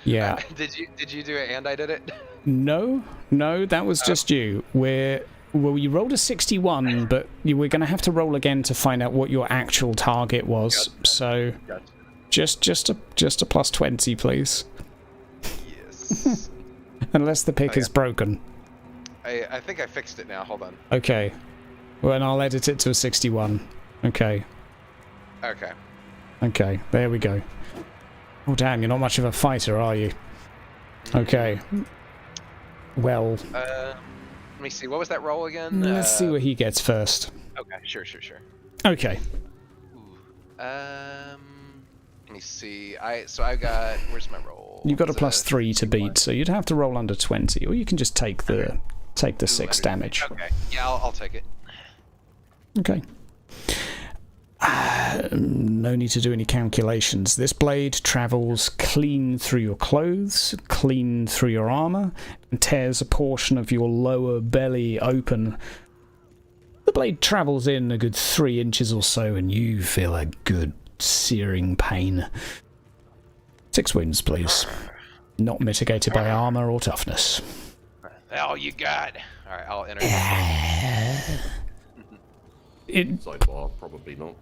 Yeah. Did you do it and I did it? No, that was just you. Well, you rolled a 61, but you were going to have to roll again to find out what your actual target was. Gotcha. So, gotcha. just a plus 20, please. Yes. Unless the pick is broken. I think I fixed it now. Hold on. Okay. Well, and I'll edit it to a 61. Okay. Okay. Okay, there we go. Oh damn, you're not much of a fighter, are you? Okay. Well... let me see, what was that roll again? Let's see what he gets first. Okay, sure. Okay. Ooh. Let me see, so I got... Where's my roll? You've got a plus 3 to beat, so you'd have to roll under 20, or you can just take the 6 damage. Okay, yeah, I'll take it. Okay. No need to do any calculations. This blade travels clean through your clothes, clean through your armour, and tears a portion of your lower belly open. The blade travels in a good 3 inches or so, and you feel a good searing pain. 6 wounds, please. Not mitigated by armour or toughness. All you got. Alright, I'll enter. Sidebar, probably not.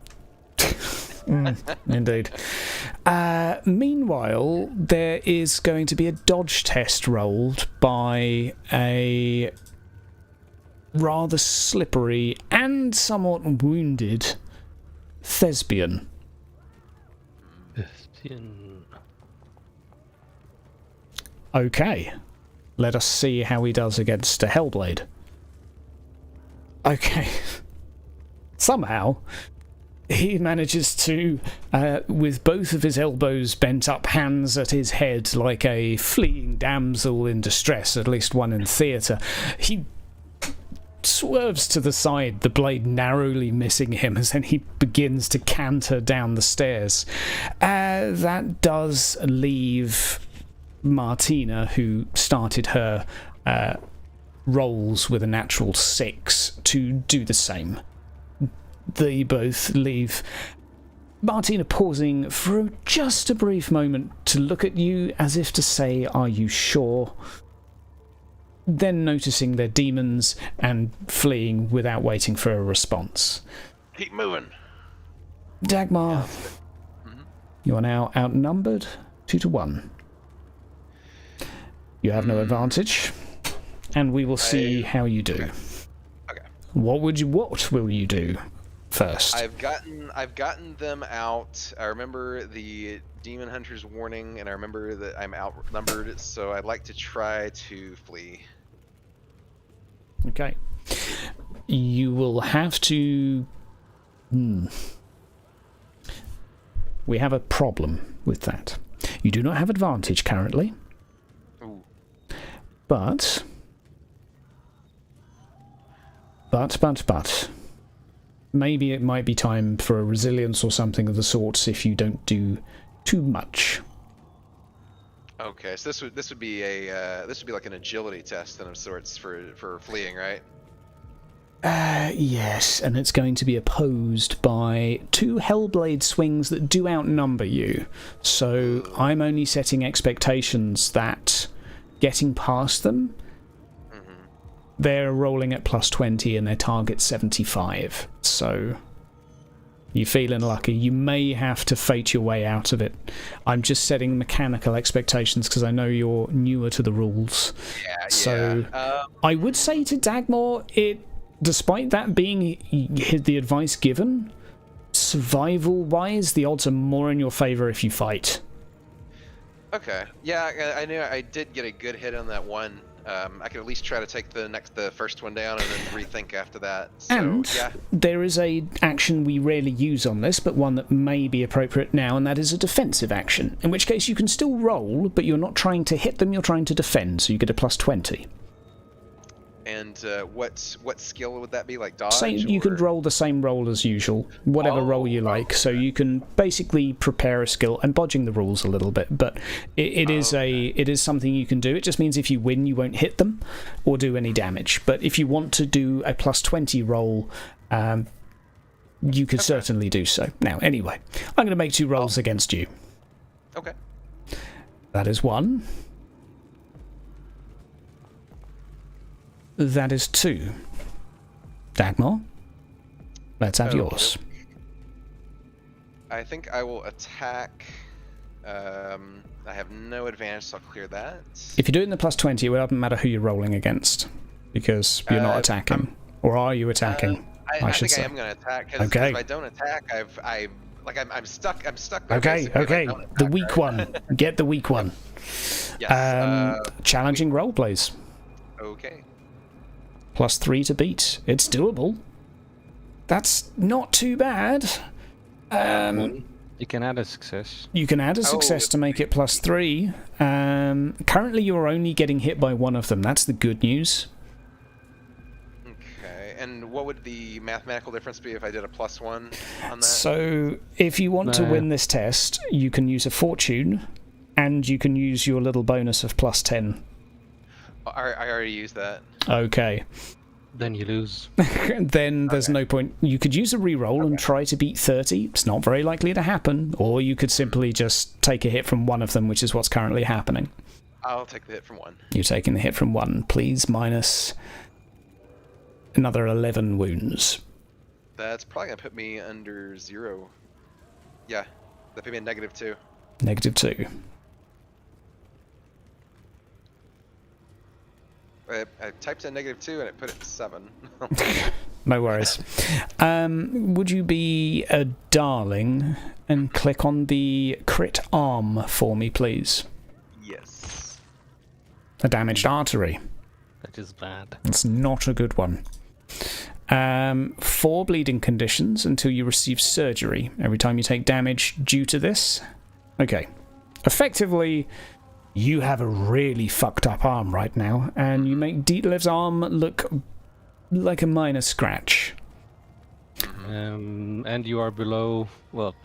Indeed. Meanwhile, there is going to be a dodge test rolled by a rather slippery and somewhat wounded thespian. Okay. Let us see how he does against a Hellblade. Okay. Somehow, he manages to, with both of his elbows bent up, hands at his head like a fleeing damsel in distress, at least one in theatre. He swerves to the side, the blade narrowly missing him, as then he begins to canter down the stairs. That does leave Martina, who started her rolls with a natural 6, to do the same. They both leave. Martina pausing for just a brief moment to look at you as if to say, "Are you sure?" Then noticing they're demons and fleeing without waiting for a response. Keep moving. Dagmar, you are now outnumbered 2-1. You have no advantage, and we will see how you do. Okay. What will you do first? I've gotten them out. I remember the demon hunter's warning, and I remember that I'm outnumbered, so I'd like to try to flee. Okay. You will have to... We have a problem with that. You do not have advantage currently. Ooh. But... Maybe it might be time for a resilience or something of the sorts if you don't do too much. Okay, so this would be like an agility test of sorts for fleeing, right? Yes, and it's going to be opposed by 2 Hellblade swings that do outnumber you. So I'm only setting expectations that getting past them, they're rolling at +20 and their target's 75. So you're feeling lucky. You may have to fate your way out of it. I'm just setting mechanical expectations because I know you're newer to the rules. Yeah. So I would say to Dagmar, despite that being the advice given, survival-wise, the odds are more in your favour if you fight. Okay. Yeah, I knew I did get a good hit on that one. I could at least try to take the first one down and then rethink after that. So, and yeah. there is a action we rarely use on this, but one that may be appropriate now, and that is a defensive action. In which case you can still roll, but you're not trying to hit them, you're trying to defend, so you get a +20. And what skill would that be? Like dodge? You can roll the same roll as usual, whatever roll you like. So you can basically prepare a skill. I'm bodging the rules a little bit, but it is something you can do. It just means if you win, you won't hit them or do any damage. But if you want to do a +20 roll, you could certainly do so. Now, anyway, I'm going to make 2 rolls against you. Okay. That is 1. That is 2. Dagmar, let's have yours. I think I will attack. I have no advantage, so I'll clear that. If you're doing the +20, it doesn't matter who you're rolling against, because you're not attacking. Or are you attacking? I think I am going to attack, because if I don't attack, I'm stuck. I'm stuck. Okay. The weak one. Get the weak one. Yes. Challenging role plays. Okay. +3 to beat. It's doable. That's not too bad. You can add a success. You can add a success to make it +3. Currently, you're only getting hit by one of them. That's the good news. Okay. And what would the mathematical difference be if I did a +1 on that? So, if you want to win this test, you can use a fortune, and you can use your little bonus of +10. I already used that. Okay. Then you lose. Then there's no point. You could use a reroll and try to beat 30. It's not very likely to happen. Or you could simply just take a hit from one of them, which is what's currently happening. I'll take the hit from 1. You're taking the hit from 1. Please minus another 11 wounds. That's probably going to put me under 0. Yeah, that put me at -2. -2. I typed in -2 and it put it at 7. No worries. Would you be a darling and click on the crit arm for me, please? Yes. a damaged artery. That is bad. It's not a good one. 4 bleeding conditions until you receive surgery every time you take damage due to this. Okay. Effectively, you have a really fucked up arm right now, and you make Dietlev's arm look like a minor scratch. And you are below... Well,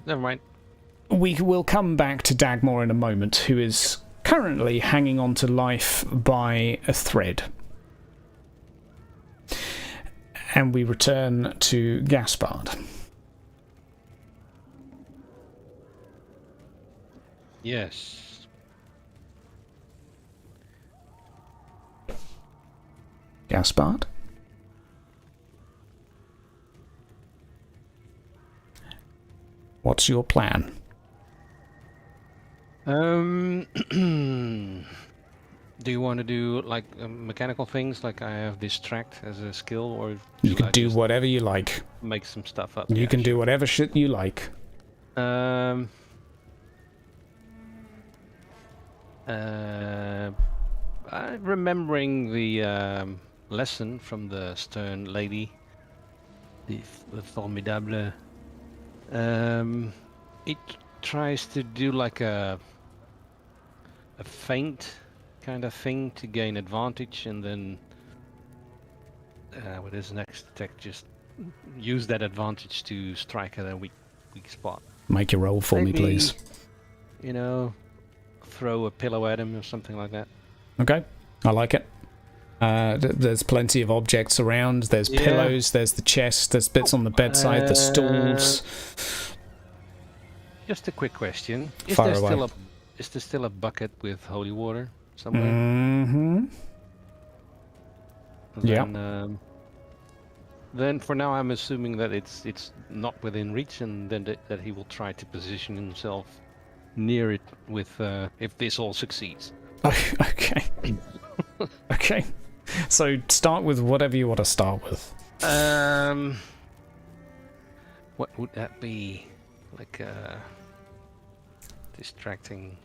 never mind. We will come back to Dagmar in a moment, who is currently hanging on to life by a thread. And we return to Gaspard. Yes. Gaspard? What's your plan? Do you want to do like mechanical things, like I have distract as a skill, or You can do whatever you like. make some stuff up? You can do whatever shit you like. Remembering the lesson from the stern lady, the formidable. It tries to do like a feint kind of thing to gain advantage, and then with his next attack, just use that advantage to strike at a weak spot. Make your roll for me, Maybe, please. You know, throw a pillow at him or something like that. Okay, I like it. There's plenty of objects around. There's pillows, there's the chest, there's bits on the bedside, the stools. Just a quick question. Is Fire there away. still a bucket with holy water somewhere? Mm-hmm. Then for now I'm assuming that it's not within reach, and then that he will try to position himself near it with if this all succeeds. Okay. Okay. So start with whatever you want to start with. What would that be? Like distracting.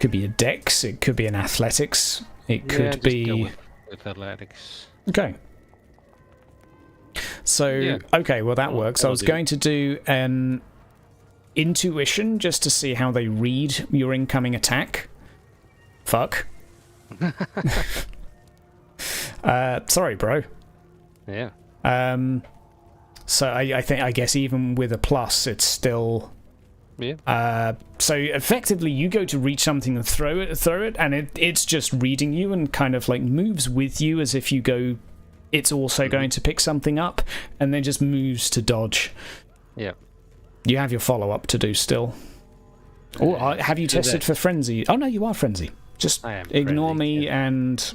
Could be a dex, it could be an athletics, it could just go be... with athletics. Okay. So, okay, well that works. I was going to do an intuition just to see how they read your incoming attack. Fuck. Sorry, bro. Yeah. So I guess even with a plus, it's still... Yeah. So effectively, you go to reach something and throw it, and it's just reading you and kind of like moves with you as if you go. It's also going to pick something up, and then just moves to dodge. Yeah. You have your follow up to do still. Or have you tested for frenzy? Oh no, you are frenzy. Just ignore me and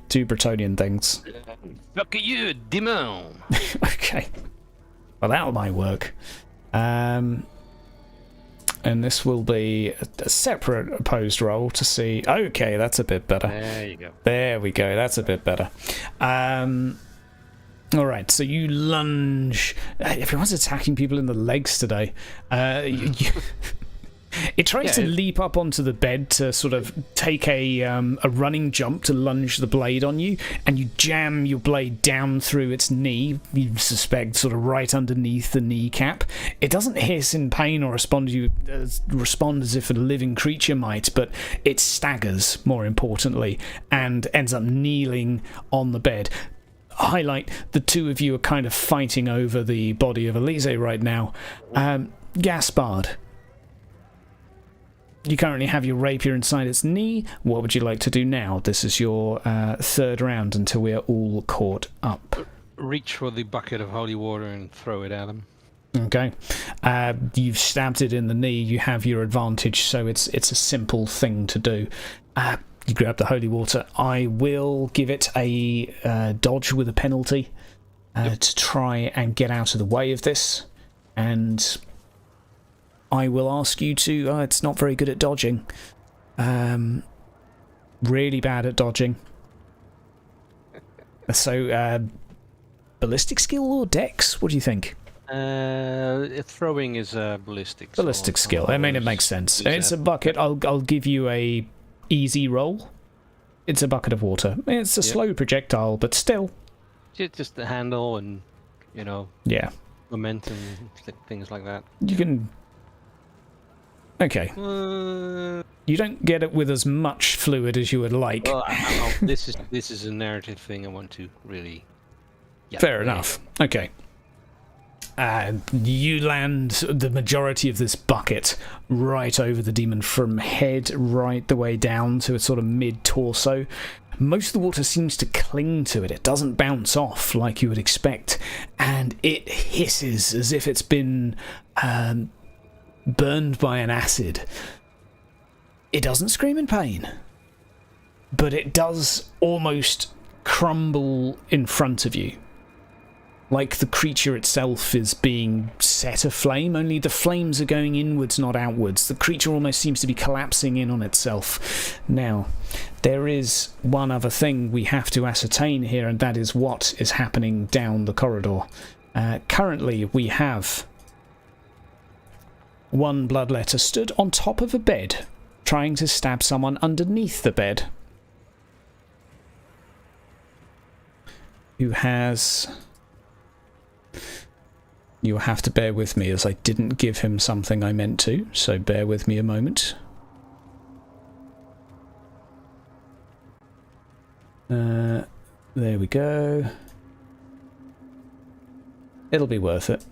do Bretonian things. Fuck you, demon. Okay. Well, that might work. And this will be a separate opposed roll to see... Okay, that's a bit better. There you go. There we go, that's a bit better. Alright, so you lunge... Everyone's attacking people in the legs today. It tries to leap up onto the bed to sort of take a running jump to lunge the blade on you, and you jam your blade down through its knee, you suspect sort of right underneath the kneecap. It doesn't hiss in pain or respond as if a living creature might, but it staggers, more importantly, and ends up kneeling on the bed. Highlight, the two of you are kind of fighting over the body of Elise right now. Gaspard, you currently have your rapier inside its knee. What would you like to do now? This is your third round until we are all caught up. Reach for the bucket of holy water and throw it at him. Okay. You've stabbed it in the knee. You have your advantage, so it's a simple thing to do. You grab the holy water. I will give it a dodge with a penalty to try and get out of the way of this. And I will ask you to... it's not very good at dodging. Really bad at dodging. So, ballistic skill or dex? What do you think? Throwing is a ballistic. Skill. I mean, it makes sense. It's a bucket. I'll give you a easy roll. It's a bucket of water. It's a slow projectile, but still. Just the handle and, Yeah. momentum, things like that. You can... Okay. You don't get it with as much fluid as you would like. Well, this is a narrative thing I want to really... Yeah, Fair enough. Okay. You land the majority of this bucket right over the demon from head right the way down to a sort of mid-torso. Most of the water seems to cling to it. It doesn't bounce off like you would expect, and it hisses as if it's been burned by an acid. It doesn't scream in pain, but it does almost crumble in front of you. Like the creature itself is being set aflame, only the flames are going inwards, not outwards. The creature almost seems to be collapsing in on itself. Now, there is one other thing we have to ascertain here, and that is what is happening down the corridor. Currently, we have one bloodletter stood on top of a bed, trying to stab someone underneath the bed, who has... You'll have to bear with me as I didn't give him something I meant to, so bear with me a moment. There we go. It'll be worth it.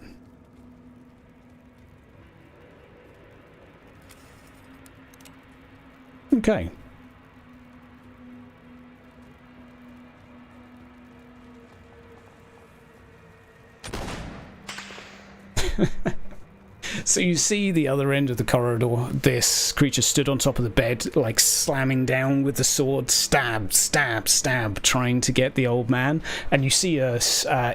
Okay. So you see the other end of the corridor, this creature stood on top of the bed, like slamming down with the sword, stab, stab, stab, trying to get the old man, and you see a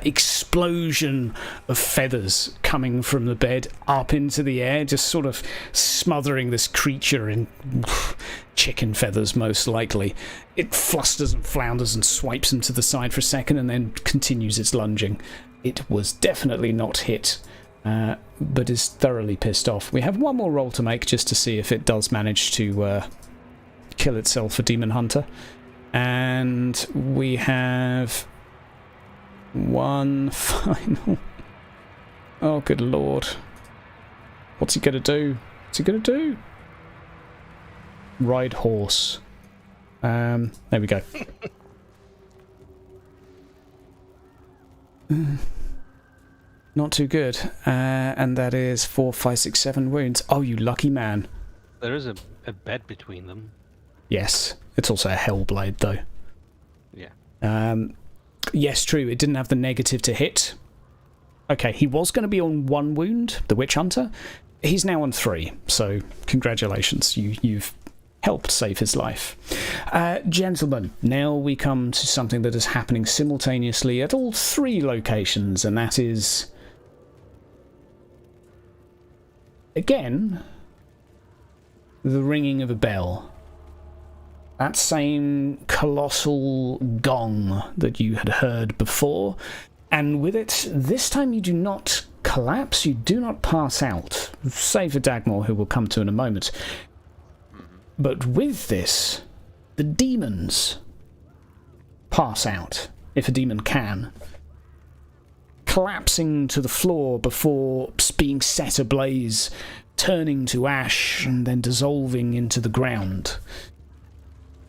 explosion of feathers coming from the bed up into the air, just sort of smothering this creature in chicken feathers, most likely. It flusters and flounders and swipes him to the side for a second and then continues its lunging. It was definitely not hit. But is thoroughly pissed off. We have one more roll to make just to see if it does manage to kill itself, a demon hunter. And we have one final... Oh, good lord. What's he going to do? What's he going to do? Ride horse. There we go. Not too good. And that is 4, 5, 6, 7 wounds. Oh, you lucky man. There is a bed between them. Yes. It's also a hellblade, though. Yeah. Yes, true. It didn't have the negative to hit. Okay, he was going to be on 1 wound, the witch hunter. He's now on 3, so congratulations. You've helped save his life. Gentlemen, now we come to something that is happening simultaneously at all 3 locations, and that is... Again, the ringing of a bell. That same colossal gong that you had heard before, and with it, this time you do not collapse, you do not pass out, save for Dagmar, who we'll come to in a moment. But with this, the demons pass out, if a demon can, collapsing to the floor before being set ablaze, turning to ash and then dissolving into the ground.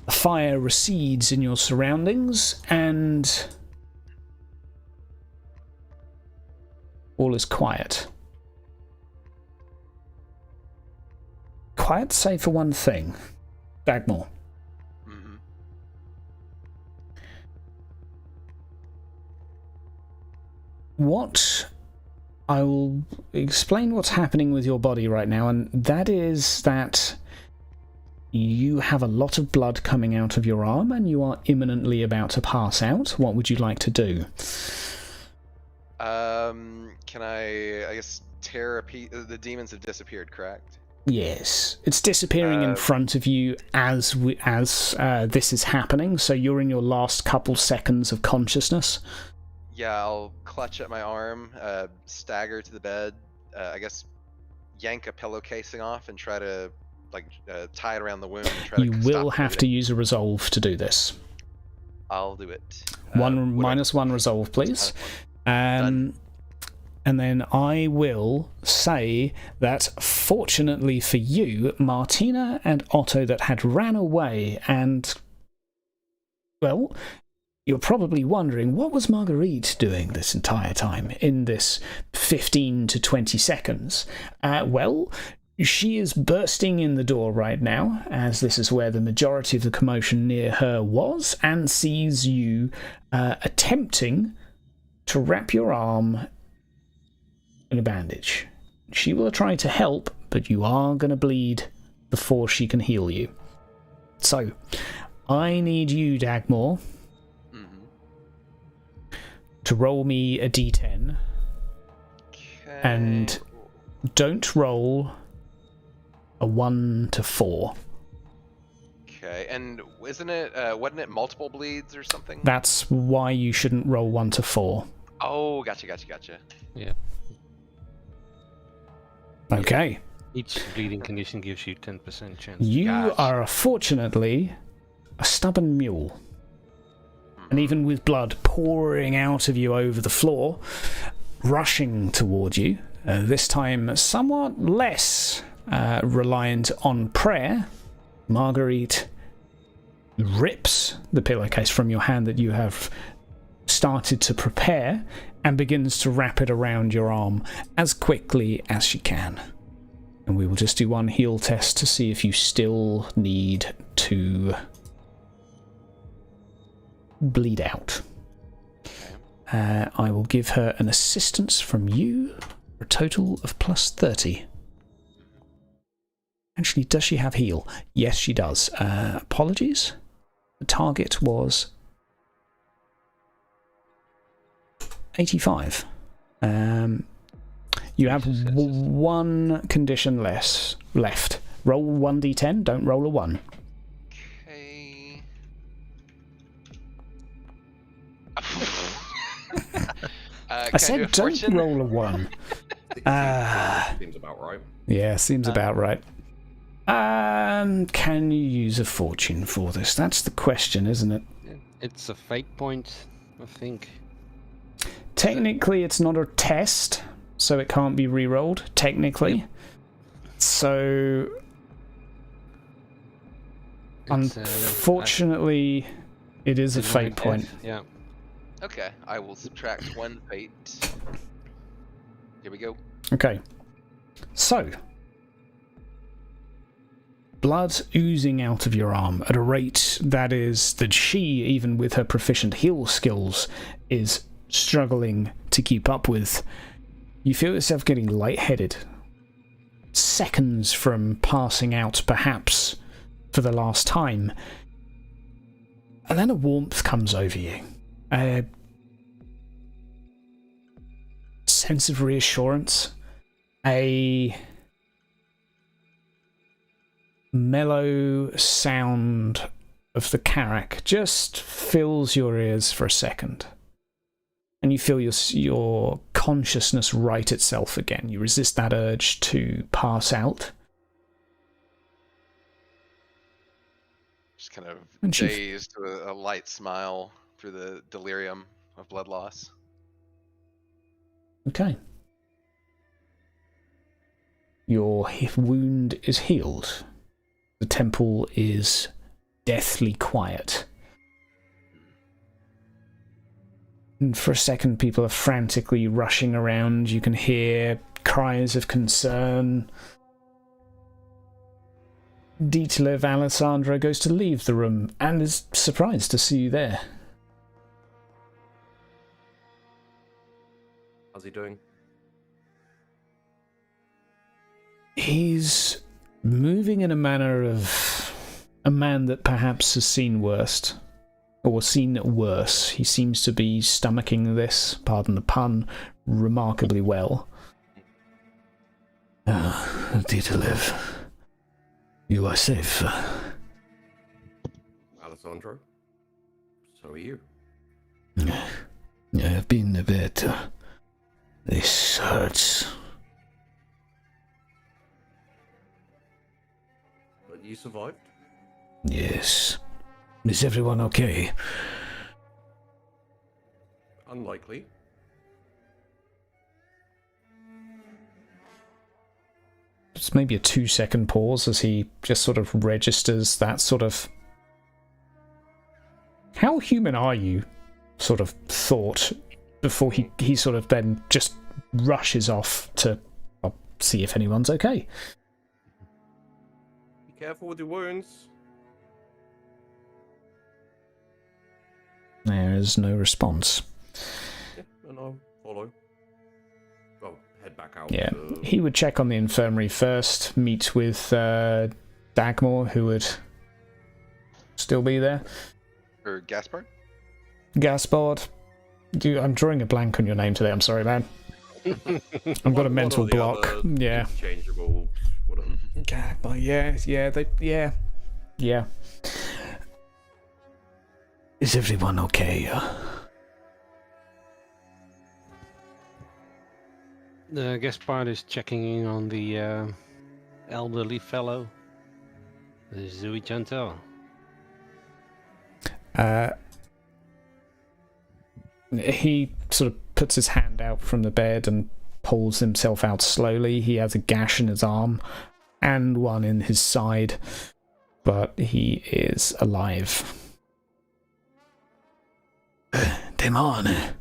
The fire recedes in your surroundings and all is quiet. Quiet save for one thing. Dagmar. What... I will explain what's happening with your body right now, and that is that you have a lot of blood coming out of your arm and you are imminently about to pass out. What would you like to do? Can I guess, tear a piece... The demons have disappeared, correct? Yes. It's disappearing in front of you as this is happening, so you're in your last couple seconds of consciousness. Yeah, I'll clutch at my arm, stagger to the bed, I guess yank a pillow casing off and try to tie it around the wound. And try You to will stop have to bleeding? use a resolve to do this. I'll do it. -1 resolve, please. Done. And then I will say that fortunately for you, Martina and Otto that had ran away and, well, you're probably wondering, what was Marguerite doing this entire time in this 15 to 20 seconds? Well, she is bursting in the door right now, as this is where the majority of the commotion near her was, and sees you attempting to wrap your arm in a bandage. She will try to help, but you are going to bleed before she can heal you. So, I need you, Dagmore, to roll me a d10. Okay. And don't roll a 1 to 4. Okay, and wasn't it multiple bleeds or something? That's why you shouldn't roll 1 to 4. Oh, gotcha. Yeah. Okay. Each bleeding condition gives you 10% chance. You Gotcha. are fortunately a stubborn mule. And even with blood pouring out of you over the floor, rushing toward you, this time somewhat less reliant on prayer, Marguerite rips the pillowcase from your hand that you have started to prepare and begins to wrap it around your arm as quickly as she can. And we will just do one heal test to see if you still need to bleed out. I will give her an assistance from you for a total of +30. Actually, does she have heal? Yes, she does. Apologies. The target was 85. You have one condition left. Roll 1d10, don't roll a 1. Okay. I said don't roll a 1. Seems about right. Yeah, seems about right. Can you use a fortune for this? That's the question, isn't it? It's a fate point, I think. Technically, it's not a test, so it can't be re-rolled, technically. So, unfortunately, it is a fate point. Yeah. Okay, I will subtract 1 fate. Here we go. Okay. So, blood oozing out of your arm at a rate that she, even with her proficient heal skills, is struggling to keep up with. You feel yourself getting lightheaded. Seconds from passing out, perhaps, for the last time. And then a warmth comes over you. A sense of reassurance. A mellow sound of the carrack just fills your ears for a second. And you feel your consciousness right itself again. You resist that urge to pass out. Just kind of And she- dazed with a light smile through the delirium of blood loss. Okay. Your wound is healed. The temple is deathly quiet. And for a second, people are frantically rushing around. You can hear cries of concern. Dietlef Alessandra goes to leave the room and is surprised to see you there. How's he doing? He's moving in a manner of a man that perhaps has seen worse. Or seen worse. He seems to be stomaching this, pardon the pun, remarkably well. Dietlef, you are safe. Alessandro? So are you. I've been a bit. This hurts. You survived? Yes. Is everyone okay? Unlikely. It's maybe a 2-second pause as he just sort of registers that sort of how human are you sort of thought before he sort of then just rushes off to see if anyone's okay. Be careful with your wounds. There is no response. Yeah, and I'll follow. Well, head back out. Yeah, he would check on the infirmary first, meet with Dagmore, who would still be there. Or Gaspard? Gaspard. I'm drawing a blank on your name today, I'm sorry, man. I've got a mental block. Yeah. Changeable, whatever. Gaspard, yeah. Is everyone okay? Gaspard is checking in on the elderly fellow. Zooey Chantel. He sort of puts his hand out from the bed and pulls himself out slowly. He has a gash in his arm and one in his side, but he is alive. Demone.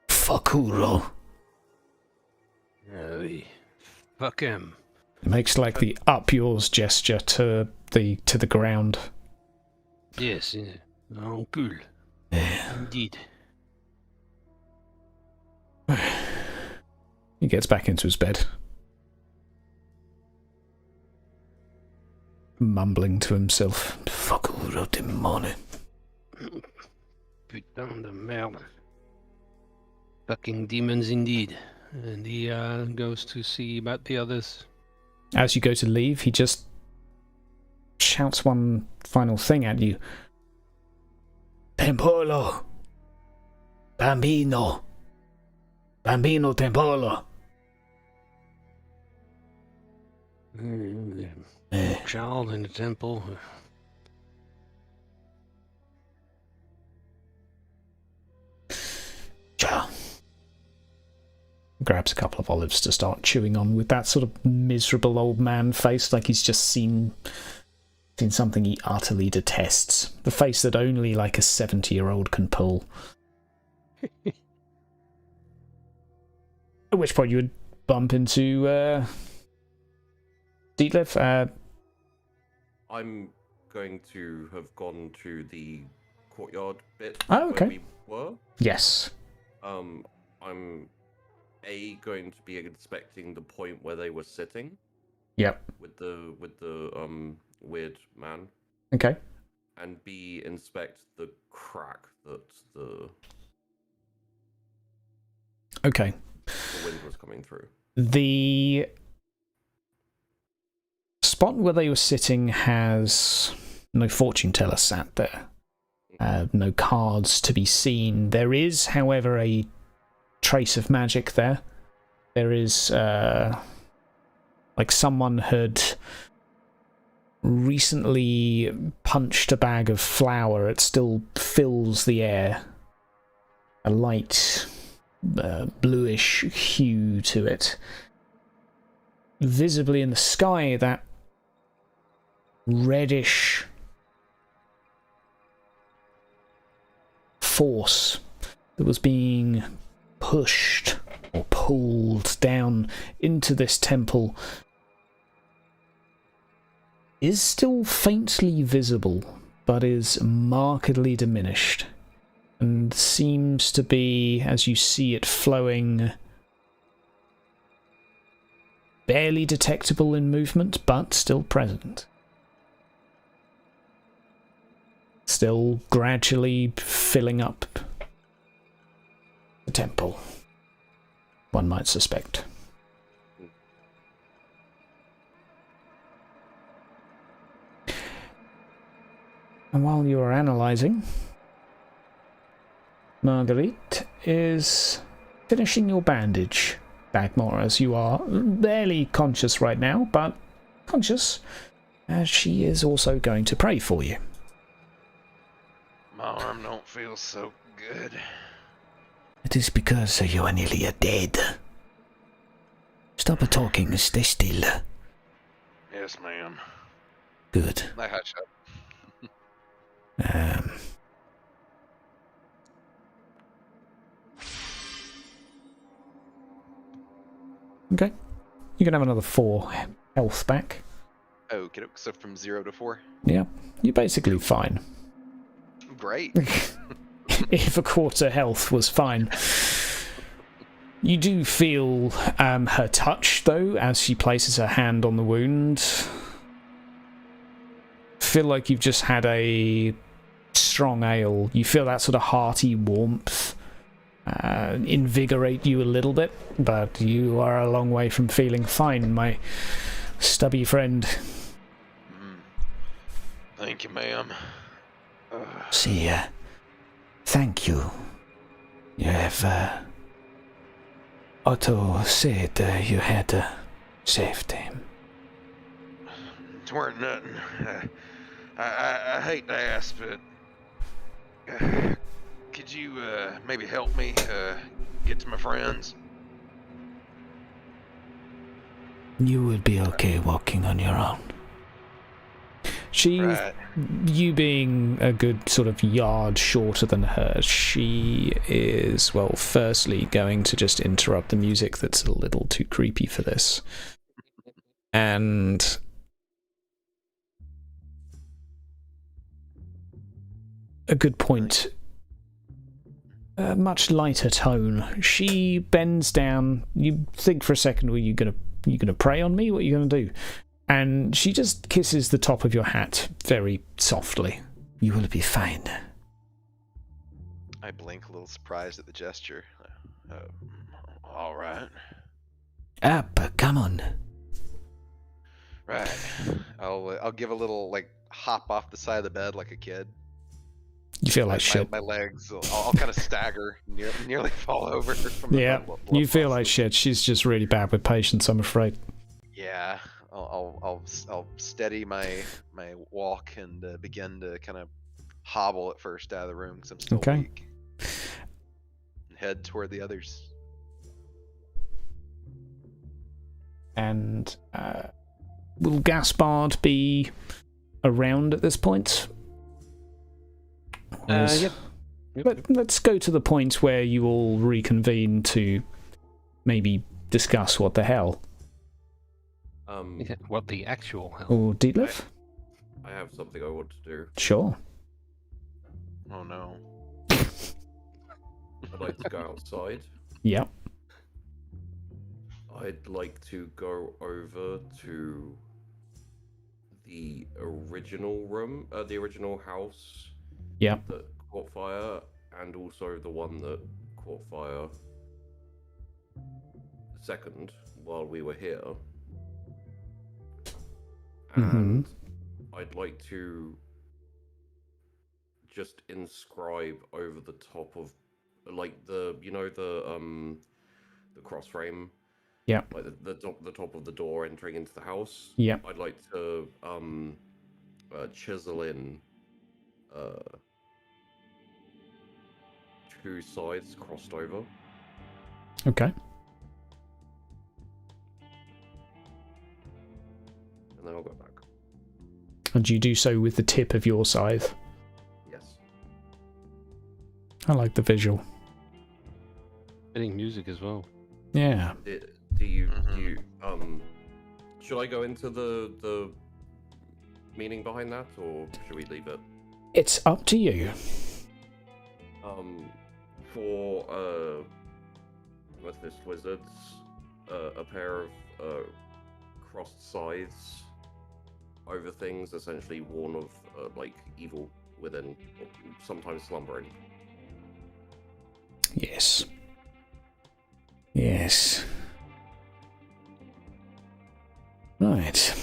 Fakuro. Fuck him. Makes like the up yours gesture to the ground. Yes, oh, cool. Indeed. He gets back into his bed, mumbling to himself. Fakuro demone. Putain de merde. Fucking demons indeed. And he goes to see about the others. As you go to leave, he just shouts one final thing at you. Tempolo. Bambino. Bambino Tempolo. Child in the temple. Ciao. Grabs a couple of olives to start chewing on with that sort of miserable old man face, like he's just seen something he utterly detests. The face that only like a 70-year-old can pull. At which point you would bump into Detlef. I'm going to have gone to the courtyard bit Oh, okay. where we were. Yes. I'm going to be inspecting the point where they were sitting. Yep. With the weird man. Okay. And B, inspect the crack that the wind was coming through. The spot where they were sitting has no fortune teller sat there. No cards to be seen. There is, however, a trace of magic there. There is, like someone had recently punched a bag of flour. It still fills the air. A light, bluish hue to it. Visibly in the sky, that reddish force that was being pushed or pulled down into this temple is still faintly visible, but is markedly diminished, and seems to be, as you see it flowing, barely detectable in movement, but still present. Still gradually filling up the temple, one might suspect. And while you are analysing, Marguerite is finishing your bandage, Bagmore, as you are barely conscious right now, but conscious. She is also going to pray for you. My arm don't feel so good. It is because you are nearly dead. Stop talking, stay still. Yes, ma'am. Good. I hush up. Okay. You can have another 4 health back. Oh, so from 0 to 4? Yeah. You're basically fine. Great. If a quarter health was fine. You do feel her touch, though, as she places her hand on the wound. Feel like you've just had a strong ale. You feel that sort of hearty warmth invigorate you a little bit, but you are a long way from feeling fine, my stubby friend. Thank you, ma'am. See, thank you. You have, Otto said you had saved him. It weren't nothing. I hate to ask, but could you maybe help me get to my friends? You will be okay walking on your own. Right. You being a good sort of yard shorter than her, she is, well, firstly going to just interrupt the music that's a little too creepy for this. And a good point. A much lighter tone. She bends down. You think for a second, well, you gonna pray on me? What are you gonna do? And she just kisses the top of your hat very softly. You will be fine. I blink a little surprised at the gesture. All right. Up, come on. Right. I'll give a little like hop off the side of the bed like a kid. You feel like shit. My legs. I'll kind of stagger, nearly fall over. From the Yeah, blood you feel loss. like shit. She's just really bad with patience, I'm afraid. Yeah. I'll steady my walk and begin to kind of hobble at first out of the room because I'm still Okay. weak. And head toward the others. And will Gaspard be around at this point? Yep. Let's go to the point where you all reconvene to maybe discuss what the hell. Yeah, what the actual hell? Or Detlef? I have something I want to do. Sure. Oh no. I'd like to go outside. Yep. I'd like to go over to the original room, the original house Yep. that caught fire, and also the one that caught fire second while we were here. And I'd like to just inscribe over the top of, like, the cross frame. Yeah. Like the top of the door entering into the house. Yeah. I'd like to chisel in 2 sides crossed over. Okay. And then I'll go back. And you do so with the tip of your scythe. Yes. I like the visual. Fitting music as well. Yeah. Do you should I go into the meaning behind that, or should we leave it? It's up to you. For Amethyst wizards, a pair of crossed scythes over things, essentially warn of like evil within, sometimes slumbering. Yes. Yes. Right.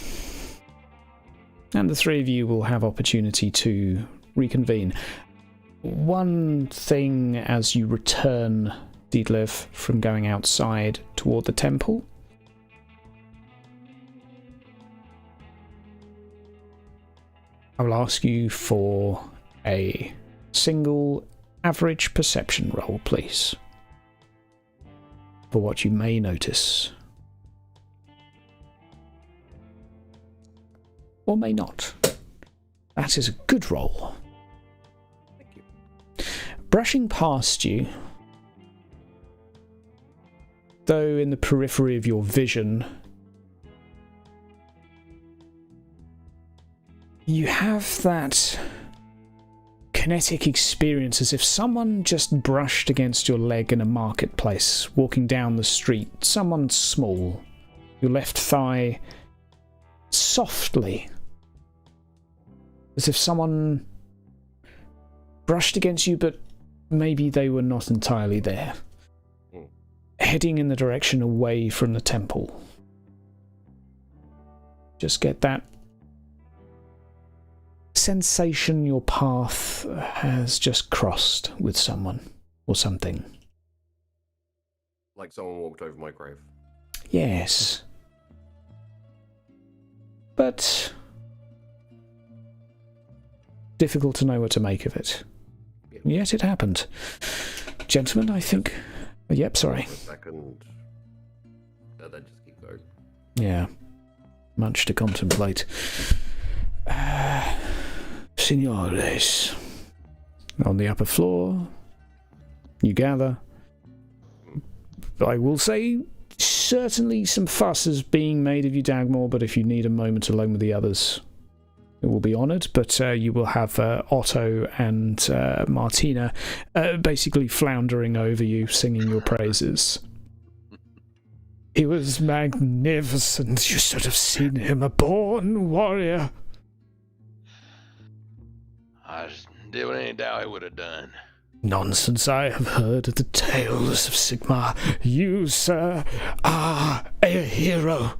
And the 3 of you will have opportunity to reconvene. One thing as you return, Detlef, from going outside toward the temple. I will ask you for a single average perception roll, please, for what you may notice. Or may not. That is a good roll. Thank you. Brushing past you, though in the periphery of your vision, you have that kinetic experience as if someone just brushed against your leg in a marketplace, walking down the street. Someone small. Your left thigh softly, as if someone brushed against you, but maybe they were not entirely there. Heading in the direction away from the temple. Just get that sensation your path has just crossed with someone or something. Like someone walked over my grave. Yes. But difficult to know what to make of it. Yet it happened. Gentlemen, I think... Yep, sorry. A second. Then just keep going. Yeah. Much to contemplate. Signores. On the upper floor, you gather. I will say, certainly some fuss is being made of you, Dagmore, but if you need a moment alone with the others, it will be honoured. But you will have Otto and Martina basically floundering over you, singing your praises. He was magnificent. You should have seen him, a born warrior. I just did what any Dowie would have done. Nonsense, I have heard the tales of Sigmar. You, sir, are a hero.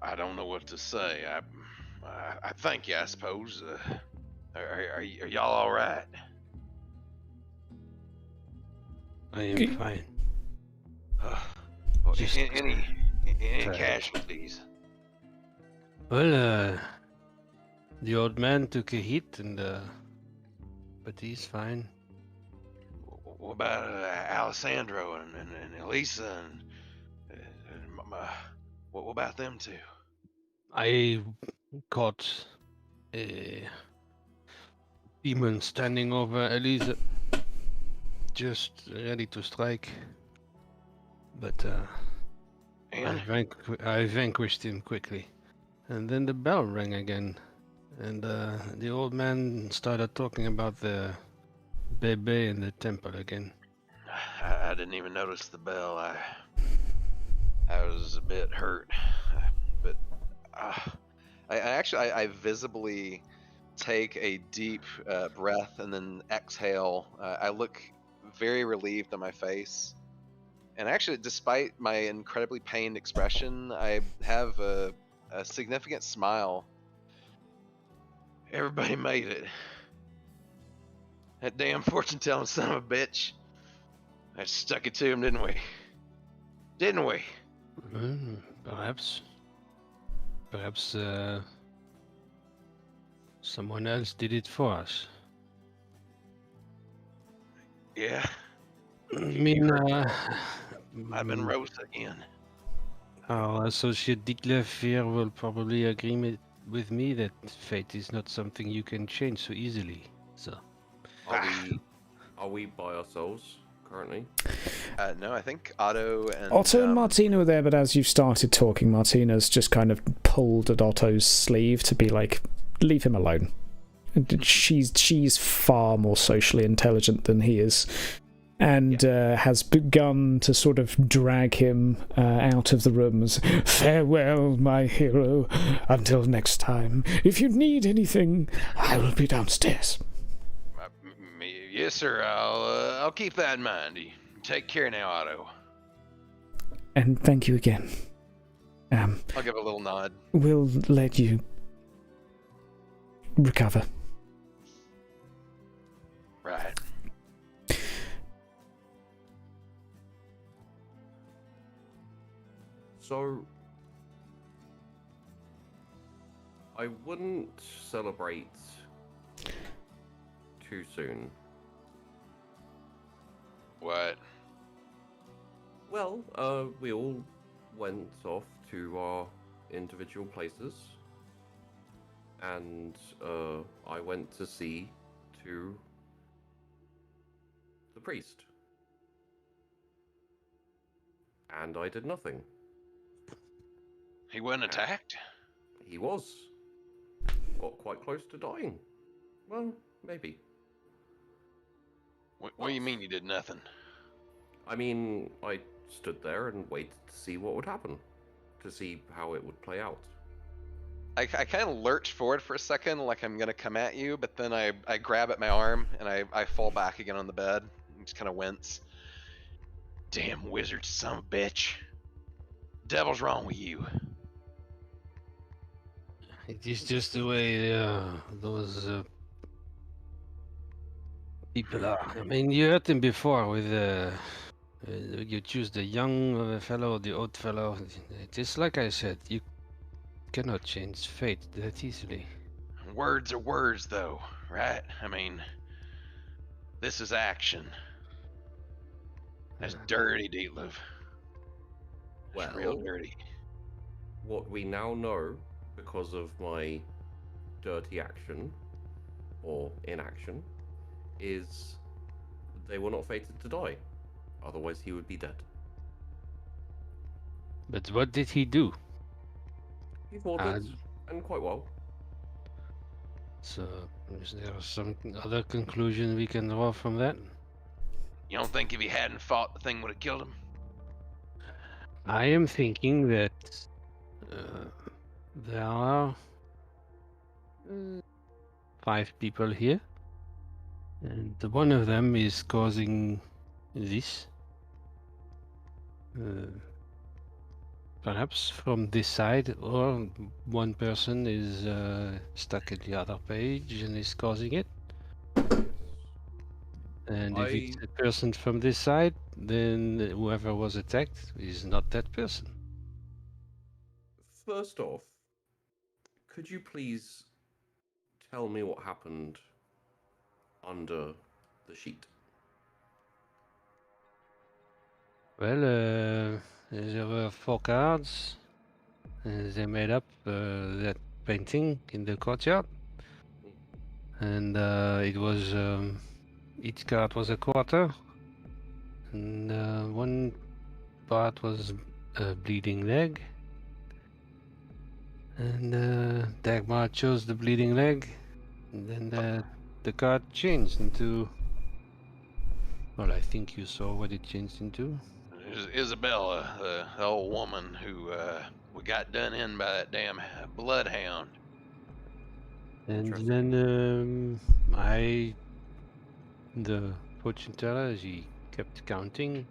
I don't know what to say. I thank you, I suppose. Are y'all all right? I am fine. Any casualties? Well, the old man took a hit, but he's fine. What about Alessandro and Elisa and what about them two? I caught a demon standing over Elisa, just ready to strike. But I vanquished him quickly. And then the bell rang again. And the old man started talking about the bebe in the temple again. I didn't even notice the bell. I was a bit hurt, but I visibly take a deep breath and then exhale. I look very relieved on my face, and actually, despite my incredibly pained expression, I have a significant smile. Everybody made it. That damn fortune-telling son of a bitch. I stuck it to him, didn't we? Didn't we? Perhaps someone else did it for us. Yeah. I mean, I've been roast again. our associate Dietlef here will probably agree with me that fate is not something you can change so easily. So, Are we by ourselves currently? No, I think Otto And Martina were there, but as you've started talking, Martina's just kind of pulled at Otto's sleeve to be like, leave him alone. She's far more socially intelligent than he is, and has begun to sort of drag him out of the rooms. Farewell, my hero. Until next time. If you need anything, I will be downstairs. Yes, sir. I'll keep that in mind. You take care now, Otto. And thank you again. I'll give a little nod. We'll let you recover. Right. So, I wouldn't celebrate too soon. What? Well, we all went off to our individual places, and I went to see to the priest, and I did nothing. He wasn't attacked? He was. Got quite close to dying. Well, maybe. What do you mean you did nothing? I mean, I stood there and waited to see what would happen, to see how it would play out. I kind of lurch forward for a second, like I'm gonna come at you, but then I grab at my arm and I fall back again on the bed and just kind of wince. Damn wizard son of a bitch. Devil's wrong with you. It is just the way those people are. I mean, you heard them before with you choose the young fellow or the old fellow. It is like I said, you cannot change fate that easily. Words are words, though, right? I mean, this is action. That's dirty, Dietlev. That's real Well, dirty. what we now know, because of my dirty action, or inaction, is they were not fated to die. Otherwise, he would be dead. But what did he do? He fought it, and quite well. So, is there some other conclusion we can draw from that? You don't think if he hadn't fought, the thing would have killed him? I am thinking that there are 5 people here, and one of them is causing this. Perhaps from this side, or one person is stuck at the other page and is causing it. And if it's a person from this side, then whoever was attacked is not that person. First off, could you please tell me what happened under the sheet? Well, there were 4 cards. They made up that painting in the courtyard. And it was... each card was a quarter. And one part was a bleeding leg. And Dagmar chose the bleeding leg. And then the card changed into... Well, I think you saw what it changed into. Isabella, the old woman who we got done in by that damn bloodhound. And Interesting. then the fortune teller, she kept counting.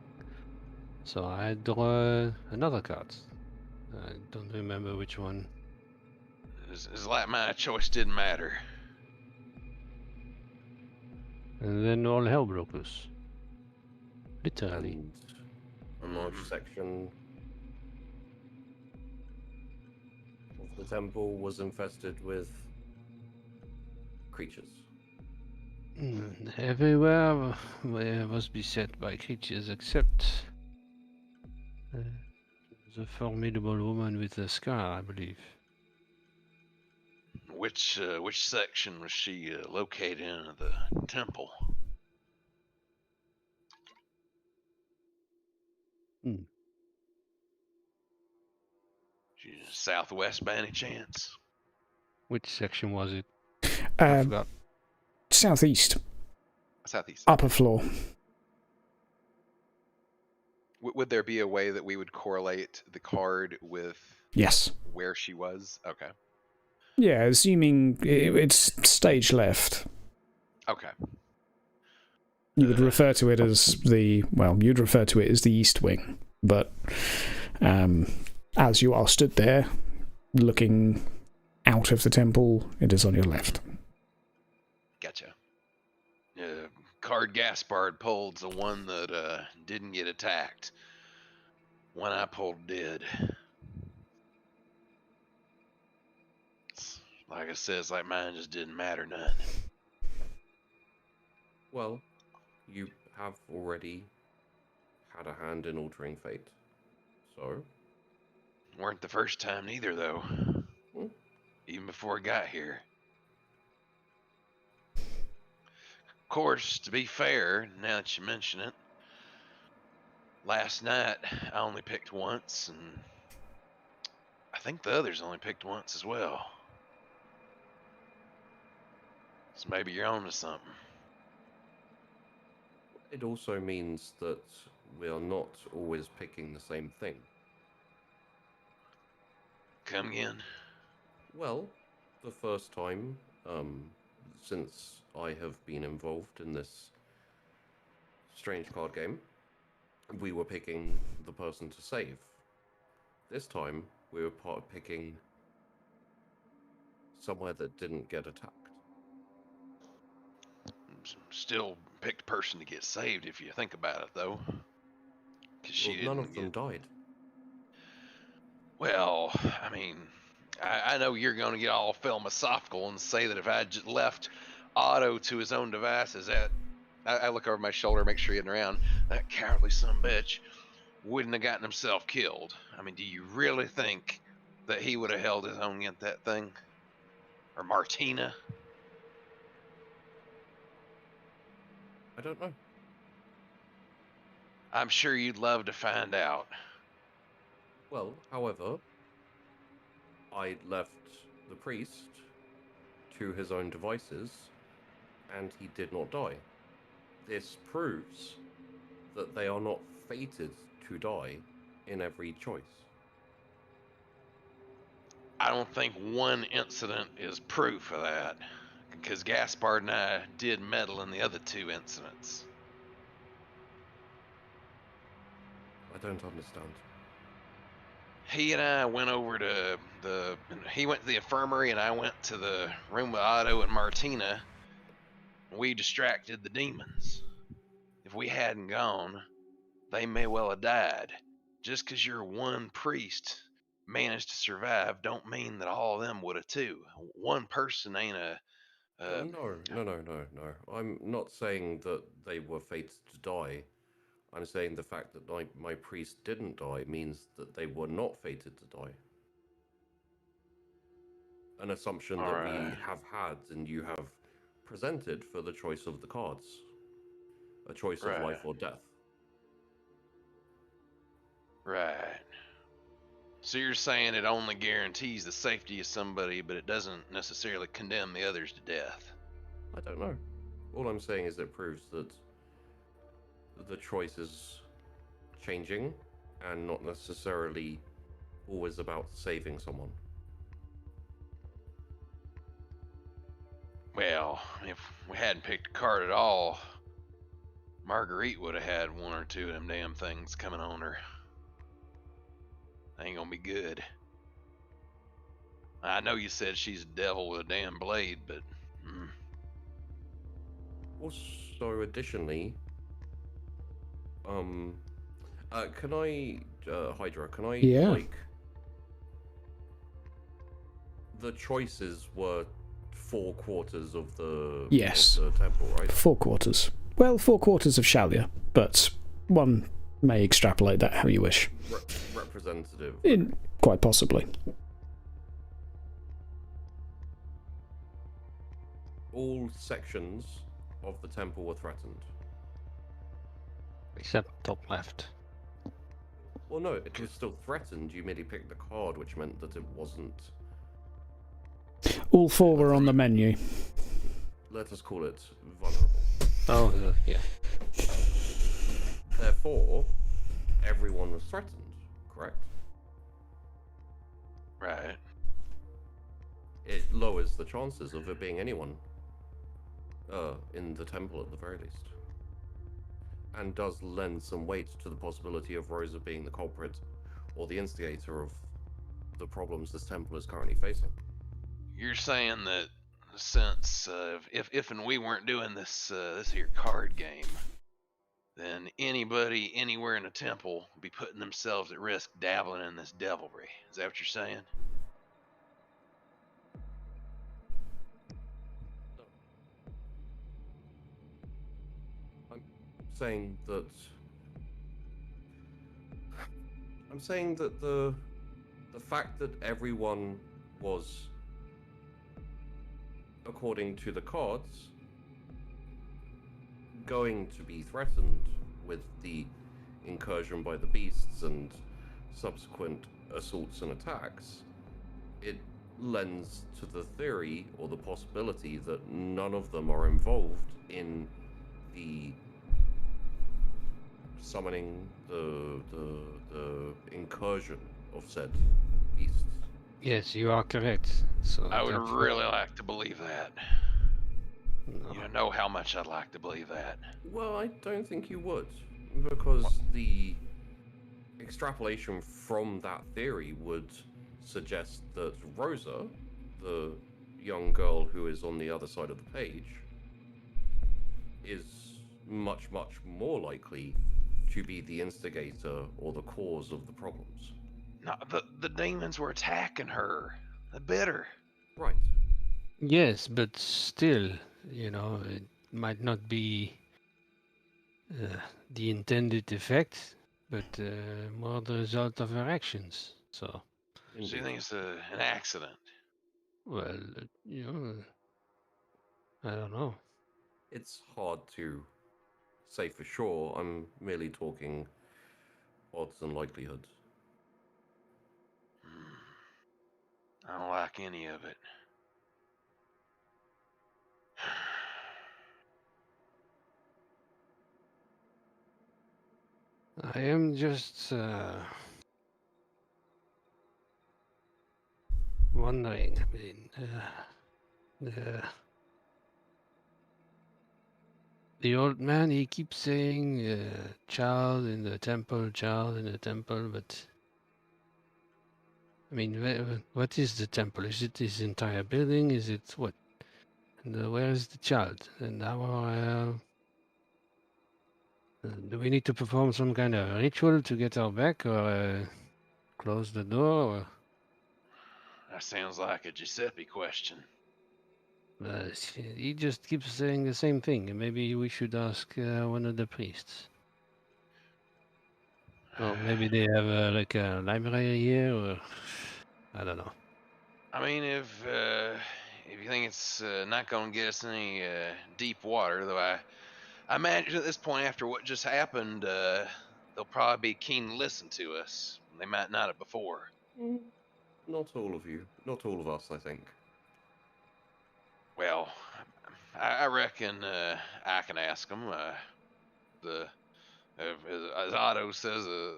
So I draw another card. I don't remember which one. It's like my choice didn't matter. And then all hell broke loose. Literally. And a large section of the temple was infested with creatures. Everywhere was beset by creatures except the formidable woman with the scar, I believe. Which section was she located in of the temple? She's southwest by any chance? Which section was it? I forgot. Southeast, Southeast. upper floor. Would there be a way that we would correlate the card with Yes. where she was? Okay. Yeah, assuming it's stage left. Okay. You would refer to it as you'd refer to it as the east wing, but as you are stood there, looking out of the temple, it is on your left. Gotcha. Card Gaspard pulled the one that didn't get attacked. One I pulled did. Like I said, it's like mine just didn't matter none. Well, you have already had a hand in altering fate. So? Weren't the first time neither, though. Hmm. Even before I got here. Of course, to be fair, now that you mention it, last night I only picked once, and I think the others only picked once as well. So maybe you're on to something. It also means that we are not always picking the same thing. Come again? Well, the first time, since I have been involved in this strange card game, we were picking the person to save. This time, we were picking somewhere that didn't get attacked. Still picked a person to get saved if you think about it, though. Because she Well, didn't none of them died. Well, I mean, I know you're going to get all philosophical and say that if I just left Otto to his own devices, that I look over my shoulder, make sure he's around, that cowardly son of a bitch wouldn't have gotten himself killed. I mean, do you really think that he would have held his own against that thing? Or Martina? I don't know. I'm sure you'd love to find out. Well, however, I left the priest to his own devices, and he did not die. This proves that they are not fated to die in every choice. I don't think one incident is proof of that, because Gaspard and I did meddle in the other two incidents. I don't understand. He and I went over to he went to the infirmary and I went to the room with Otto and Martina. We distracted the demons. If we hadn't gone, they may well have died. Just because you're one priest managed to survive don't mean that all of them would have too. One person ain't a... No. I'm not saying that they were fated to die. I'm saying the fact that my priest didn't die means that they were not fated to die. An assumption that we have had and you have presented for the choice of the cards. A choice of life or death. Right. So you're saying it only guarantees the safety of somebody, but it doesn't necessarily condemn the others to death? I don't know. All I'm saying is it proves that the choice is changing and not necessarily always about saving someone. Well, if we hadn't picked a card at all, Marguerite would have had one or two of them damn things coming on her. Ain't gonna be good. I know you said she's a devil with a damn blade, but... Also, additionally, can I, Hydra, can I, the choices were 4 quarters of the, yes. of the temple, right? 4 quarters. Well, 4 quarters of Shalia, but one may extrapolate that how you wish. Representative. Quite possibly. All sections of the temple were threatened. Except top left. Well, no, it was still threatened. You merely picked the card, which meant that it wasn't... All 4 were on the menu. Let us call it vulnerable. Oh, yeah. Therefore, everyone was threatened, correct? Right. It lowers the chances of it being anyone in the temple at the very least. And does lend some weight to the possibility of Rosa being the culprit or the instigator of the problems this temple is currently facing. You're saying that since if and we weren't doing this this here card game, then anybody anywhere in the temple would be putting themselves at risk dabbling in this devilry. Is that what you're saying? saying that the fact that everyone was, according to the cards, going to be threatened with the incursion by the beasts and subsequent assaults and attacks, it lends to the theory or the possibility that none of them are involved in the summoning the incursion of said beasts. Yes, you are correct. So I would that's really like to believe that. No. You don't know how much I'd like to believe that. Well, I don't think you would, because the extrapolation from that theory would suggest that Rosa, the young girl who is on the other side of the page, is much, much more likely to be the instigator or the cause of the problems. No, the demons were attacking her. The bitter. Right. Yes, but still, it might not be the intended effect, but more the result of her actions. So, So you Indeed. think it's an accident? well, I don't know. It's hard to say for sure. I'm merely talking odds and likelihoods. I don't like any of it. I am just wondering. I mean, the old man, he keeps saying, child in the temple, child in the temple, but I mean, what is the temple? Is it this entire building? Is it what? And where is the child? And do we need to perform some kind of ritual to get her back, or close the door? Or, That sounds like a Giuseppe question. he just keeps saying the same thing. And maybe we should ask one of the priests. Or maybe they have like a library here, or I don't know. I mean, if you think it's not going to get us any deep water, though, I imagine at this point, after what just happened, they'll probably be keen to listen to us. They might not have before. Not all of you. Not all of us, I think. Well, I reckon I can ask them. As Otto says, a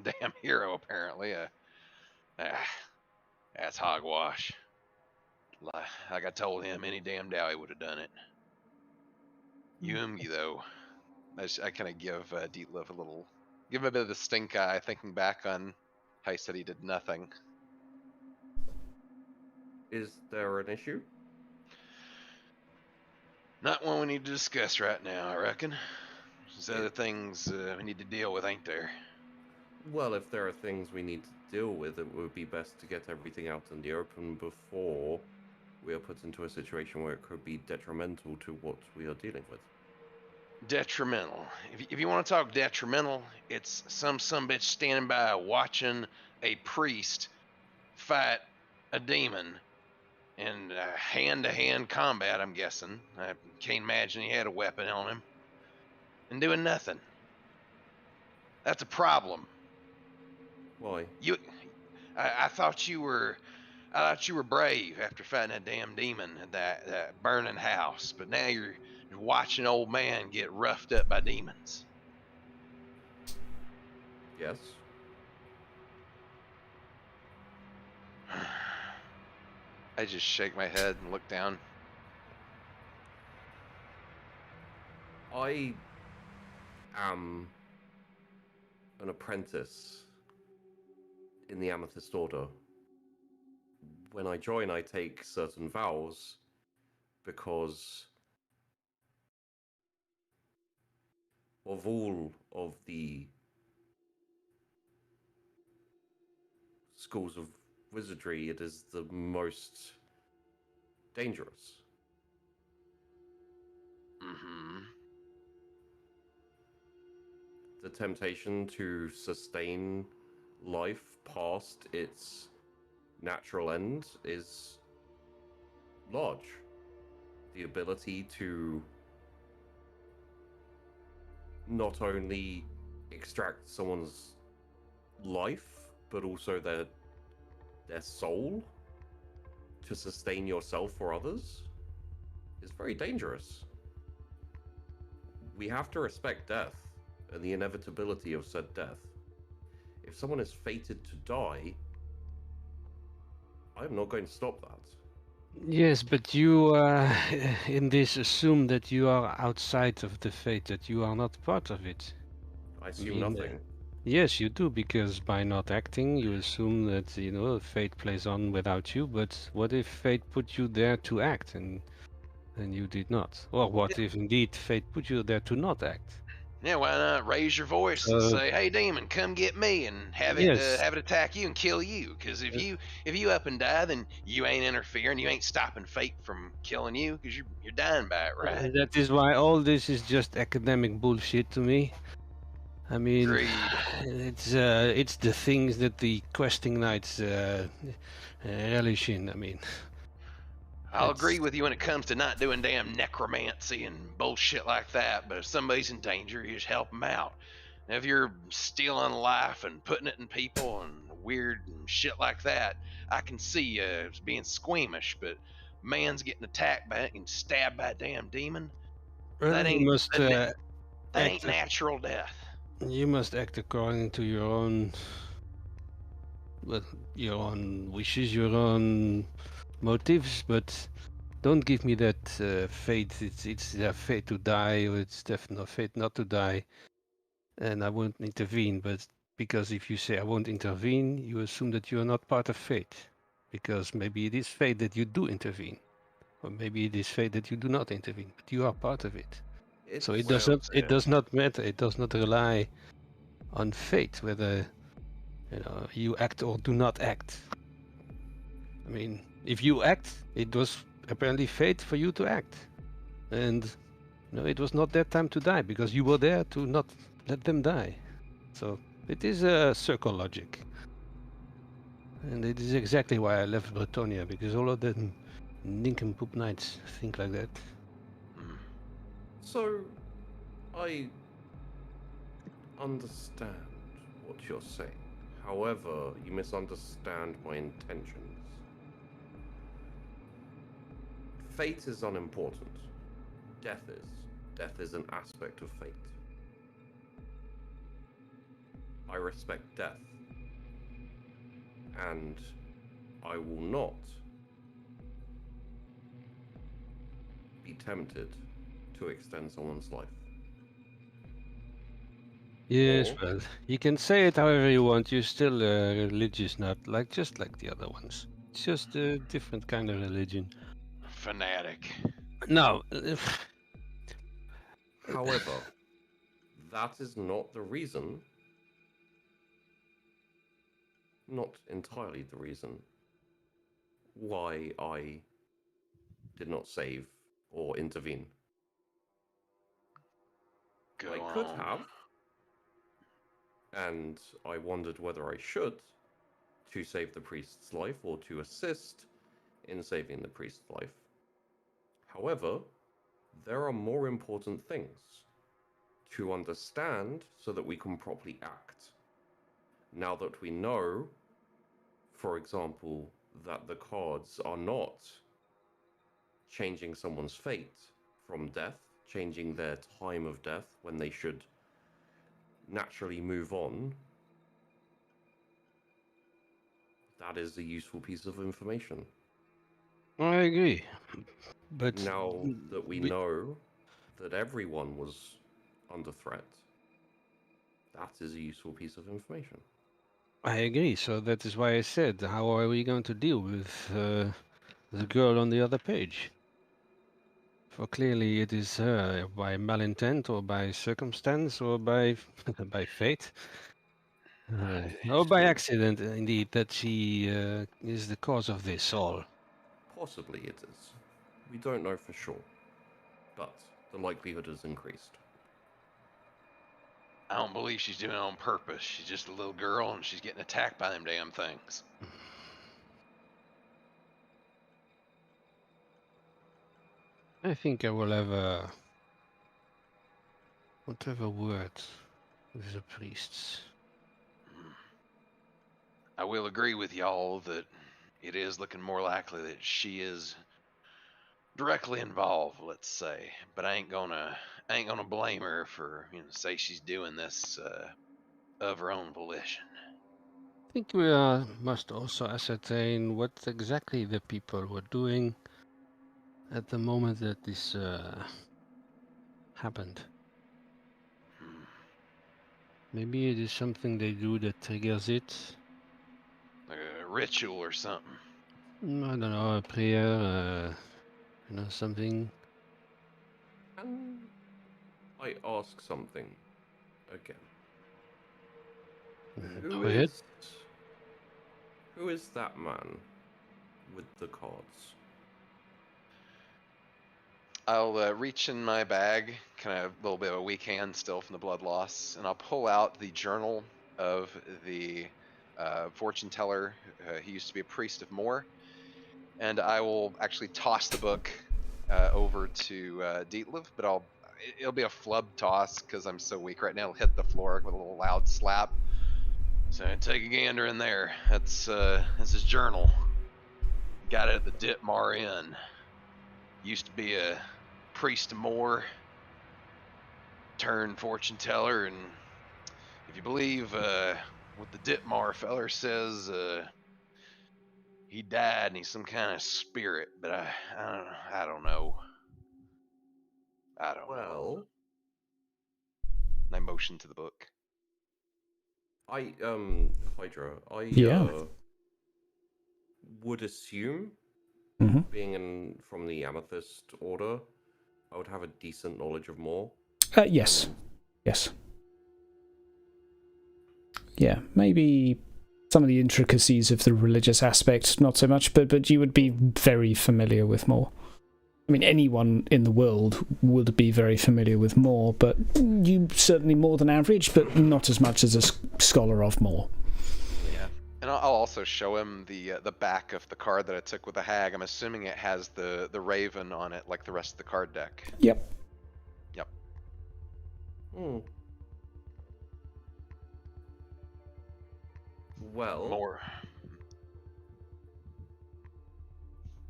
damn hero apparently. That's hogwash. Like I told him, any damn Dowie would have done it. Yoongi, though, I kind of give Dietlef give him a bit of the stink eye, thinking back on how he said he did nothing. Is there an issue? Not one we need to discuss right now, I reckon. There's other things we need to deal with, ain't there? Well, if there are things we need to deal with, it would be best to get everything out in the open before we are put into a situation where it could be detrimental to what we are dealing with. Detrimental. If you want to talk detrimental, it's some bitch standing by watching a priest fight a demon in hand-to-hand combat, I'm guessing. I can't imagine he had a weapon on him. And doing nothing. That's a problem. Why? I thought you were brave after fighting that damn demon at that burning house, but now you're watching an old man get roughed up by demons. Yes. I just shake my head and look down. I am an apprentice in the Amethyst Order. When I join, I take certain vows because of all of the schools of wizardry, it is the most dangerous. Mm-hmm. the temptation to sustain life past its natural end is large. The ability to not only extract someone's life, but also their soul to sustain yourself or others is very dangerous. We have to respect death and the inevitability of said death. If someone is fated to die, I'm not going to stop that. Yes, but you in this assume that you are outside of the fate, that you are not part of it. I assume nothing. Yes, you do, because by not acting, you assume that, you know, fate plays on without you. But what if fate put you there to act and you did not? Or what if indeed fate put you there to not act? Yeah, why not raise your voice and say, "Hey, demon, come get me," and have yes. it attack you and kill you? Because if you up and die, then you ain't interfering, you ain't stopping fate from killing you, because you're dying by it, right? That is why all this is just academic bullshit to me. I mean, Agreed. it's the things that the questing knights relish in. I mean, I'll agree with you when it comes to not doing damn necromancy and bullshit like that, but if somebody's in danger, you just help them out. Now, if you're stealing life and putting it in people and weird and shit like that, I can see it's being squeamish, but man's getting attacked by and stabbed by a damn demon. That you ain't must that ain't act. natural death. You must act according to your own, well, your own wishes, your own motives, but don't give me that fate. It's their fate to die, or it's definitely fate not to die, and I won't intervene. But because if you say I won't intervene, you assume that you are not part of fate, because maybe it is fate that you do intervene, or maybe it is fate that you do not intervene, but you are part of it. So it does not. It does not matter. It does not rely on fate whether you act or do not act. I mean, if you act, it was apparently fate for you to act, and it was not their time to die because you were there to not let them die. So it is a circle logic, and it is exactly why I left Bretonia, because all of them nincompoop knights think like that. So, I understand what you're saying. However, you misunderstand my intentions. Fate is unimportant. Death is. Death is an aspect of fate. I respect death. And I will not be tempted to extend someone's life. Yes, Or, well, you can say it however you want. You're still a religious nut, just like the other ones. It's just a different kind of religion. Fanatic. Now, however, that is not the reason, not entirely the reason, why I did not save or intervene. Go I could on. have, and I wondered whether I should, to save the priest's life or to assist in saving the priest's life. However, there are more important things to understand so that we can properly act. Now that we know, for example, that the cards are not changing someone's fate from death, changing their time of death when they should naturally move on, that is a useful piece of information. I agree, but Now that we know that everyone was under threat, that is a useful piece of information. I agree. So that is why I said, how are we going to deal with the girl on the other page? For clearly it is her, by malintent or by circumstance or by by fate. Or by accident, indeed, that she is the cause of this all. Possibly it is. We don't know for sure, but the likelihood has increased. I don't believe she's doing it on purpose. She's just a little girl and she's getting attacked by them damn things. I think I will have a whatever word with the priests. I will agree with y'all that it is looking more likely that she is directly involved, let's say. But I ain't gonna blame her for, say she's doing this of her own volition. I think we must also ascertain what exactly the people were doing at the moment that this happened. Maybe it is something they do that triggers it. Like a ritual or something. I don't know, a prayer, something. Can I ask something again? Go ahead. Who is that man with the cards? I'll reach in my bag, kind of a little bit of a weak hand still from the blood loss, and I'll pull out the journal of the fortune teller. He used to be a priest of Moor, and I will actually toss the book over to Dietlev, but it'll be a flub toss because I'm so weak right now. It'll hit the floor with a little loud slap. So take a gander in there. That's his journal. Got it at the Ditmar Inn. Used to be a priest of Moor, turned fortune teller, and if you believe what the Ditmar feller says, he died and he's some kind of spirit, but I don't know. I don't know. Well, And I motion to the book. Hydra, Yeah. would assume, Mm-hmm. being from the Amethyst Order, I would have a decent knowledge of more. Yes. Yes. Yeah, maybe some of the intricacies of the religious aspect, not so much, but you would be very familiar with more. I mean, anyone in the world would be very familiar with more, but you certainly more than average, but not as much as a scholar of more. Yeah. And I'll also show him the back of the card that I took with the hag. I'm assuming it has the raven on it, like the rest of the card deck. Yep. Yep. Hmm. Well,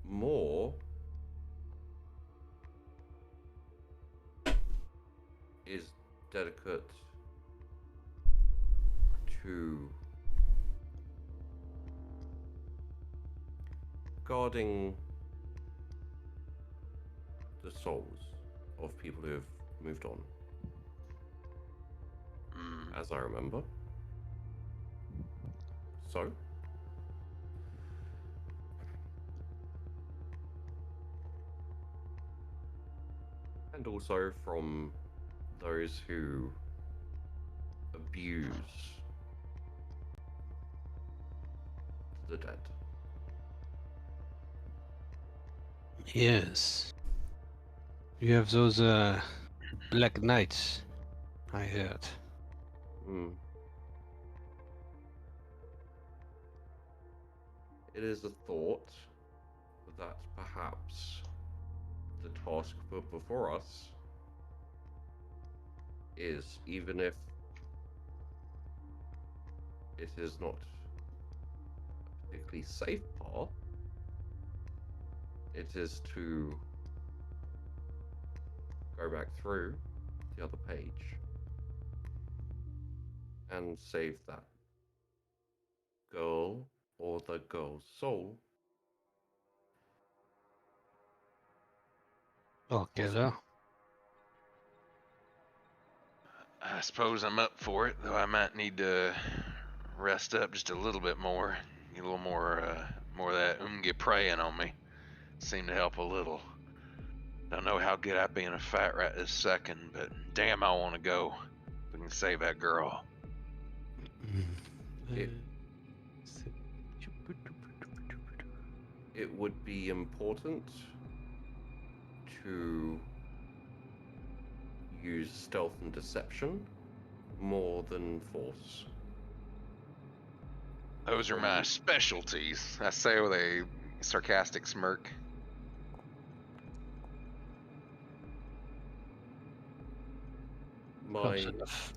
more is dedicate to guarding the souls of people who have moved on, as I remember. So, and also from those who abuse the dead. Yes. You have those black knights, I heard. Hmm. It is a thought that perhaps the task put before us is, even if it is not a particularly safe path, it is to go back through the other page and save that girl or the girl's soul. Okay, Possibly. I suppose I'm up for it, though I might need to rest up just a little bit more. Get a little more of that get praying on me. Seemed to help a little. Don't know how good I'd be in a fight right this second, but damn, I want to go. If we can save that girl. It would be important to use stealth and deception more than force. Those are my specialties, I say with a sarcastic smirk. My Close enough.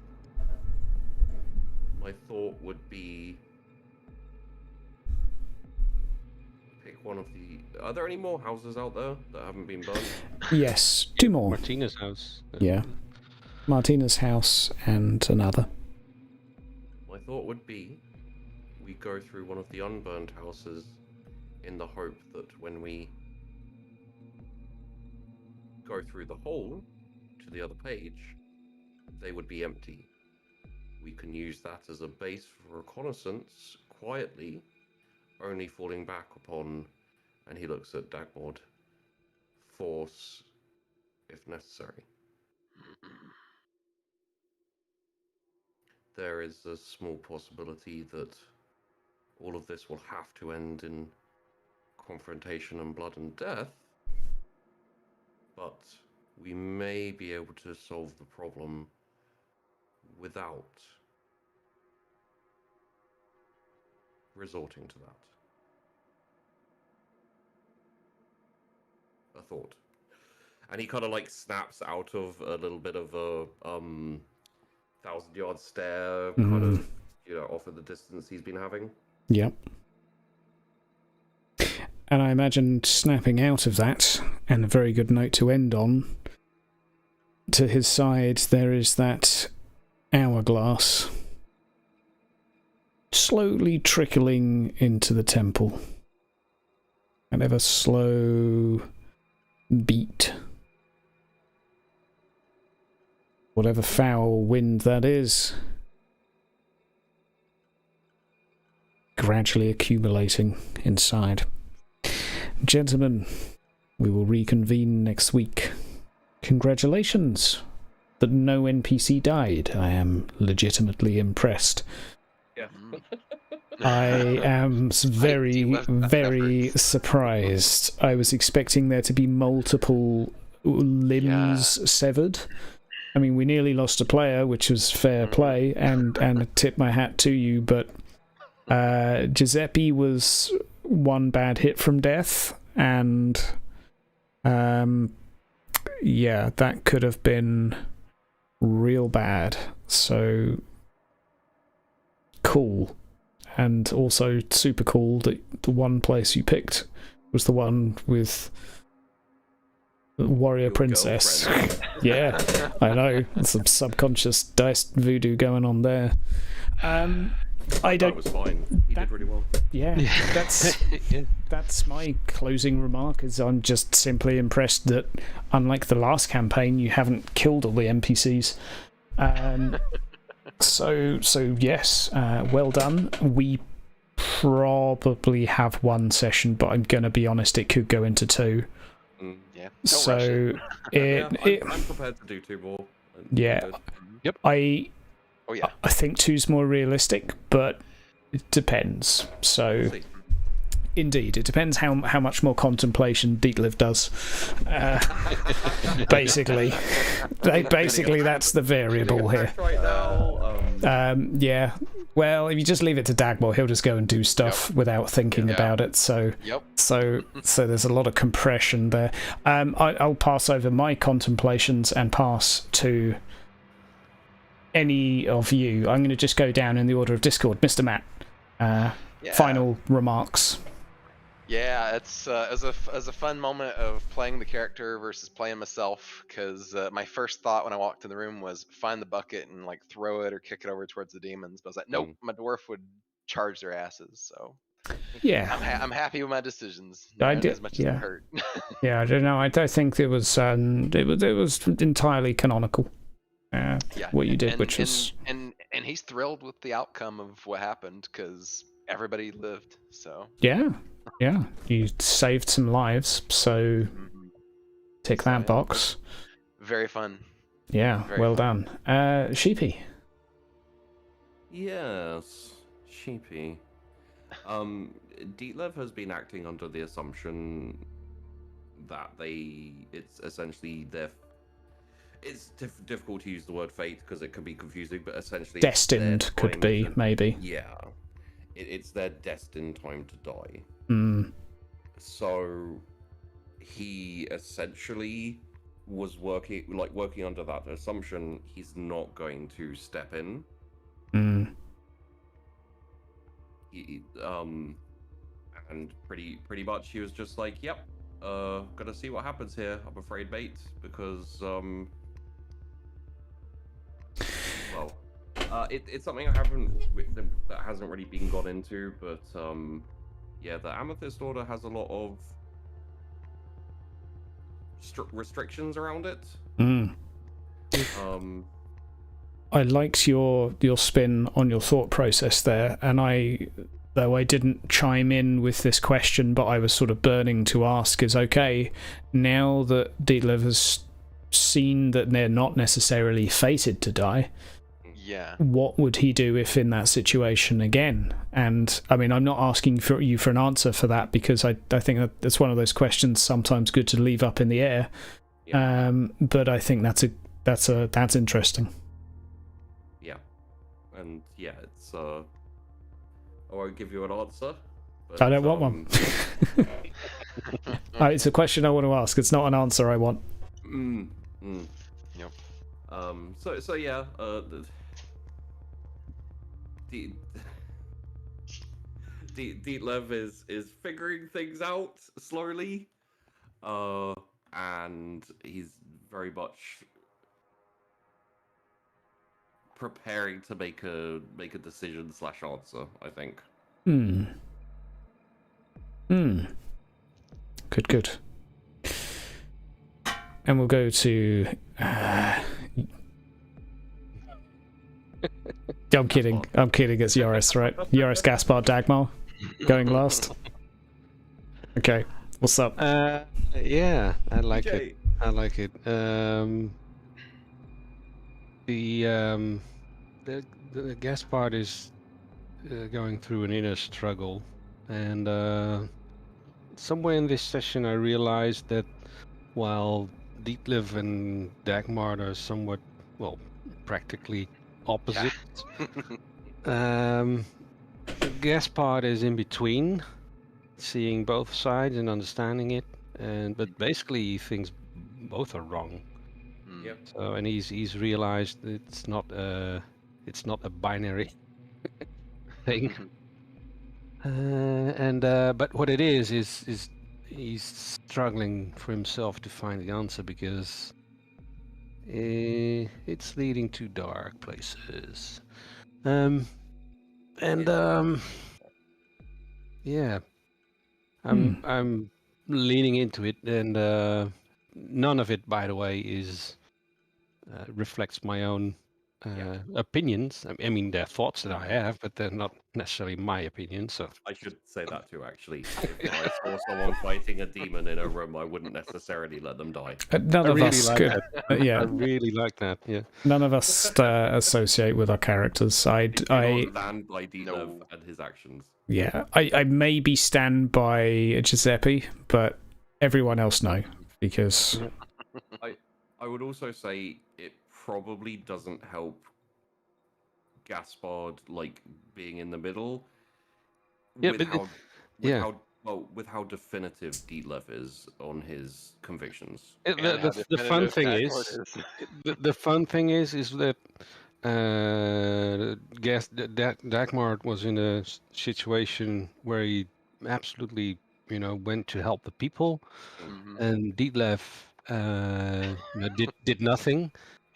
my thought would be pick one of the. Are there any more houses out there that haven't been burned? Yes, 2 more. Martina's house. Yeah. Martina's house and another. My thought would be we go through one of the unburned houses in the hope that when we go through the hole to the other page, they would be empty. We can use that as a base for reconnaissance quietly, only falling back upon, and he looks at Dagmord, force if necessary. There is a small possibility that all of this will have to end in confrontation and blood and death, but we may be able to solve the problem without resorting to that. A thought. And he kind of like snaps out of a little bit of a 1,000-yard stare, kind of, off in the distance he's been having. Yep. And I imagine snapping out of that, and a very good note to end on, to his side there is that hourglass slowly trickling into the temple. An ever slow beat. Whatever foul wind that is, gradually accumulating inside. Gentlemen, we will reconvene next week. Congratulations that no NPC died. I am legitimately impressed. Yeah. I am very surprised. I was expecting there to be multiple limbs severed. I mean, we nearly lost a player, which was fair play, and I tip my hat to you, but Giuseppe was one bad hit from death, and yeah, that could have been real bad. So cool. And also super cool that the one place you picked was the one with Warrior Your Princess. Yeah, I know. Some subconscious dice voodoo going on there. I don't. That was fine. He did really well. Yeah, that's my closing remark. Is I'm just simply impressed that, unlike the last campaign, you haven't killed all the NPCs. So yes, well done. We probably have one session, but I'm gonna be honest, it could go into 2. Yeah. So I'm prepared to do 2 more. Yeah. Yep. I Oh, I think 2's more realistic, but it depends. So, indeed, it depends how much more contemplation Dietliv does. Basically, that's the variable here. Right now, yeah. Well, if you just leave it to Dagmor, he'll just go and do stuff without thinking about it. So, so there's a lot of compression there. I'll pass over my contemplations and pass to any of you. I'm going to just go down in the order of Discord. Mr. Matt, final remarks. Yeah, it's as a fun moment of playing the character versus playing myself, because my first thought when I walked in the room was find the bucket and like throw it or kick it over towards the demons. But I was like, nope, my dwarf would charge their asses. So yeah, I'm happy with my decisions. I Not did, as much as it hurt. Yeah, I don't know. I don't think it was entirely canonical. What you did, which was and he's thrilled with the outcome of what happened because everybody lived. So yeah, you saved some lives, so tick that box. Very fun. Yeah, Very well fun. done. Sheepy. Yes, Sheepy. Dietlev has been acting under the assumption that it's essentially it's difficult to use the word fate because it can be confusing, but essentially Destined could be, maybe. Yeah, it's their destined time to die. Mm. So he essentially was working under that assumption. He's not going to step in. Mm. And pretty much he was just like, yep, gonna see what happens here. I'm afraid, mate, because it's something that hasn't really been got into, but yeah, the Amethyst Order has a lot of restrictions around it. Mm. I liked your spin on your thought process there, and though I didn't chime in with this question, but I was sort of burning to ask, is okay, now that Dietlev has seen that they're not necessarily fated to die, yeah, what would he do if in that situation again? And I mean, I'm not asking for you for an answer for that, because I think that's one of those questions sometimes good to leave up in the air. Yeah. But I think that's interesting. Yeah, and yeah, it's I won't give you an answer. But, I don't want one. It's a question I want to ask. It's not an answer I want. Yep. So yeah, Dietlev is figuring things out slowly, and he's very much preparing to make a decision / answer, I think. Good. And we'll go to I'm kidding. It's Joris, right? Joris, Gaspar, Dagmar going last. Okay, what's up? Yeah, I like Okay. it. I like it. The Gaspard is going through an inner struggle, and somewhere in this session I realized that while Dietlev and Dagmar are somewhat, well, practically opposite, Gaspard is in between, seeing both sides and understanding it, but basically he thinks both are wrong. Yep. So, and he's realized it's not a binary thing. But what it is he's struggling for himself to find the answer, because it's leading to dark places. Yeah, I'm leaning into it, and none of it, by the way, is reflects my own opinions. I mean, they're thoughts that I have, but they're not necessarily my opinions. So I should say that too, actually. If I saw someone fighting a demon in a room, I wouldn't necessarily let them die. None of us could. Yeah, I really like that. Yeah, none of us associate with our characters. I stand by Dietlev and his actions. Yeah, I maybe stand by Giuseppe, but everyone else no, because I would also say it probably doesn't help Gaspard being in the middle. Yeah, with how definitive Dietlev is on his convictions. The fun thing is, the fun thing is that Dagmar was in a situation where he absolutely, went to help the people, and Dietlev did nothing,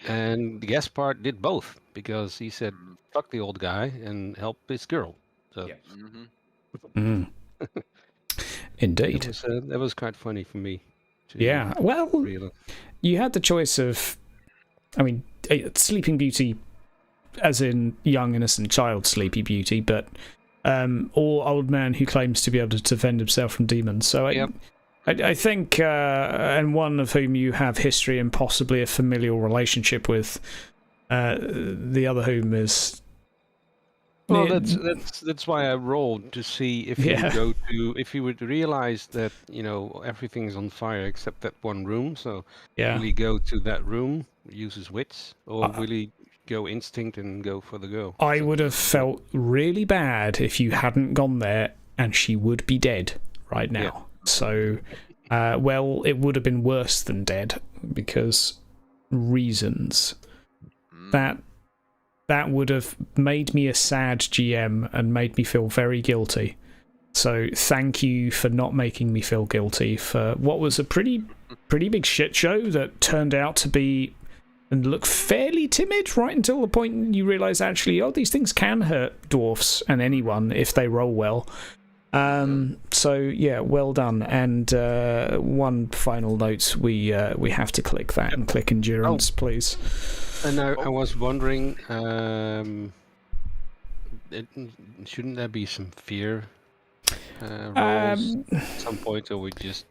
and Gaspard did both, because he said fuck the old guy and help this girl. So Yeah. Indeed, that was quite funny for me. Yeah, well, realize. You had the choice of, I mean, Sleeping Beauty, as in young innocent child Sleepy Beauty, but or old man who claims to be able to defend himself from demons. So I think, and one of whom you have history and possibly a familial relationship with, the other whom is Well, It- that's why I rolled to see if he Yeah. would go to if he would realize that everything's on fire except that one room. So yeah. will he go to that room, use his wits, or Uh, will he go instinct and go for the go? I So would have that's the go. felt really bad if you hadn't gone there, and she would be dead right now. Yeah. So, well, it would have been worse than dead because reasons. That would have made me a sad GM and made me feel very guilty. So thank you for not making me feel guilty for what was a pretty big shit show that turned out to be and look fairly timid right until the point you realise actually, these things can hurt dwarfs and anyone if they roll well. So yeah, well done. And one final note: we have to click that and click endurance, please. And I was wondering, shouldn't there be some fear rolls at some point, or we just?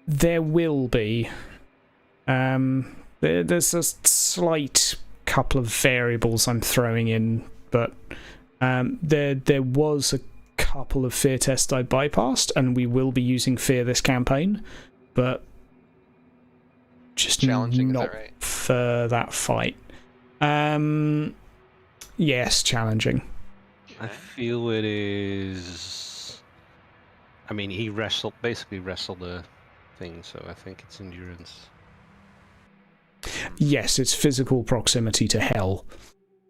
There will be. There's a slight couple of variables I'm throwing in, but there was a couple of fear tests I bypassed, and we will be using fear this campaign, but just Challenging, not is that right? for that fight. Yes, challenging. I feel it is. I mean, he basically wrestled the thing, so I think it's endurance. Yes, it's physical proximity to hell.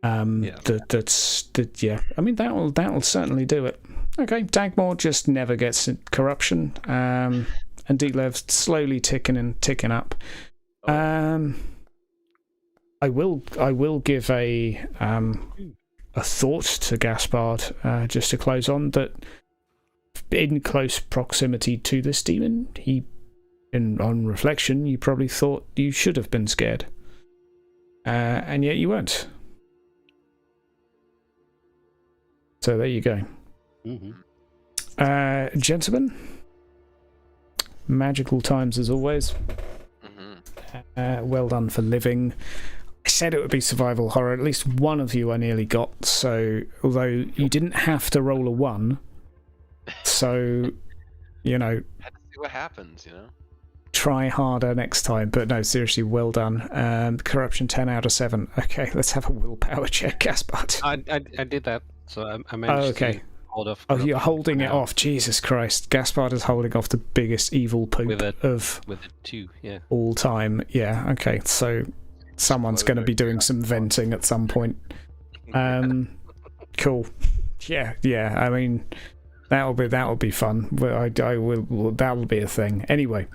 Yeah. Yeah. I mean, that'll certainly do it. Okay, Dagmar just never gets corruption, and Deetlev slowly ticking up. I will give a thought to Gaspard just to close on that. In close proximity to this demon, on reflection, you probably thought you should have been scared, and yet you weren't. So there you go. Mm-hmm. Gentlemen, magical times as always. Well done for living. I said it would be survival horror. At least one of you I nearly got. So, although you didn't have to roll a 1, so Had to see what happens, try harder next time. But no, seriously, well done. Corruption 10 out of 7. Okay, let's have a willpower check, Gaspard. I did that, so I managed to hold off. Oh, you're corruption holding for it now. off. Jesus Christ. Gaspard is holding off the biggest evil poop With a- of with a 2, yeah. all time. Yeah, okay. So someone's going to be doing some venting at some point. Cool. Yeah. I mean, that'll be fun. I will. That'll be a thing. Anyway,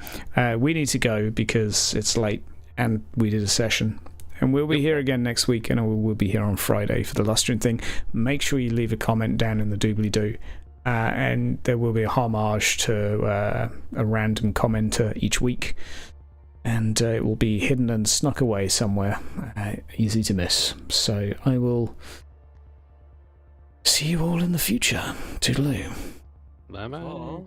we need to go because it's late and we did a session. And we'll be here again next week, and we'll be here on Friday for the Lustrian thing. Make sure you leave a comment down in the doobly-doo. And there will be a homage to a random commenter each week. And it will be hidden and snuck away somewhere. Easy to miss. So I will see you all in the future. Toodaloo. Bye-bye.